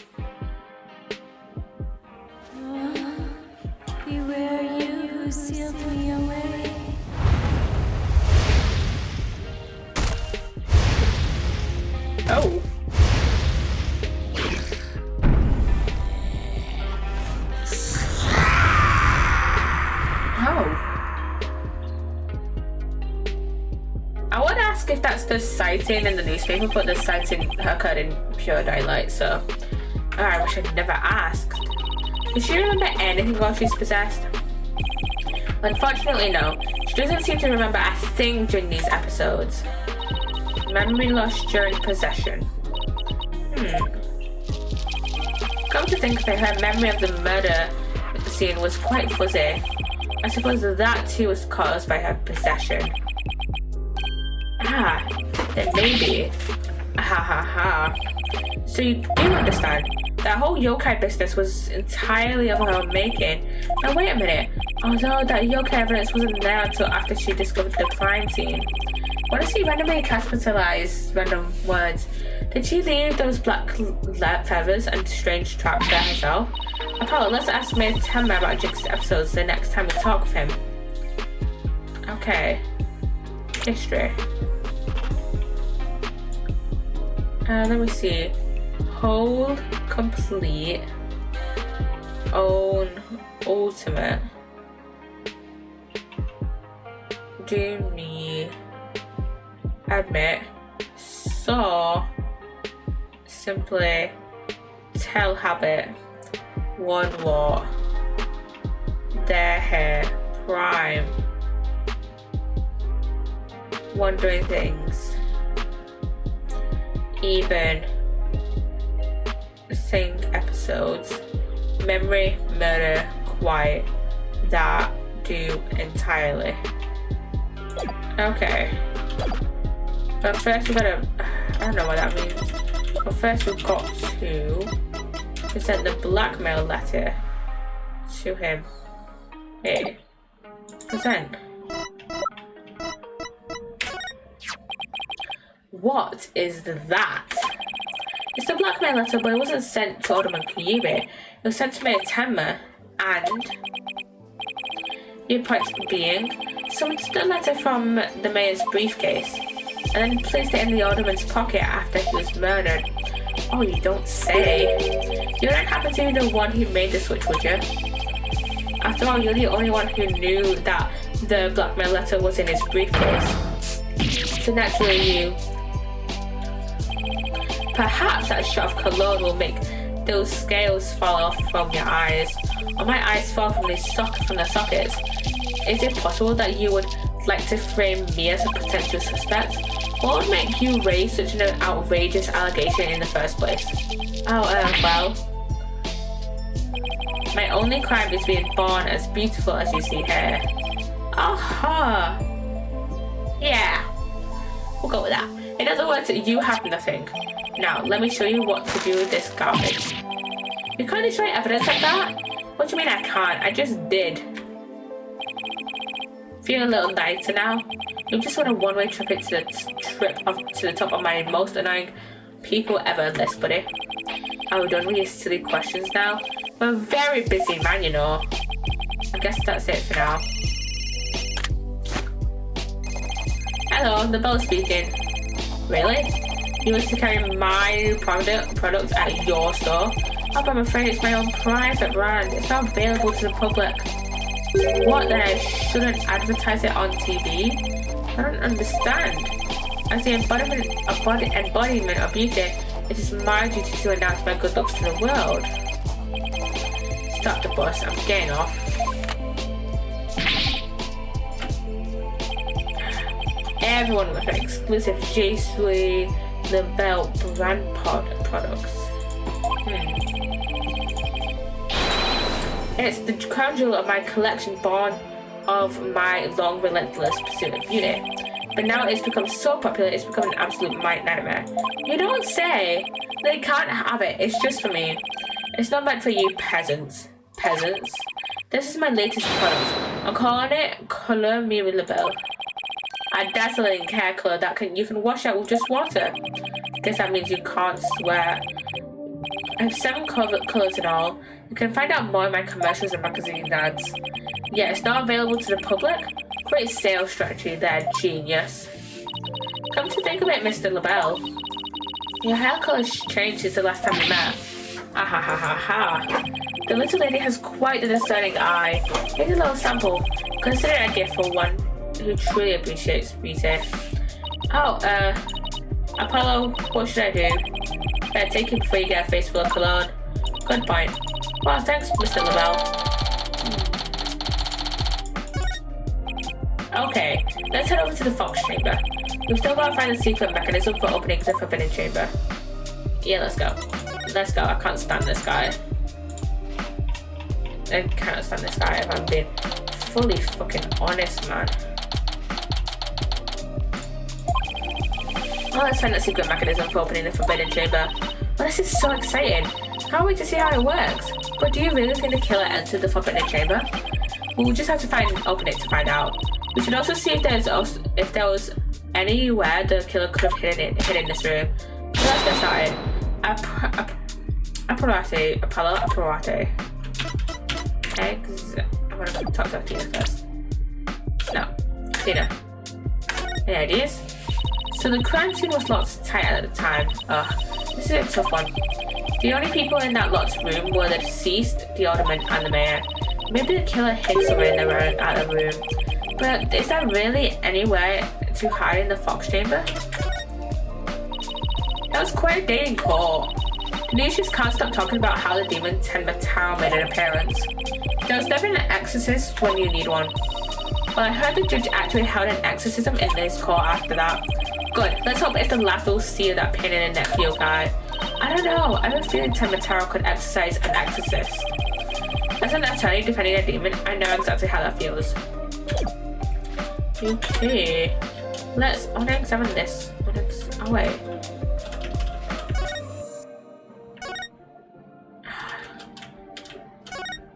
Beware you who sealed me away. Oh. I would ask if that's the sighting in the newspaper, but the sighting occurred in pure daylight, so I wish I'd never asked. Does she remember anything while she's possessed? Unfortunately, no. She doesn't seem to remember a thing during these episodes. Memory loss during possession. Come to think of it, her memory of the murder scene was quite fuzzy. I suppose that too was caused by her possession. Then maybe. So you do understand, that whole yokai business was entirely of her own making. Now wait a minute, although that yokai evidence wasn't there until after she discovered the crime scene. What if she randomly capitalized random words? Did she leave those black feathers and strange traps there herself? Apollo, let's ask Mayor Tenma about Jinx's episodes the next time we talk with him. Okay. History. Let me see. Hold, complete, own, ultimate. Do me, admit, saw, simply, tell habit, one what, their hair, crime. Wondering things. Even think episodes. Memory, murder, quiet. That do entirely. Okay. But first we gotta, I don't know what that means. But first we've got to send the blackmail letter to him. Hey. Present. What is that? It's the blackmail letter, but it wasn't sent to Alderman Kuyebe. It was sent to Mayor Tenma, and your point being, someone took the letter from the mayor's briefcase and then placed it in the alderman's pocket after he was murdered. Oh, you don't say. You don't happen to be the one who made the switch, would you? After all, you're the only one who knew that the blackmail letter was in his briefcase. So naturally you... Perhaps that shot of cologne will make those scales fall off from your eyes, or my eyes fall from the sockets. Is it possible that you would like to frame me as a potential suspect? What would make you raise such an outrageous allegation in the first place? Well, my only crime is being born as beautiful as you see here. Aha! Yeah, we'll go with that. In other words, you have nothing. Now, let me show you what to do with this garbage. You can't destroy evidence like that? What do you mean I can't? I just did. Feeling a little lighter now? You just want a one-way trip up to the top of my most annoying people ever list, buddy. Are we done with your silly questions now? I'm a very busy man, you know. I guess that's it for now. Hello, the bell speaking. Really? You wish to carry my product at your store? Oh, but I'm afraid it's my own private brand. It's not available to the public. What, then I shouldn't advertise it on TV? I don't understand. As the embodiment of beauty, it is my duty to announce my good looks to the world. Stop the bus, I'm getting off. Everyone with exclusive J Suite the Bell brand products. It's the crown jewel of my collection, born of my long, relentless pursuit of beauty. But now it's become so popular, it's become an absolute nightmare. You don't say! They can't have it, it's just for me. It's not meant for you peasants. This is my latest product. I'm calling it Color Mirror Label. A dazzling hair color that you can wash out with just water. Guess that means you can't swear. I have 7 colors in all. You can find out more in my commercials and magazine ads. Yeah, it's not available to the public. Great sales strategy there, genius. Come to think of it, Mr. LaBelle, your hair color's changed since the last time we met. Ha. The little lady has quite the discerning eye. Here's a little sample. Consider it a gift for one who truly appreciates beauty. Apollo, what should I do? Better take it before you get a face full of cologne. Good point. Well, thanks, Mr. LaBelle. Okay, let's head over to the Fox Chamber. We've still got to find the secret mechanism for opening the Forbidden Chamber. Yeah, let's go. I can't stand this guy. I cannot stand this guy if I'm being fully fucking honest, man. Well, let's find the secret mechanism for opening the Forbidden Chamber. Well, this is so exciting. Can't wait to see how it works. But do you really think the killer entered the Forbidden Chamber? We'll just have to open it to find out. We should also see if there was anywhere the killer could have hidden this room. So let's get started. Apollo. I'm gonna talk to Athena first. No, Athena. Any ideas? So the crime scene was locked tight at the time. This is a tough one. The only people in that locked room were the deceased, the alderman, and the mayor. Maybe the killer hid somewhere in the room. But is there really anywhere to hide in the Fox Chamber? That was quite a day in court. The news just can't stop talking about how the demon Tenma made an appearance. There was never an exorcist when you need one. Well, I heard the judge actually held an exorcism in this court after that. Good. Let's hope it's the last we'll see of that pain in the neck for your guy. I don't know. I have a feeling Temataro could exercise an exorcist. As an attorney defending a demon, I know exactly how that feels. Okay. Let's examine this. Oh wait.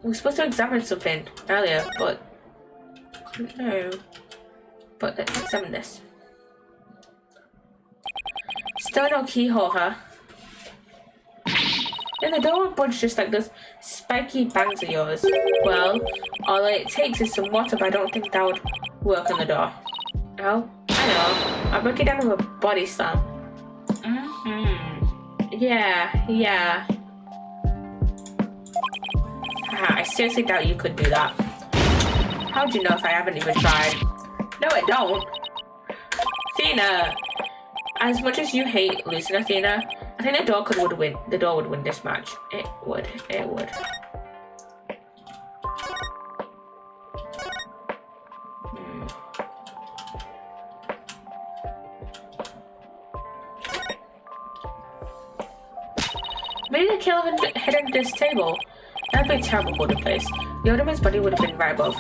We were supposed to examine something earlier, but no. But let's examine this. Still no keyhole, huh? Then the door won't budge just like those spiky bangs of yours. Well, all it takes is some water, but I don't think that would work on the door. Oh, I know. I'll break it down with a body slam. Yeah. Haha, I seriously doubt you could do that. How'd you know if I haven't even tried? No, I don't. Athena! As much as you hate losing Athena, I think the door would win. The door would win this match. It would. Maybe the killer hid under this table. That'd be a terrible holding place. The Alderman's body would have been right above.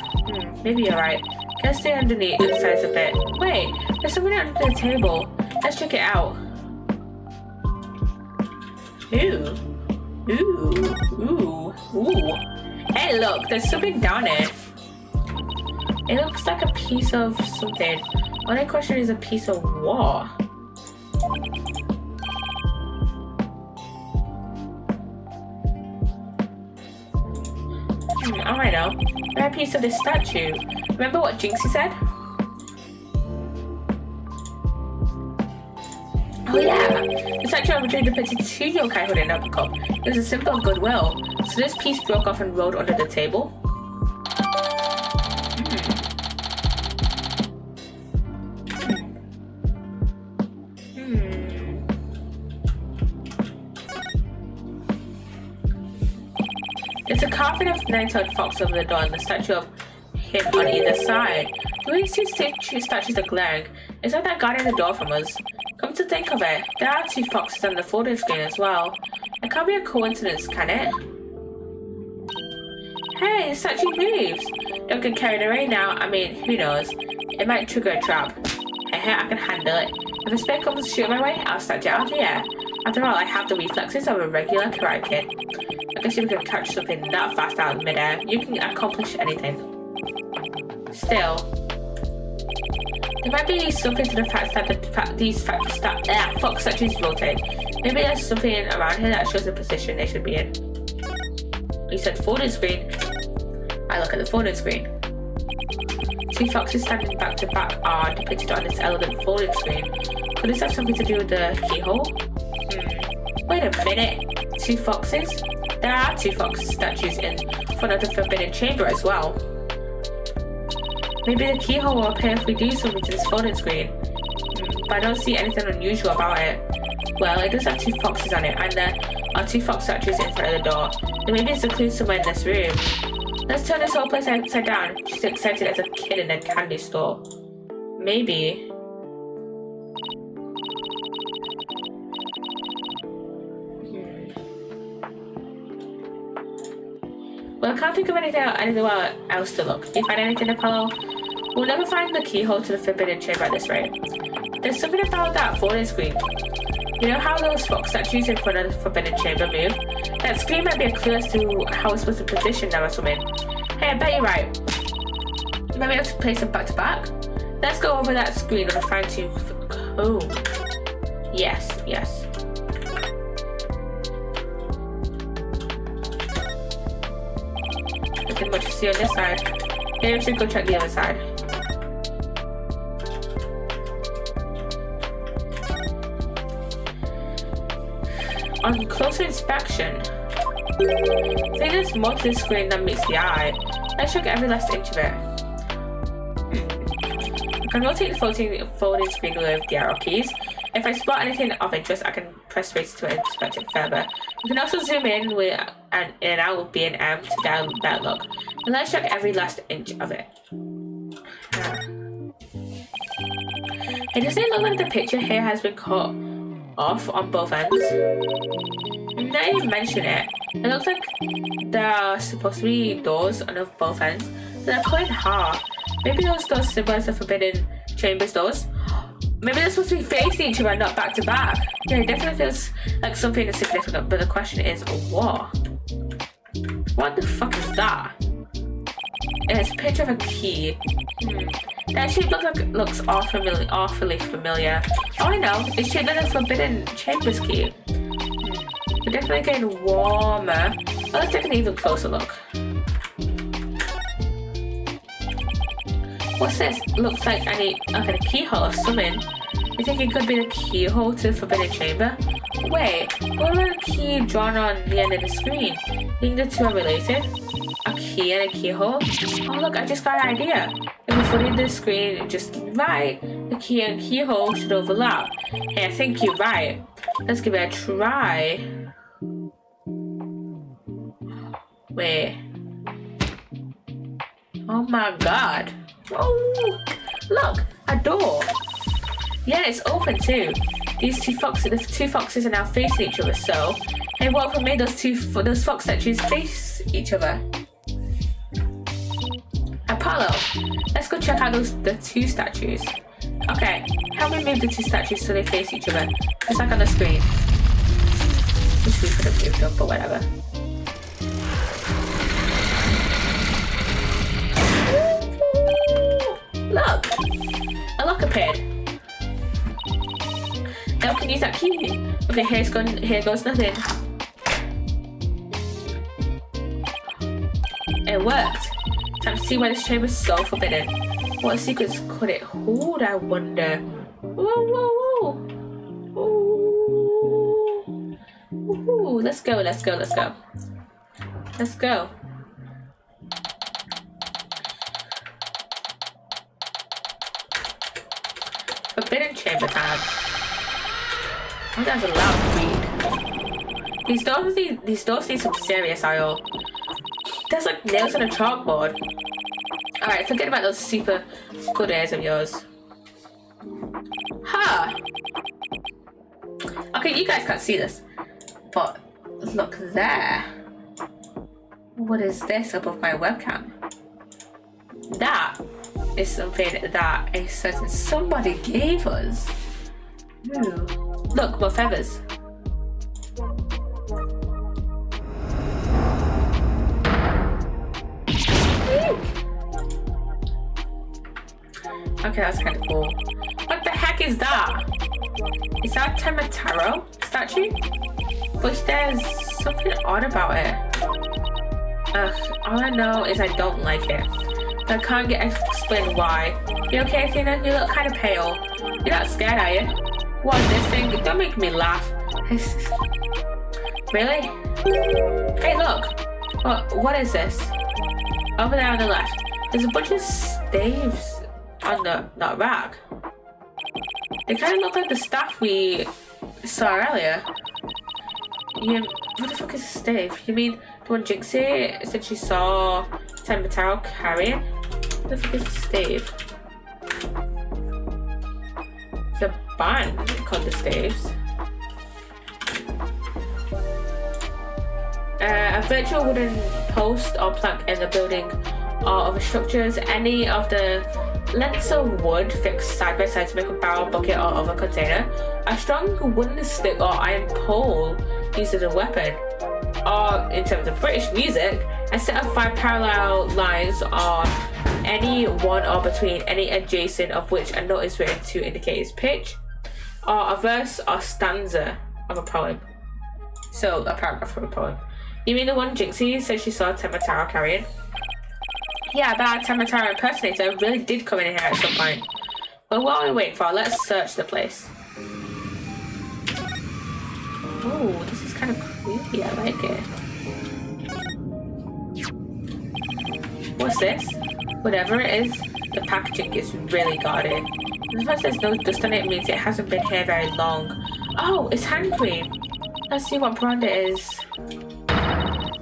Maybe you're right. Let's stay underneath the sides a bit. Wait, there's something under the table. Let's check it out. Ooh. Hey, look, there's something down it. It looks like a piece of something. Only question is a piece of what? Oh, I know. A piece of this statue. Remember what Jinxie said? Oh yeah, the statue originally depicted 2 yokai holding up a cup. It was a symbol of goodwill. So this piece broke off and rolled under the table. There's a carving of nine-toed fox over the door and the statue of him on either side. The way these 2 statues are glaring, it's like they're guarding the door from us. Come to think of it, there are 2 foxes on the folding screen as well. It can't be a coincidence, can it? Hey, the statue moves! Don't get carried away now. I mean, who knows? It might trigger a trap. Hey, I can handle it. If a spear comes to shoot my way, I'll snatch it out of the air. After all, I have the reflexes of a regular karate kid. I guess if you can catch something that fast out of midair, you can accomplish anything. Still, there might be something to the fact that these fox statues rotate. Maybe there's something around here that shows the position they should be in. You said folding screen. I look at the folding screen. 2 foxes standing back to back are depicted on this elegant folding screen. Could this have something to do with the keyhole? Wait a minute. 2 foxes? There are 2 fox statues in front of the forbidden chamber as well. Maybe the keyhole will appear if we do something to this folding screen. But I don't see anything unusual about it. Well, it does have 2 foxes on it, and there are 2 fox statues in front of the door. Then maybe it's a clue somewhere in this room. Let's turn this whole place upside down. She's excited as a kid in a candy store. Maybe. Well, I can't think of anywhere else to look. Do you find anything, Apollo? We'll never find the keyhole to the forbidden chamber at this rate. There's something about that folding screen. You know how those fox statues in front of the forbidden chamber move? That screen might be a clue as to how we're supposed to position them or something. Hey, I bet you're right. You might be able to place them back to back. Let's go over that screen with a fine-tooth comb. Yes. Nothing much to see on this side. Maybe we should go check the other side. On closer inspection, I think there's more to the screen than meets the eye. Let's check every last inch of it. I can rotate the folding screen with the arrow keys. If I spot anything of interest, I can press space to inspect it further. You can also zoom in with in and out with B and M to get a better look. And let's check every last inch of it. It doesn't look like the picture here has been cut off on both ends. Now you mention it, it looks like there are supposed to be doors on both ends. They're cut in half. Maybe those doors symbolize the forbidden chambers doors. Maybe they're supposed to be facing each other, not back to back. Yeah, it definitely feels like something is significant, but the question is, what? What the fuck is that? It's a picture of a key. That shape looks awfully familiar. Oh, I know. It's shaped like a forbidden chambers key. We're definitely getting warmer. Well, let's take an even closer look. What's this? Looks like a keyhole or something. You think it could be the keyhole to the forbidden chamber? Wait, what about a key drawn on the end of the screen? You think the two are related? A key and a keyhole? Oh look, I just got an idea. If we put in the screen just right, the key and keyhole should overlap. Hey, I think you're right. Let's give it a try. Wait. Oh my god. Oh, look, a door. Yeah, it's open too. The two foxes are now facing each other. So, hey, what if we made those fox statues face each other? Apollo, let's go check out the two statues. Okay, help me move the two statues so they face each other, just like on the screen. Which we could have moved up, but whatever. Look, a lock appeared. Now we can use that key. Okay, here goes nothing. It worked. Time to see why this chamber is so forbidden. What secrets could it hold, I wonder? Whoa. Ooh, let's go. Let's go. Forbidden chamber time. Oh, that's a loud creak. These doors need some serious IO. There's like nails on a chalkboard. Alright, forget about those super good ears of yours. Ha! Okay, you guys can't see this. But look there. What is this above my webcam? That is something that a certain somebody gave us. Look, more feathers. Okay, that's kind of cool. What the heck is that? Is that a Temataro statue? But there's something odd about it. All I know is I don't like it. But I can't explain why. You okay, Athena? You look kind of pale. You're not scared, are you? What is this thing? Don't make me laugh. Really? Hey, look. What is this? Over there on the left. There's a bunch of staves on that rack. They kind of look like the staff we saw earlier. What the fuck is a stave? You mean the one Jinxie said she saw Temataro carrying? What the fuck is a stave? It's a band called the Staves. A virtual wooden post or plank in the building or other structures. Any of the lengths of wood fixed side by side to make a barrel, bucket or other container. A strong wooden stick or iron pole used as a weapon. Or in terms of British music, a set of 5 parallel lines are any one or between any adjacent of which a note is written to indicate its pitch, or a verse or stanza of a poem. So a paragraph from a poem. You mean the one Jinxie said she saw Temataro carrying? Yeah, that Temataro impersonator really did come in here at some point. Well, what are we waiting for? Let's search the place. Oh, this is kind of creepy. I like it. What's this? Whatever it is, the packaging is really guarded. As long as there's no dust on it, means it hasn't been here very long. Oh, it's hand cream. Let's see what brand it is.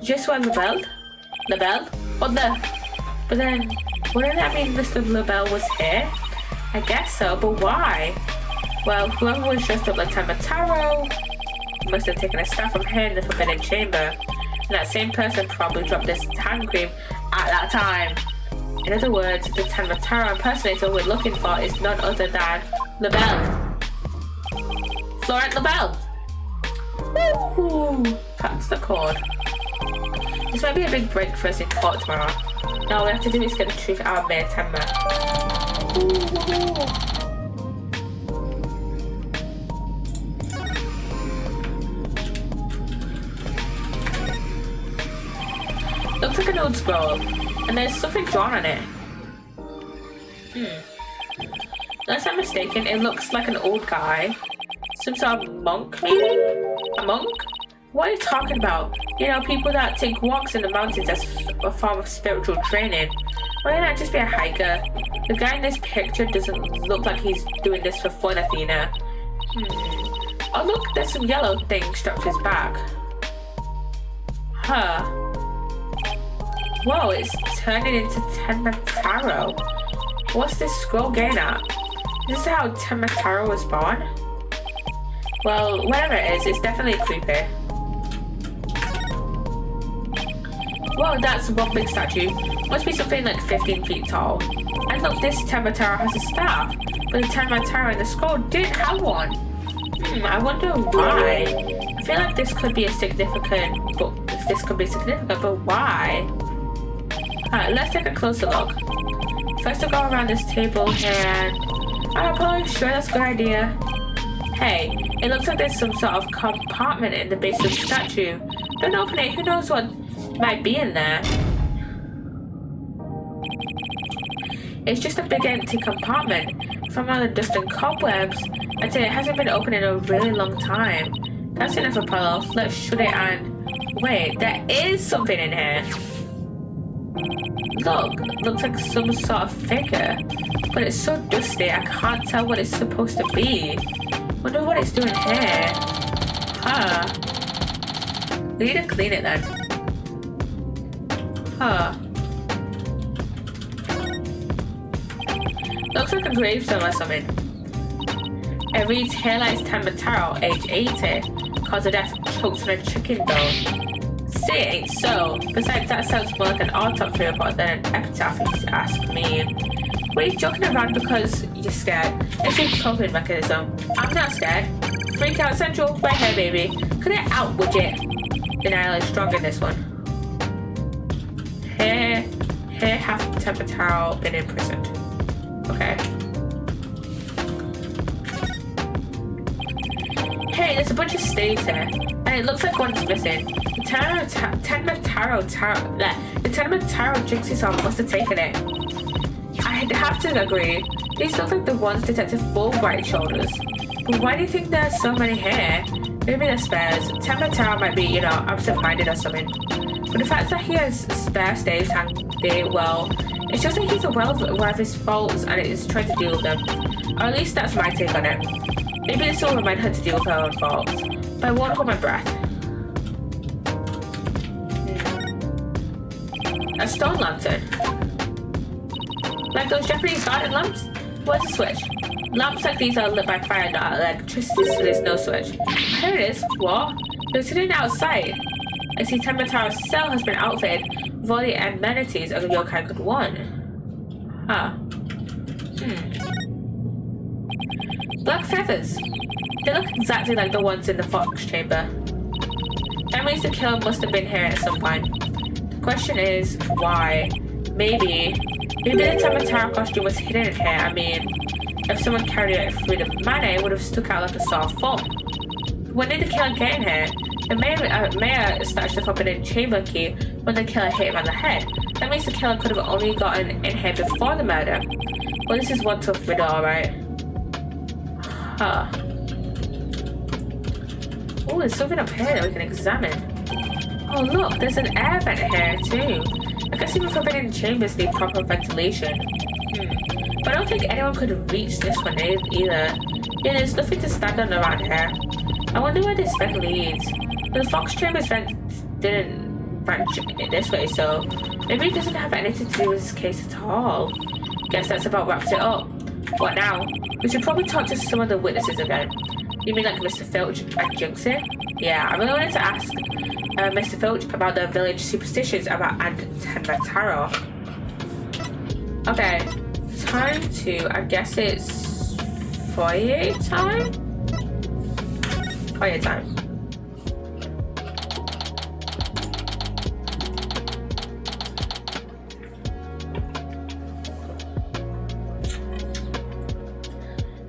Just one Labelle? Labelle? What the? But then, wouldn't that mean Mr. Labelle was here? I guess so, but why? Well, whoever was dressed up like Tamataro must have taken a staff from here in the Forbidden Chamber. And that same person probably dropped this hand cream at that time. In other words, the Tamataro impersonator we're looking for is none other than LaBelle. Florent LaBelle! Ooh, that's the chord. This might be a big break for us in court tomorrow. Now all we have to do is get the truth out of Mayor Tenma. Looks like an old scroll, and there's something drawn on it. Unless I'm mistaken, it looks like an old guy. Some sort of monk, maybe? A monk? What are you talking about? You know, people that take walks in the mountains as a form of spiritual training. Why not just be a hiker? The guy in this picture doesn't look like he's doing this for fun, Athena. Oh look, there's some yellow thing strapped to his back. Huh. Whoa, it's turning into Tamataro. What's this scroll getting at? Is this how Tamataro was born? Well, whatever it is, it's definitely creepy. Whoa, that's one big statue. Must be something like 15 feet tall. And look, this Tamataro has a staff, but the Tamataro in the scroll didn't have one. I wonder why. I feel like this could be significant, but why? Alright, let's take a closer look. First I'll go around this table and... I'm probably sure that's a good idea. Hey, it looks like there's some sort of compartment in the base of the statue. Don't open it, who knows what might be in there. It's just a big empty compartment. From all the dust and cobwebs, I'd say it hasn't been opened in a really long time. That's enough of Apollo. Let's shut it and... Wait, there is something in here. Look, looks like some sort of figure. But it's so dusty, I can't tell what it's supposed to be. Wonder what it's doing here. Huh. We need to clean it then. Huh. Looks like a gravestone or something. It reads, here lies Tamataro, age 80. Cause of death choked on a chicken bone. See, it ain't so. Besides, that sounds more like an autopsy report than an epitaph, if you ask me. What are you joking around because you're scared? It's your coping mechanism. I'm not scared. Freak out central, right here, baby. Cut it out, would you? Denial is strong in this one. Here have Tamataro been imprisoned. Okay. Hey, there's a bunch of staves here, and it looks like one's missing. The Tamataro Jinxie song must have taken it. I'd have to agree. These look like the ones Detective Fulbright shoulders. But why do you think there's so many here? Maybe they're spares. Tamataro might be, absent-minded or something. But the fact that he has spare staves handy, well, it shows that he's aware of his faults and is trying to deal with them. Or at least that's my take on it. Maybe this will remind her to deal with her own faults. But I won't hold my breath. A stone lantern. Like those Japanese garden lamps? Where's the switch? Lamps like these are lit by fire, not electricity, so there's no switch. Here it is. What? They're sitting outside. I see Tamataro's cell has been outfitted with all the amenities of a yokai could want. Huh. Black feathers. They look exactly like the ones in the Fox chamber. That means the killer must have been here at some point. The question is, why? Maybe the Tamataro costume was hidden in here. I mean, if someone carried it through the manor, it would have stuck out like a sore thumb. When did the killer get in here? The mayor snatched the forbidden chamber key when the killer hit him on the head. That means the killer could have only gotten in here before the murder. Well, this is one tough riddle, alright. Huh. Oh, there's something up here that we can examine. Oh look, there's an air vent here too. I guess even forbidden chambers need proper ventilation. But I don't think anyone could reach this one either. Yeah, there's nothing to stand on around here. I wonder where this vent leads. But the Fox Chamber's vent didn't branch in this way, so maybe it doesn't have anything to do with this case at all. Guess that's about wraps it up. What now? We should probably talk to some of the witnesses again. You mean like Mr. Filch and Jinxie? Yeah, I really wanted to ask Mr. Filch about the village superstitions about and Tenma Tarot. Okay, time to, I guess it's foyer time? Foyer time.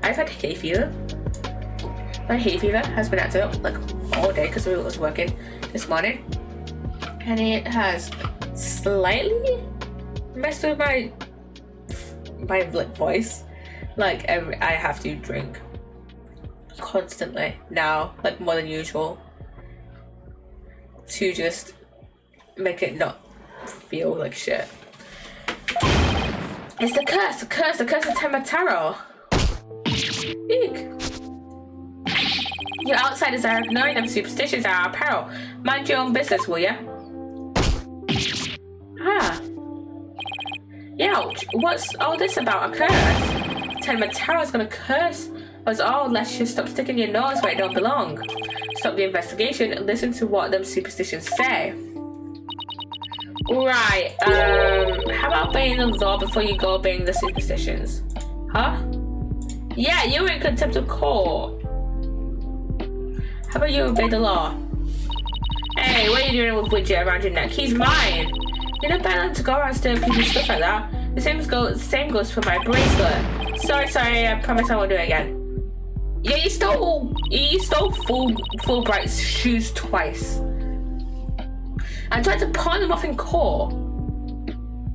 I've had hay fever. My hay fever has been active like all day because I was working this morning, and it has slightly messed with my like voice. Like I have to drink constantly now, like more than usual, to just make it not feel like shit. It's the curse of Tenma Tarot. Eek. You outsiders are ignoring them superstitions at our peril. Mind your own business, will ya? Ah. Ouch. What's all this about? A curse? Tenma Tarot's gonna curse us all. Let's just stop sticking your nose where it don't belong. Stop the investigation and listen to what them superstitions say. Right, how about obeying the law before you go obeying the superstitions? Huh? Yeah, you were in contempt of court. How about you obey the law? Hey, what are you doing with Widget around your neck? He's mine! You're not bound to go around stealing people's stuff like that. The same goes for my bracelet. Sorry, I promise I won't do it again. Yeah, you stole Fulbright's shoes twice. I tried to pawn them off in court.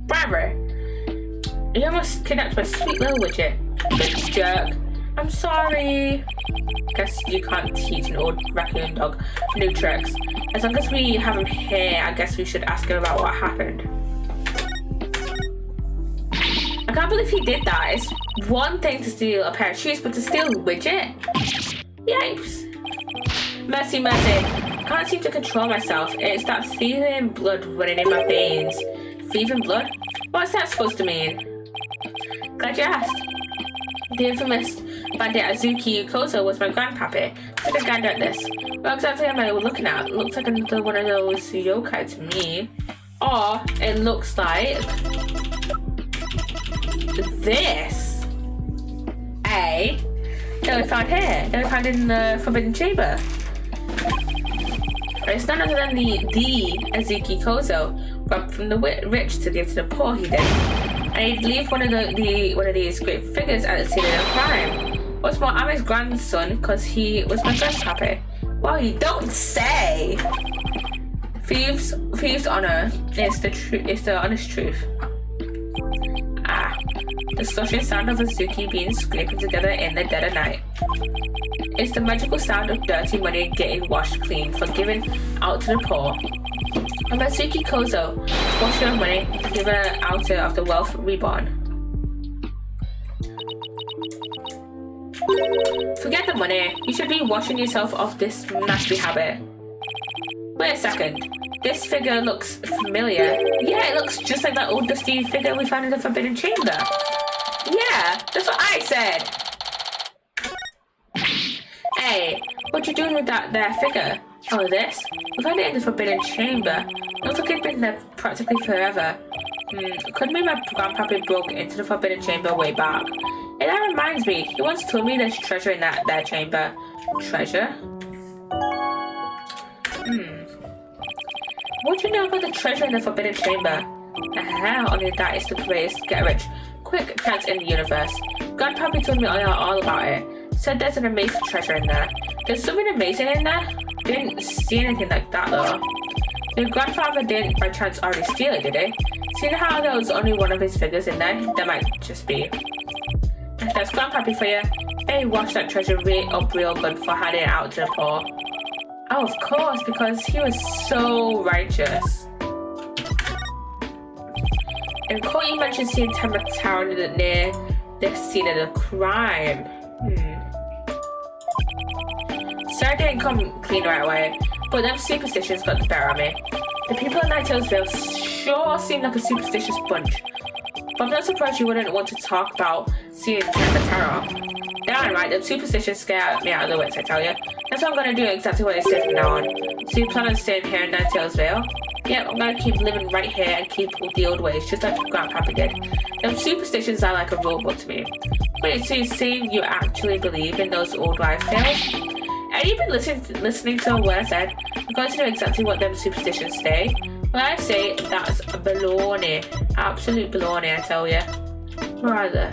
Bribery. You almost kidnapped my sweet little Widget. Bitch jerk. I'm sorry. Guess you can't teach an old raccoon dog new tricks. As long as we have him here, I guess we should ask him about what happened. I can't believe he did that. It's one thing to steal a pair of shoes, but to steal a Widget? Yipes. Mercy. Can't seem to control myself. It's that thieving blood running in my veins. Thieving blood? What's that supposed to mean? Glad you asked. The infamous bandit Azuki Yukoso was my grandpappy. Take a gander at this. What exactly am I looking at? Looks like another one of those yokai to me. Or it looks like this. That we found here. That we found in the Forbidden Chamber. It's none other than the Azuki Kozo, robbed from the rich to give to the poor. He did. And he'd leave one of these great figures at the scene of the crime. What's more, I'm his grandson because he was my grandpappy. Well, you don't say. Thieves' honor is the honest truth. Ah, the slushing sound of Azuki beans scraping together in the dead of night. It's the magical sound of dirty money getting washed clean for giving out to the poor. I'm Azuki Kozo, washer of money, giver out of the wealth reborn. Forget the money. You should be washing yourself off this nasty habit. Wait a second. This figure looks familiar. Yeah, it looks just like that old dusty figure we found in the Forbidden Chamber. Yeah, that's what I said. Hey, what you doing with that there figure? Oh, this? We found it in the Forbidden Chamber. Looks like it's been there practically forever. Could be my grandpappy broke into the Forbidden Chamber way back. And that reminds me, he once told me there's treasure in that chamber. Treasure? What do you know about the treasure in the Forbidden Chamber? Only that is the greatest get rich quick chance in the universe. Grandpappy told me all about it. Said there's an amazing treasure in there. There's something amazing in there? Didn't see anything like that though. Your grandfather didn't by chance already steal it, did he? Seeing how there was only one of his figures in there, that might just be. That's grandpappy for you. Hey, wash that treasure up real good for handing it out to the poor. Oh, of course, because he was so righteous. In court, you mentioned seeing Tenma Tarot near the scene of the crime. Sorry I didn't come clean right away, but them superstitions got the better of me. The people in Nighttale'sville sure seem like a superstitious bunch. but I'm not surprised you wouldn't want to talk about seeing Terra. Darn right, them superstitions scare me out of the wits, I tell you. That's what I'm gonna do, exactly what they say from now on. So you plan on staying here in Ninetales Vale? Yep, I'm gonna keep living right here and keep with the old ways, just like Grandpappy did. Them superstitions are like a rulebook to me. Wait, so you're saying you actually believe in those old wives' tales? Have you been listening to what I said? I'm going to know exactly what them superstitions say. When I say that's baloney, absolute baloney, I tell you. Where are they?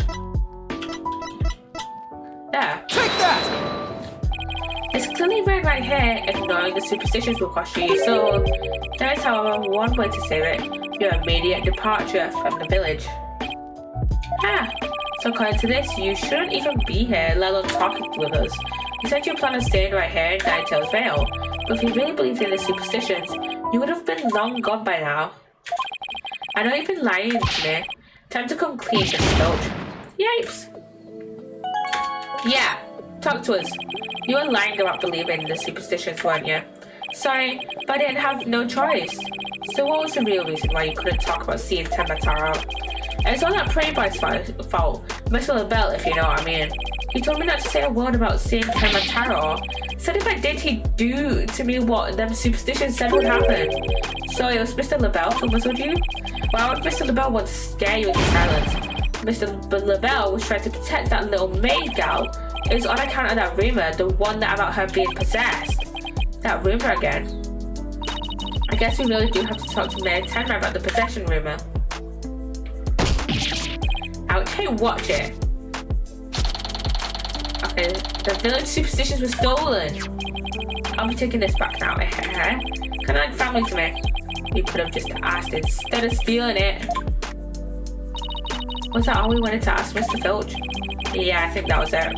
There. Take that! It's clearly red right here, ignoring the superstitions will cost you, so there is, however, one way to save it: your immediate departure from the village. So according to this, you shouldn't even be here, let alone talking with us. You said you plan on staying right here in Ninetales Vale, but if you really believed in the superstitions, you would have been long gone by now. I know you've been lying to me. Time to come clean, Mr. Filch. Yipes! Yeah, talk to us. You were lying about believing in the superstitions, weren't you? Sorry, but I didn't have no choice. So what was the real reason why you couldn't talk about seeing Tenma? It's all that Prey Boy's fault. Mr. LaBelle, if you know what I mean. He told me not to say a word about seeing Tenma. Said if I did, he'd do to me what them superstitions said would happen. So it was Mr. LaBelle who muzzled you? Why would Mr. LaBelle want to scare you into silence? Mr. LaBelle was trying to protect that little maid gal. It was on account of that rumor, the one that about her being possessed. That rumor again. I guess we really do have to talk to Mayor Tenma about the possession rumor. Ouch, hey, watch it. Okay, the village superstitions were stolen. I'll be taking this back now. Kind of like family to me. You could have just asked instead of stealing it. Was that all we wanted to ask Mr. Filch? Yeah, I think that was it.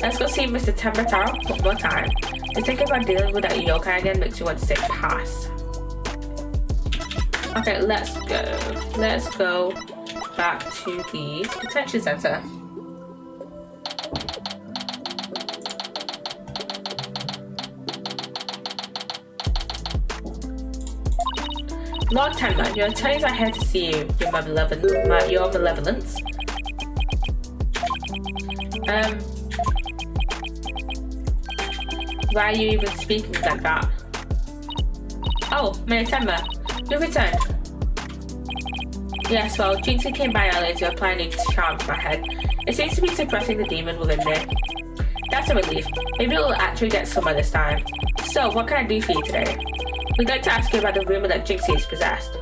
Let's go see Mr. Tenma one more time. Just thinking about dealing with that yokai again makes you want to say pass. Okay, let's go. Let's go back to the detention center. Lord Tenma, your attorneys are here to see you, your malevolence. Why are you even speaking like that? Oh, Mayor Tenma, you returned. Yes, well, Jinxie came by earlier to apply a new charm to my head. It seems to be suppressing the demon within me. That's a relief. Maybe it'll actually get somewhere this time. So, what can I do for you today? We'd like to ask you about the rumor that Jinxie is possessed.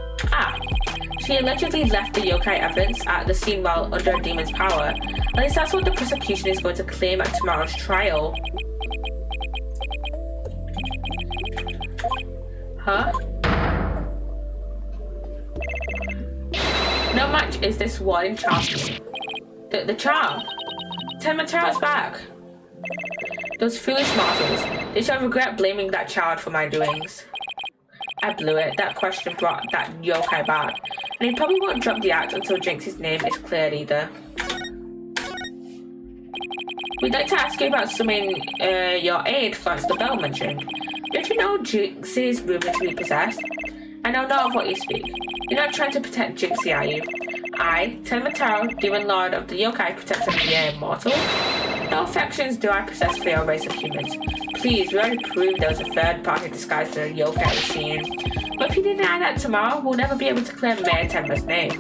She allegedly left the yokai evidence at the scene while under a demon's power. At least that's what the prosecution is going to claim at tomorrow's trial. Huh? No match is this one in charm. The charm. Tenma back. Those foolish mortals. They shall regret blaming that child for my doings. I blew it. That question brought that yokai back. And he probably won't drop the act until Jinxie's name is cleared either. We'd like to ask you about something your aide, Florence LaBelle, mentioned. Don't you know Jinxie is rumored to be possessed? I know not of what you speak. You're not trying to protect Jinxie, are you? I, Tenma, demon lord of the yokai, protector of the immortal? No affections do I possess for your race of humans. Please, we already proved there was a third party disguised as a yokai at the scene. But if you deny that tomorrow, we'll never be able to claim Mayor Tenma's name.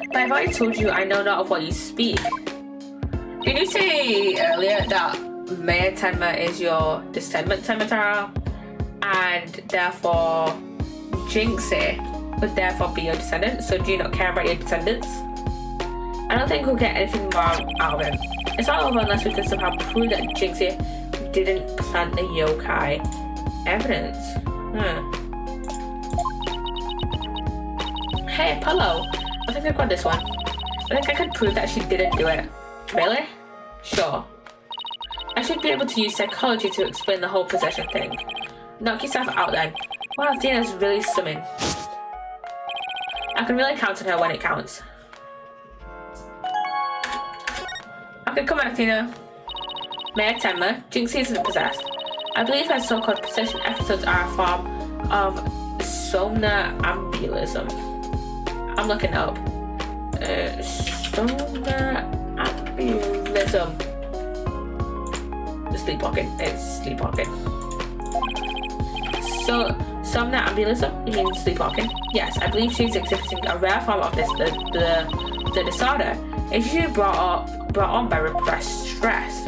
But I've already told you I know not of what you speak. Did you say earlier that Mayor Tenma is your descendant, Tenma, and therefore Jinxie would therefore be your descendant? So do you not care about your descendants? I don't think we'll get anything more out of him. It's not over unless we can somehow prove that Jinxie didn't plant the yokai evidence. Hey, Apollo. I think I've got this one. I think I can prove that she didn't do it. Really? Sure. I should be able to use psychology to explain the whole possession thing. Knock yourself out then. Wow, Athena's really summing. I can really count on her when it counts. Okay, come on, Athena. Mayor Tenma, Jinxie isn't possessed. I believe her so-called possession episodes are a form of somnambulism. I'm looking up. Somnambulism. Sleepwalking. It's sleepwalking. So, somnambulism? You mean sleepwalking? Yes, I believe she's exhibiting a rare form of this, the disorder. It's usually brought on by repressed stress.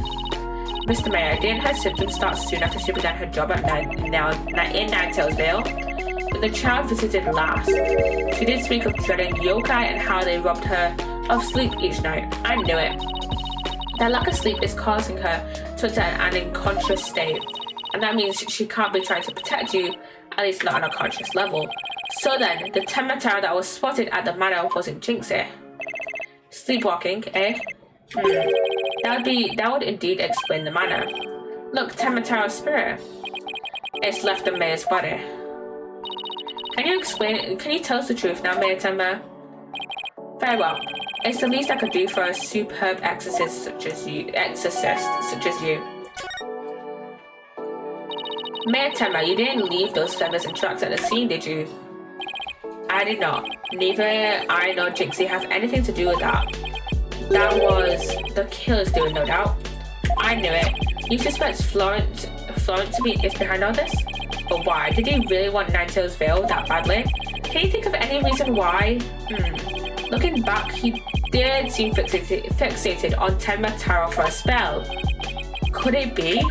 Mr. Mayor, didn't her symptoms start soon after she began her job at in Ninetales when the child visited last? She did speak of dreading yokai and how they robbed her of sleep each night. I knew it. That lack of sleep is causing her to enter an unconscious state, and that means she can't be trying to protect you, at least not on a conscious level. So then, the Tematara that was spotted at the manor wasn't Jinxie. Sleepwalking, eh? That would indeed explain the manner. Look, Tematara's spirit. It's left the mayor's body. Can you tell us the truth now, Mayor Tema? Very well. It's the least I could do for a superb exorcist such as you. Mayor Tema, you didn't leave those feathers and tracks at the scene, did you? I did not. Neither I nor Jinxie have anything to do with that. That was the killer's doing, no doubt. I knew it. You suspect Florence to be behind all this? But why? Did he really want Ninetales Vale that badly? Can you think of any reason why? Looking back, he did seem fixated on Tenma Taro for a spell. Could it be?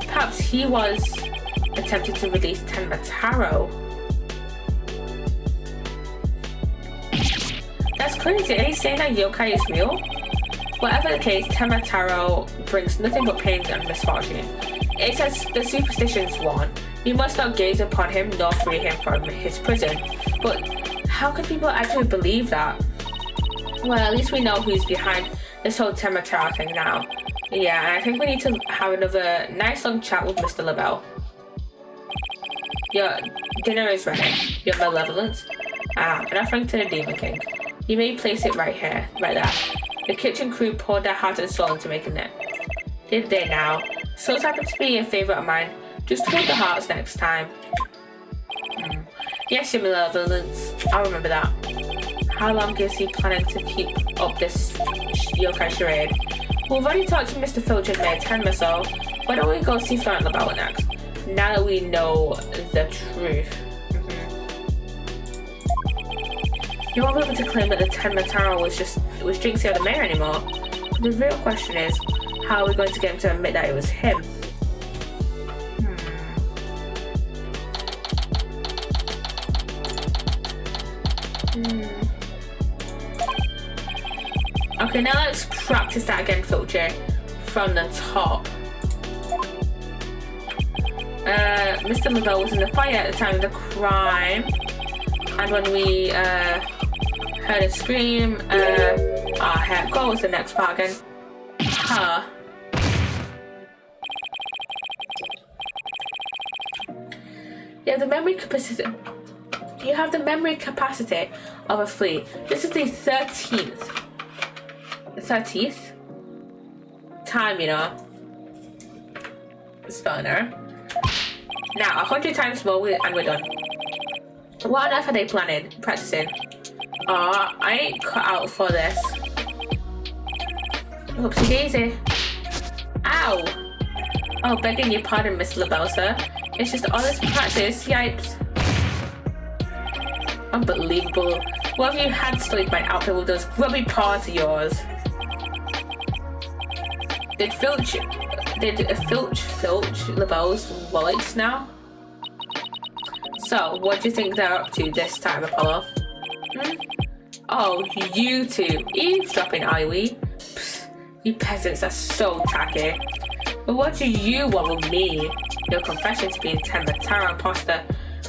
Perhaps he was attempting to release Tenma Taro. That's crazy. Are you saying that yokai is real? Whatever the case, Tenma Taro brings nothing but pain and misfortune. It says the superstitions warn. You must not gaze upon him nor free him from his prison. But how can people actually believe that? Well, at least we know who's behind this whole Tenma Taro thing now. Yeah, and I think we need to have another nice long chat with Mr. LaBelle. Your dinner is ready. Your malevolence. An offering to the Demon King. You may place it right here, right there. The kitchen crew poured their heart and soul into making it. Did they now? Souls happen to be a favourite of mine. Just hold the hearts next time. Yes, your malevolence. I'll remember that. How long is he planning to keep up this yokai charade? We've already talked to Mr. Filch and Mayor Tenma, so why don't we go see Florent LaBelle next? Now that we know the truth. You won't be able to claim that the Tenma Taro was Jinxie or the mayor anymore. The real question is, how are we going to get him to admit that it was him? Okay, now let's practice that again, Filcher, from the top. Mr. LaBelle was in the fire at the time of the crime, and when we heard a scream, heck, what was the next part again? You have the memory capacity. You have the memory capacity of a flea. This is the 13th time, you know. Spelling error. Now, 100 times more and we're done. What on earth are they practicing? I ain't cut out for this. Oopsie daisy. Ow! Oh, begging your pardon, Miss LaBelle, sir. It's just all this practice, yipes. Unbelievable. What have you had studied my outfit with those grubby paws of yours? Did Filch LaBelle's wallets now? So, what do you think they're up to this time, Apollo? Oh, you two. Eavesdropping, are we? Psst, you peasants are so tacky. But what do you want with me? Your confession to being Tenma Taro imposter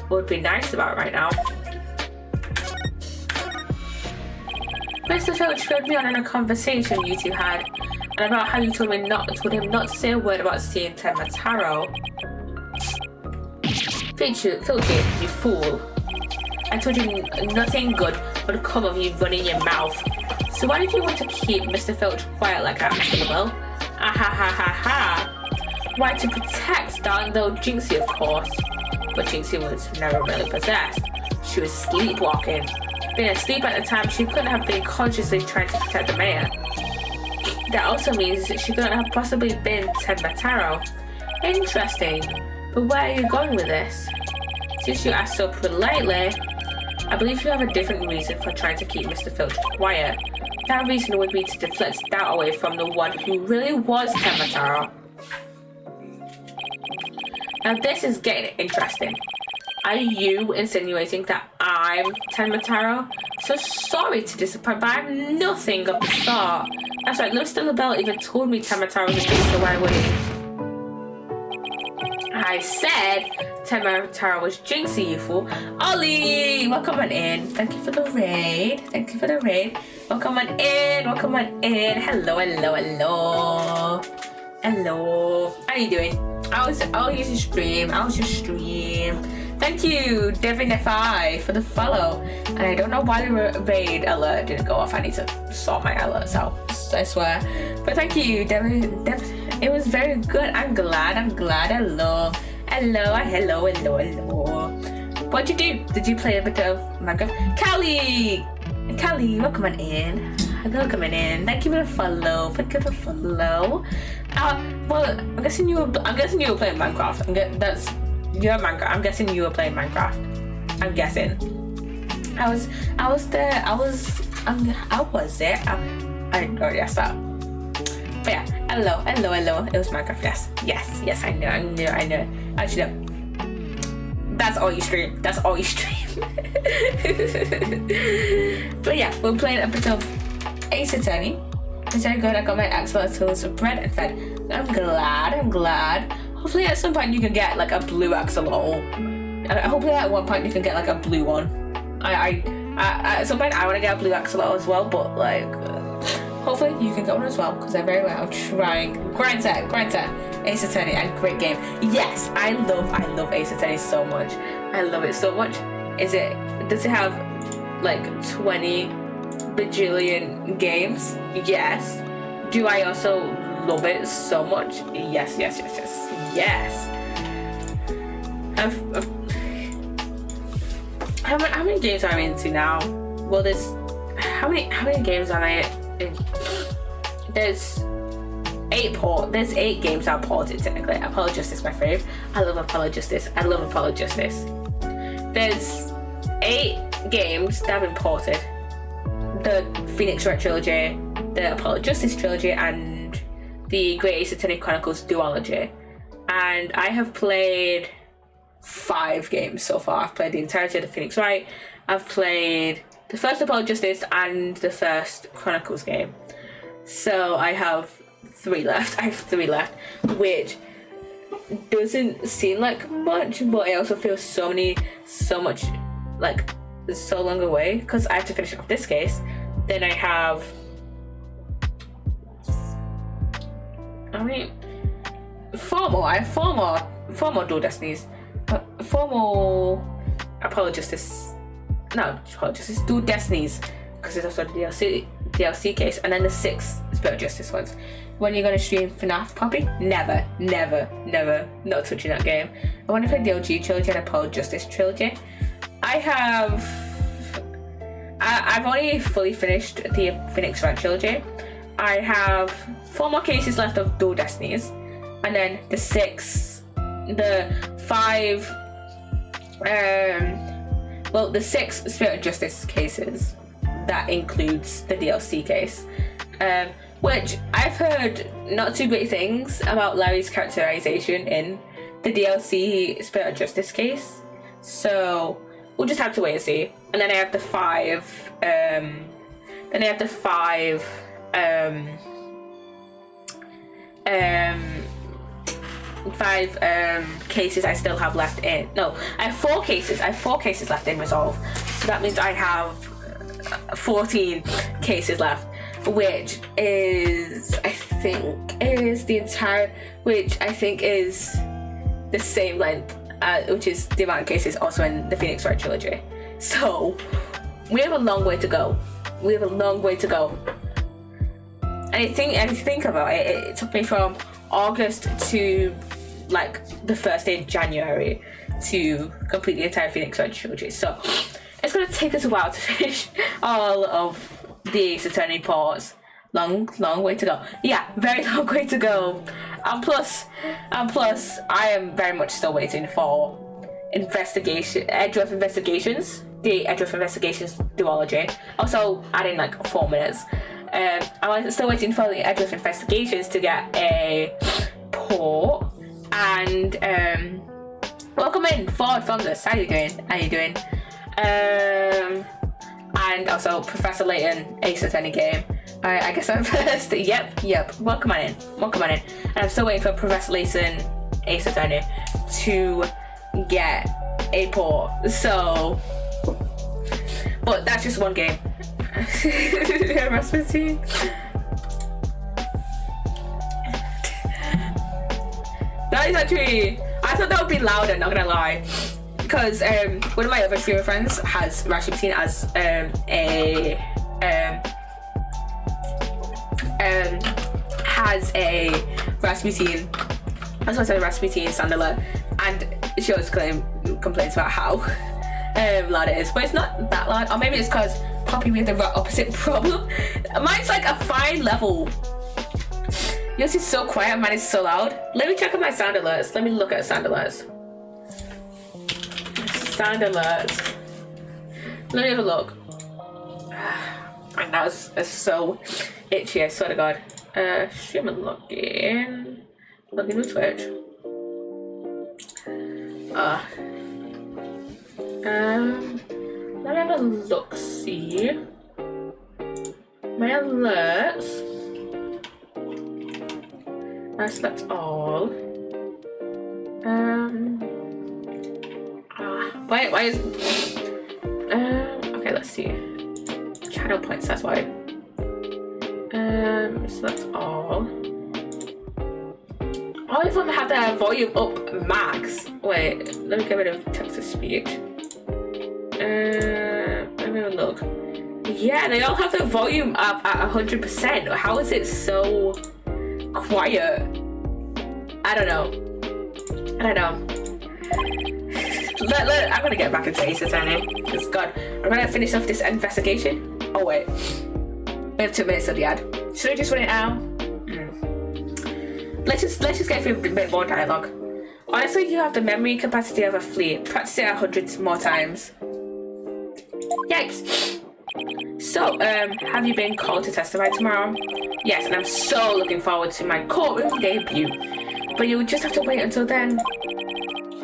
would be nice about right now. Mr. Filch filled me on in a conversation you two had, and about how you told him not to say a word about seeing Tenma Taro. Filch, you fool. I told you nothing good would come of you running your mouth. So why did you want to keep Mr. Filch quiet like that, Mr. LaBelle? Ha. Why, to protect darling little Jinxie, of course. But Jinxie was never really possessed. she was sleepwalking. Being asleep at the time, she couldn't have been consciously trying to protect the mayor. That also means that she couldn't have possibly been Tenma Taro. Interesting. But where are you going with this? Since you asked so politely, I believe you have a different reason for trying to keep Mr. Filch quiet. That reason would be to deflect doubt away from the one who really was Tenma Taro. Now this is getting interesting. Are you insinuating that I'm Tenma Taro? So sorry to disappoint, but I'm nothing of the sort. That's right, Mr. LaBelle even told me Tenma Taro was a thief, so why would he? I said Tenma Taro was Jinxie, you fool. Ollie, welcome on in. Thank you for the raid. Thank you for the raid. Welcome on in. Welcome on in. Hello, hello, hello. Hello. How are you doing? I was your stream. Thank you, Devin5, for the follow. And I don't know why the raid alert didn't go off. I need to sort my alerts out, I swear. But thank you, Devin. It was very good. I'm glad. Hello. What'd you do? Did you play a bit of Minecraft? Callie, welcome on in. Hello, coming in. Thank you for the follow. Well, I'm guessing you were playing Minecraft. You're Minecraft. I'm guessing you were playing Minecraft. I'm guessing. I was there. I already asked that. But yeah, hello. It was Minecraft. Yes. I know. Actually, no. That's all you stream. But yeah, we're playing a bit of Ace Attorney. It's very good. I got my axolotls bread and fed. I'm glad. Hopefully at some point you can get like a blue axolotl. Hopefully at one point you can get like a blue one. At some point I want to get a blue axolotl as well, but like hopefully you can get one as well because I'm very well trying. Grind set. Ace Attorney, and great game. Yes, I love Ace Attorney so much. I love it so much. Does it have like 20 bajillion games? Yes. Do I also love it so much? Yes. How many games am I into now? Well, how many games am I in? There's 8 games I've ported technically. Apollo Justice is my fave. I love Apollo Justice. There's 8 games that have been ported. The Phoenix Wright trilogy, the Apollo Justice trilogy, and the Great Ace Attorney Chronicles duology. And I have played 5 games so far. I've played the entirety of the Phoenix Wright. I've played the first Apollo Justice and the first Chronicles game. So I have 3 left. Which doesn't seem like much, but I also feel so much like so long away because I have to finish off this case. Then I have 4 more. I have 4 more Dual Destinies. 4 more Apollo Justice. No, Apollo Justice. Dual Destinies because there's also the DLC case, and then the 6 Spirit Justice ones. When you're gonna stream FNAF, Poppy? Never, not touching that game. I want to play the OG trilogy and Apollo Justice trilogy. I've only fully finished the Phoenix Wright trilogy. I have 4 more cases left of Dual Destinies, and then the 6 Spirit Justice cases. That includes the DLC case, which I've heard not too great things about Larry's characterization in the DLC Spirit Justice case. So we'll just have to wait and see. And then I have the 5 cases I still have left in. No, I have 4 cases. I have 4 cases left in Resolve. So that means I have 14 cases left, which is the same length, which is the amount of cases also in the Phoenix Wright trilogy. So we have a long way to go. And I think about it, it took me from August to like the first day of January to complete the entire Phoenix Wright trilogy. So it's gonna take us a while to finish all of the Ace Attorney parts. Long way to go. Yeah, very long way to go. And plus, I am very much still waiting for Edge of Investigations. The Edge of Investigations duology. Also adding like 4 minutes. I'm still waiting for the Edge of Investigations to get a port. And welcome in, Ford from this. How you doing? And also Professor Layton, Ace Attorney game. I guess I'm first. Yep. Welcome on in. And I'm still waiting for Professor Layton, Ace Attorney, to get a port. So, but that's just one game. Rasputin. That is actually. I thought that would be louder. Not gonna lie, because one of my other streamer friends has Rasputin as has a Rasputin. That's what I said, Rasputin Sandala, and she always complains about how loud it is, but it's not that loud. Or maybe it's because Poppy we have the opposite problem. Mine's like a fine level. Yours is so quiet, mine is so loud. Let me check out my sound alerts. Let me look at sound alerts. Let me have a look. My nose is so itchy, I swear to God. Stream and login with Twitch. Let me have a look, see. My alerts. I select all. Why is okay, let's see. Channel points, that's why. Select all. All of them have their volume up max. Wait, let me get rid of text to speech. Let me have a look. Yeah, they all have their volume up at 100%. How is it so quiet? I don't know. I'm gonna get back into Ace Attorney. Because God, I'm gonna finish off this investigation. Oh wait, we have 2 minutes of the ad. Should I just run it out? Let's just get through a bit more dialogue. Honestly, you have the memory capacity of a flea. Practice it 100 more times. Yikes. So, have you been called to testify tomorrow? Yes, and I'm so looking forward to my courtroom debut. But you would just have to wait until then.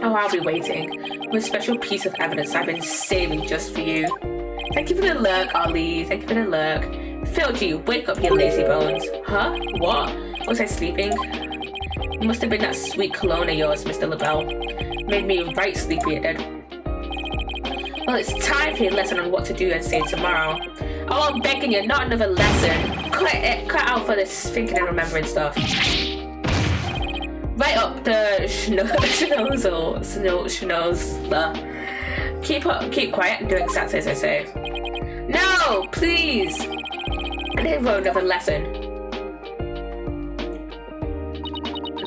Oh, I'll be waiting. With a special piece of evidence I've been saving just for you. Thank you for the lurk, Ollie. Thank you for the lurk. Failed you. Wake up, you lazy bones. Huh? What? Was I sleeping? It must have been that sweet cologne of yours, Mr. LaBelle. Made me right sleepy, it did. Well, it's time for your lesson on what to do and say tomorrow. Oh, I'm begging you, not another lesson. Cut out for this thinking and remembering stuff. Right up the schnozzle. Keep quiet and do exactly as I say. No, please. I didn't want another lesson.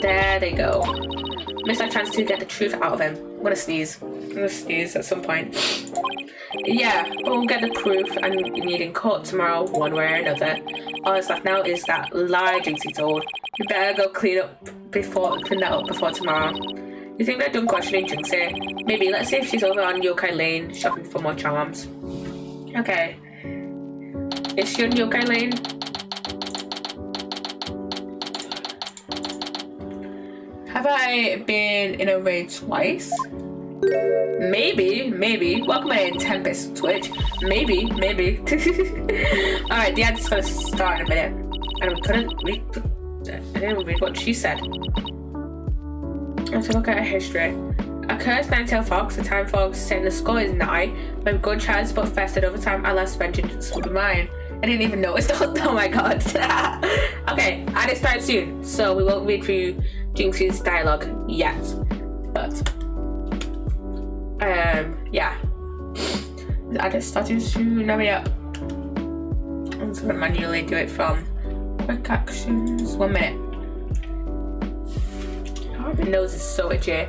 There they go. Missed our chance to get the truth out of him. I'm gonna sneeze at some point. Yeah, but we'll get the proof and you need in court tomorrow, one way or another. All that's left now is that lie Jinxie told. You better go clean that up before tomorrow. You think they're done questioning Jinxie? Maybe. Let's see if she's over on Yokai Lane shopping for more charms. Okay. Is she on Yokai Lane? Have I been in a raid twice? Maybe. Welcome in Tempest Twitch. Maybe. Alright, the ad's gonna start in a minute. And I didn't read what she said. Let's look at her history. A cursed nine-tailed fox, the time fox, saying the score is nigh. When good chance but fested over time, our last vengeance will be mine. I didn't even notice. Oh my god. Okay, and it's time soon, so we won't read through Jinxie's dialogue yet. But yeah. I just started to know it up. I'm just gonna manually do it from quick actions. 1 minute. Oh, my nose is so itchy.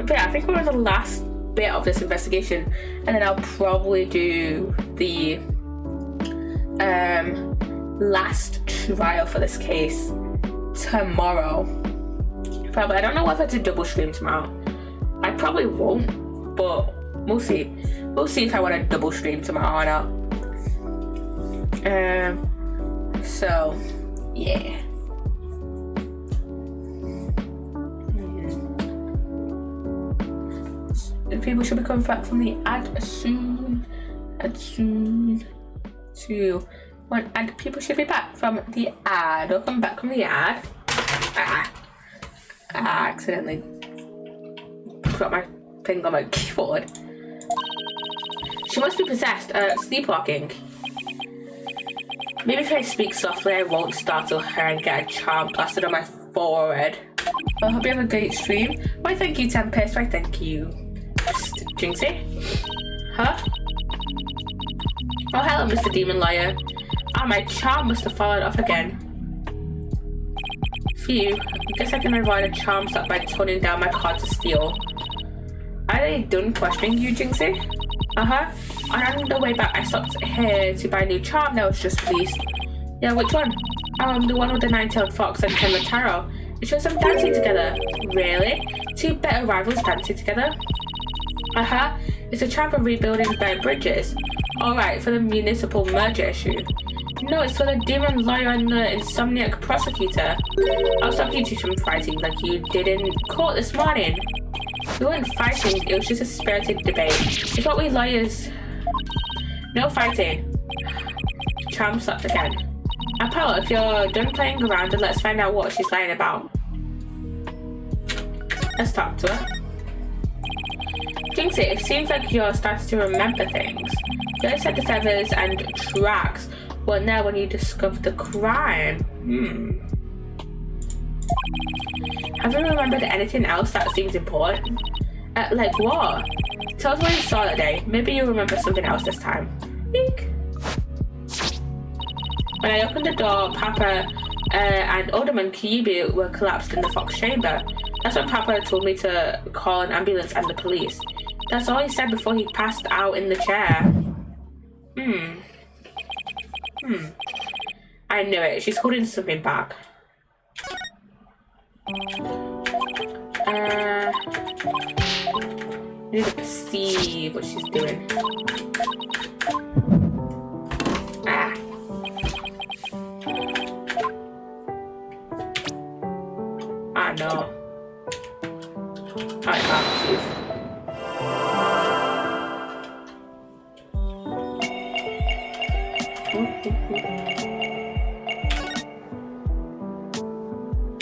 But yeah, I think we're on the last bit of this investigation, and then I'll probably do the last trial for this case tomorrow. Probably. I don't know whether to double stream tomorrow. I probably won't, but we'll see. We'll see if I want to double stream tomorrow or not. So yeah. People should be coming back from the ad soon. And people should be back from the ad. Welcome back from the ad. I accidentally dropped my finger on my keyboard. She must be possessed, sleepwalking. Maybe if I speak softly, I won't startle her and get a charm plastered on my forehead. I hope you have a great stream. Why, thank you, Tempest. Why, thank you. Jinxie? Huh? Oh, hello, Mr. Demon Lawyer. My charm must have fallen off again. Phew. I guess I can avoid a charm slap by toning down my card to steal. Are they done questioning you, Jinxie? Uh-huh. And on the way back, I stopped here to buy a new charm that was just released. Yeah, which one? The one with the nine-tailed fox and 10 tarot. It shows them dancing together. Really? Two better rivals dancing together? Uh-huh. It's a charm for rebuilding burned bridges. Alright, for the municipal merger issue. No, it's for the demon lawyer and the insomniac prosecutor. I'll stop you two from fighting like you did in court this morning. We weren't fighting, it was just a spirited debate. It's what we lawyers... No fighting. Charm slapped again. Apollo, if you're done playing around, then let's find out what she's lying about. Let's talk to her. Jinxie, it seems like you're starting to remember things. You only said the feathers and tracks weren't there when you discovered the crime. Have you remembered anything else that seems important? Like what? Tell us what you saw that day. Maybe you'll remember something else this time. Eek. When I opened the door, Papa and Alderman Kiyibu were collapsed in the fox chamber. That's when Papa told me to call an ambulance and the police. That's all he said before he passed out in the chair. I knew it. She's holding something back. Need to perceive what she's doing. No. I have to.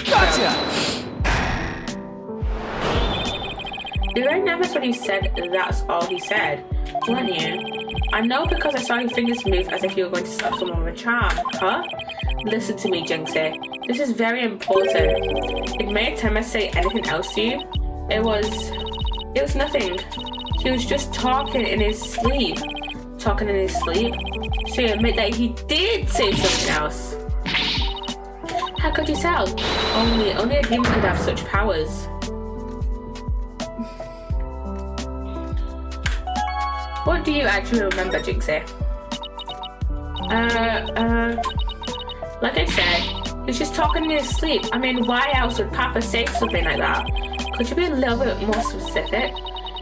Gotcha! You were nervous when he said that's all he said, weren't you? I know because I saw your fingers move as if you were going to slap someone with a charm, huh? Listen to me, Jinxie. This is very important. Did Mayor Tema say anything else to you? It was nothing. He was just talking in his sleep. Talking in his sleep? So you admit that he did say something else? How could you tell? Only a demon could have such powers. What do you actually remember, Jinxie? Like I said, he was just talking in his sleep. I mean, why else would Papa say something like that? Could you be a little bit more specific?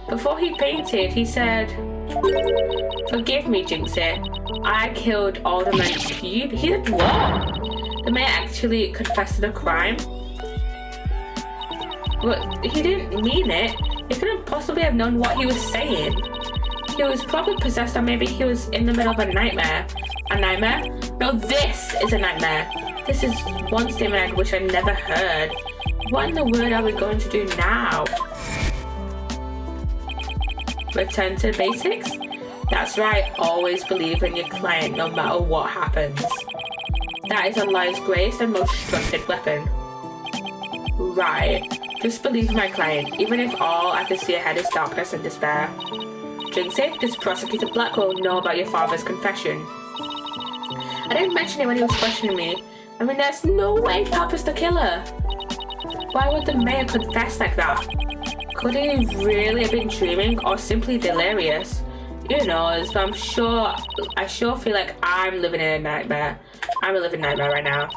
Before he painted, he said, "Forgive me, Jinxie. I killed Alderman Cube." He did what? The mayor actually confessed to the crime? But he didn't mean it. He couldn't possibly have known what he was saying. He was probably possessed, or maybe he was in the middle of a nightmare. A nightmare? No, this is a nightmare. This is one statement I wish I never heard. What in the world are we going to do now? Return to basics? That's right, always believe in your client no matter what happens. That is a liar's greatest and most trusted weapon. Right, just believe in my client, even if all I can see ahead is darkness and despair. Jinxie, does Prosecutor Blackwell know about your father's confession? I didn't mention it when he was questioning me. I mean, there's no way Papa's the killer. Why would the mayor confess like that? Could he really have been dreaming or simply delirious? Who knows? But I sure feel like I'm living in a nightmare. I'm a living nightmare right now.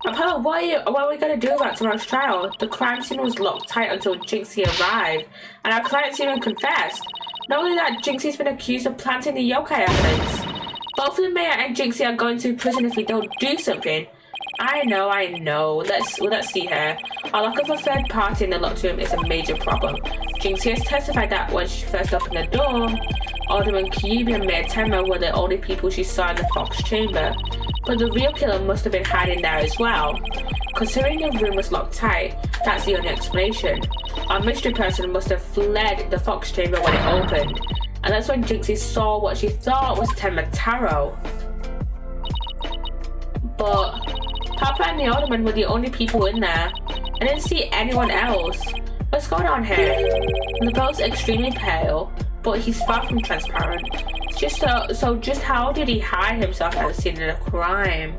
Apollo, what are we gonna do about tomorrow's trial? The crime scene was locked tight until Jinxie arrived, and our client's even confessed. Not only that, Jinxie's been accused of planting the yokai evidence. Both the mayor and Jinxie are going to prison if we don't do something. I know. Let's see here. Our lack of a third party in the locked room is a major problem. Jinxie has testified that when she first opened the door, Alderman Kyubi and Mayor Tenma were the only people she saw in the Fox chamber. But the real killer must have been hiding there as well. Considering the room was locked tight, that's the only explanation. Our mystery person must have fled the Fox chamber when it opened. And that's when Jinxie saw what she thought was Tenma Taro. But Papa and the Alderman were the only people in there. I didn't see anyone else. What's going on here? LaBelle's extremely pale, but he's far from transparent. Just how did he hide himself at the scene of the crime?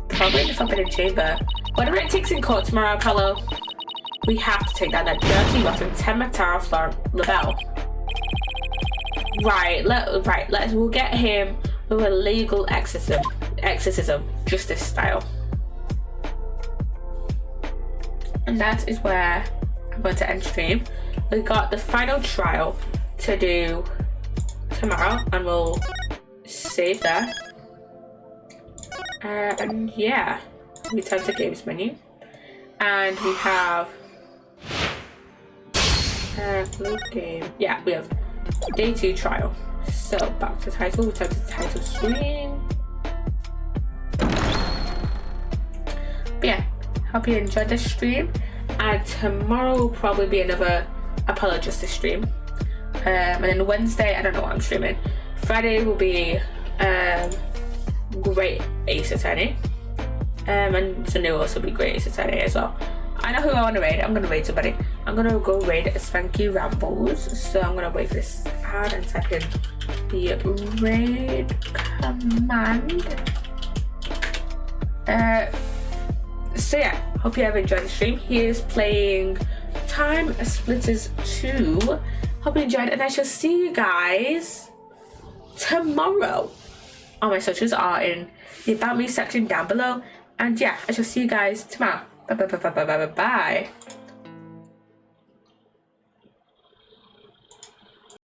Probably in the forbidden chamber. Whatever it takes in court tomorrow, Apollo. We have to take down that dirty rotten Tenma Taro LaBelle. We'll get him with a legal exorcism, justice style. And that is where I'm going to end stream. We got the final trial to do tomorrow, and we'll save that. And yeah, we turn to games menu, and we have load game. Yeah, we have day 2 trial. So back to title, we turn to title screen. But yeah, hope you enjoyed this stream, and tomorrow will probably be another Apollo Justice stream. And then Wednesday, I don't know what I'm streaming. Friday will be Great Ace Attorney. And Sunday will also be Great Ace Attorney as well. I know who I want to raid. I'm going to raid somebody. I'm going to go raid Spanky Rambles. So I'm going to wait for this ad and type in the raid command. So yeah, hope you have enjoyed the stream. Here's playing Time Splitters 2. Hope you enjoyed, and I shall see you guys tomorrow. All my socials are in the About Me section down below. And yeah, I shall see you guys tomorrow. Bye.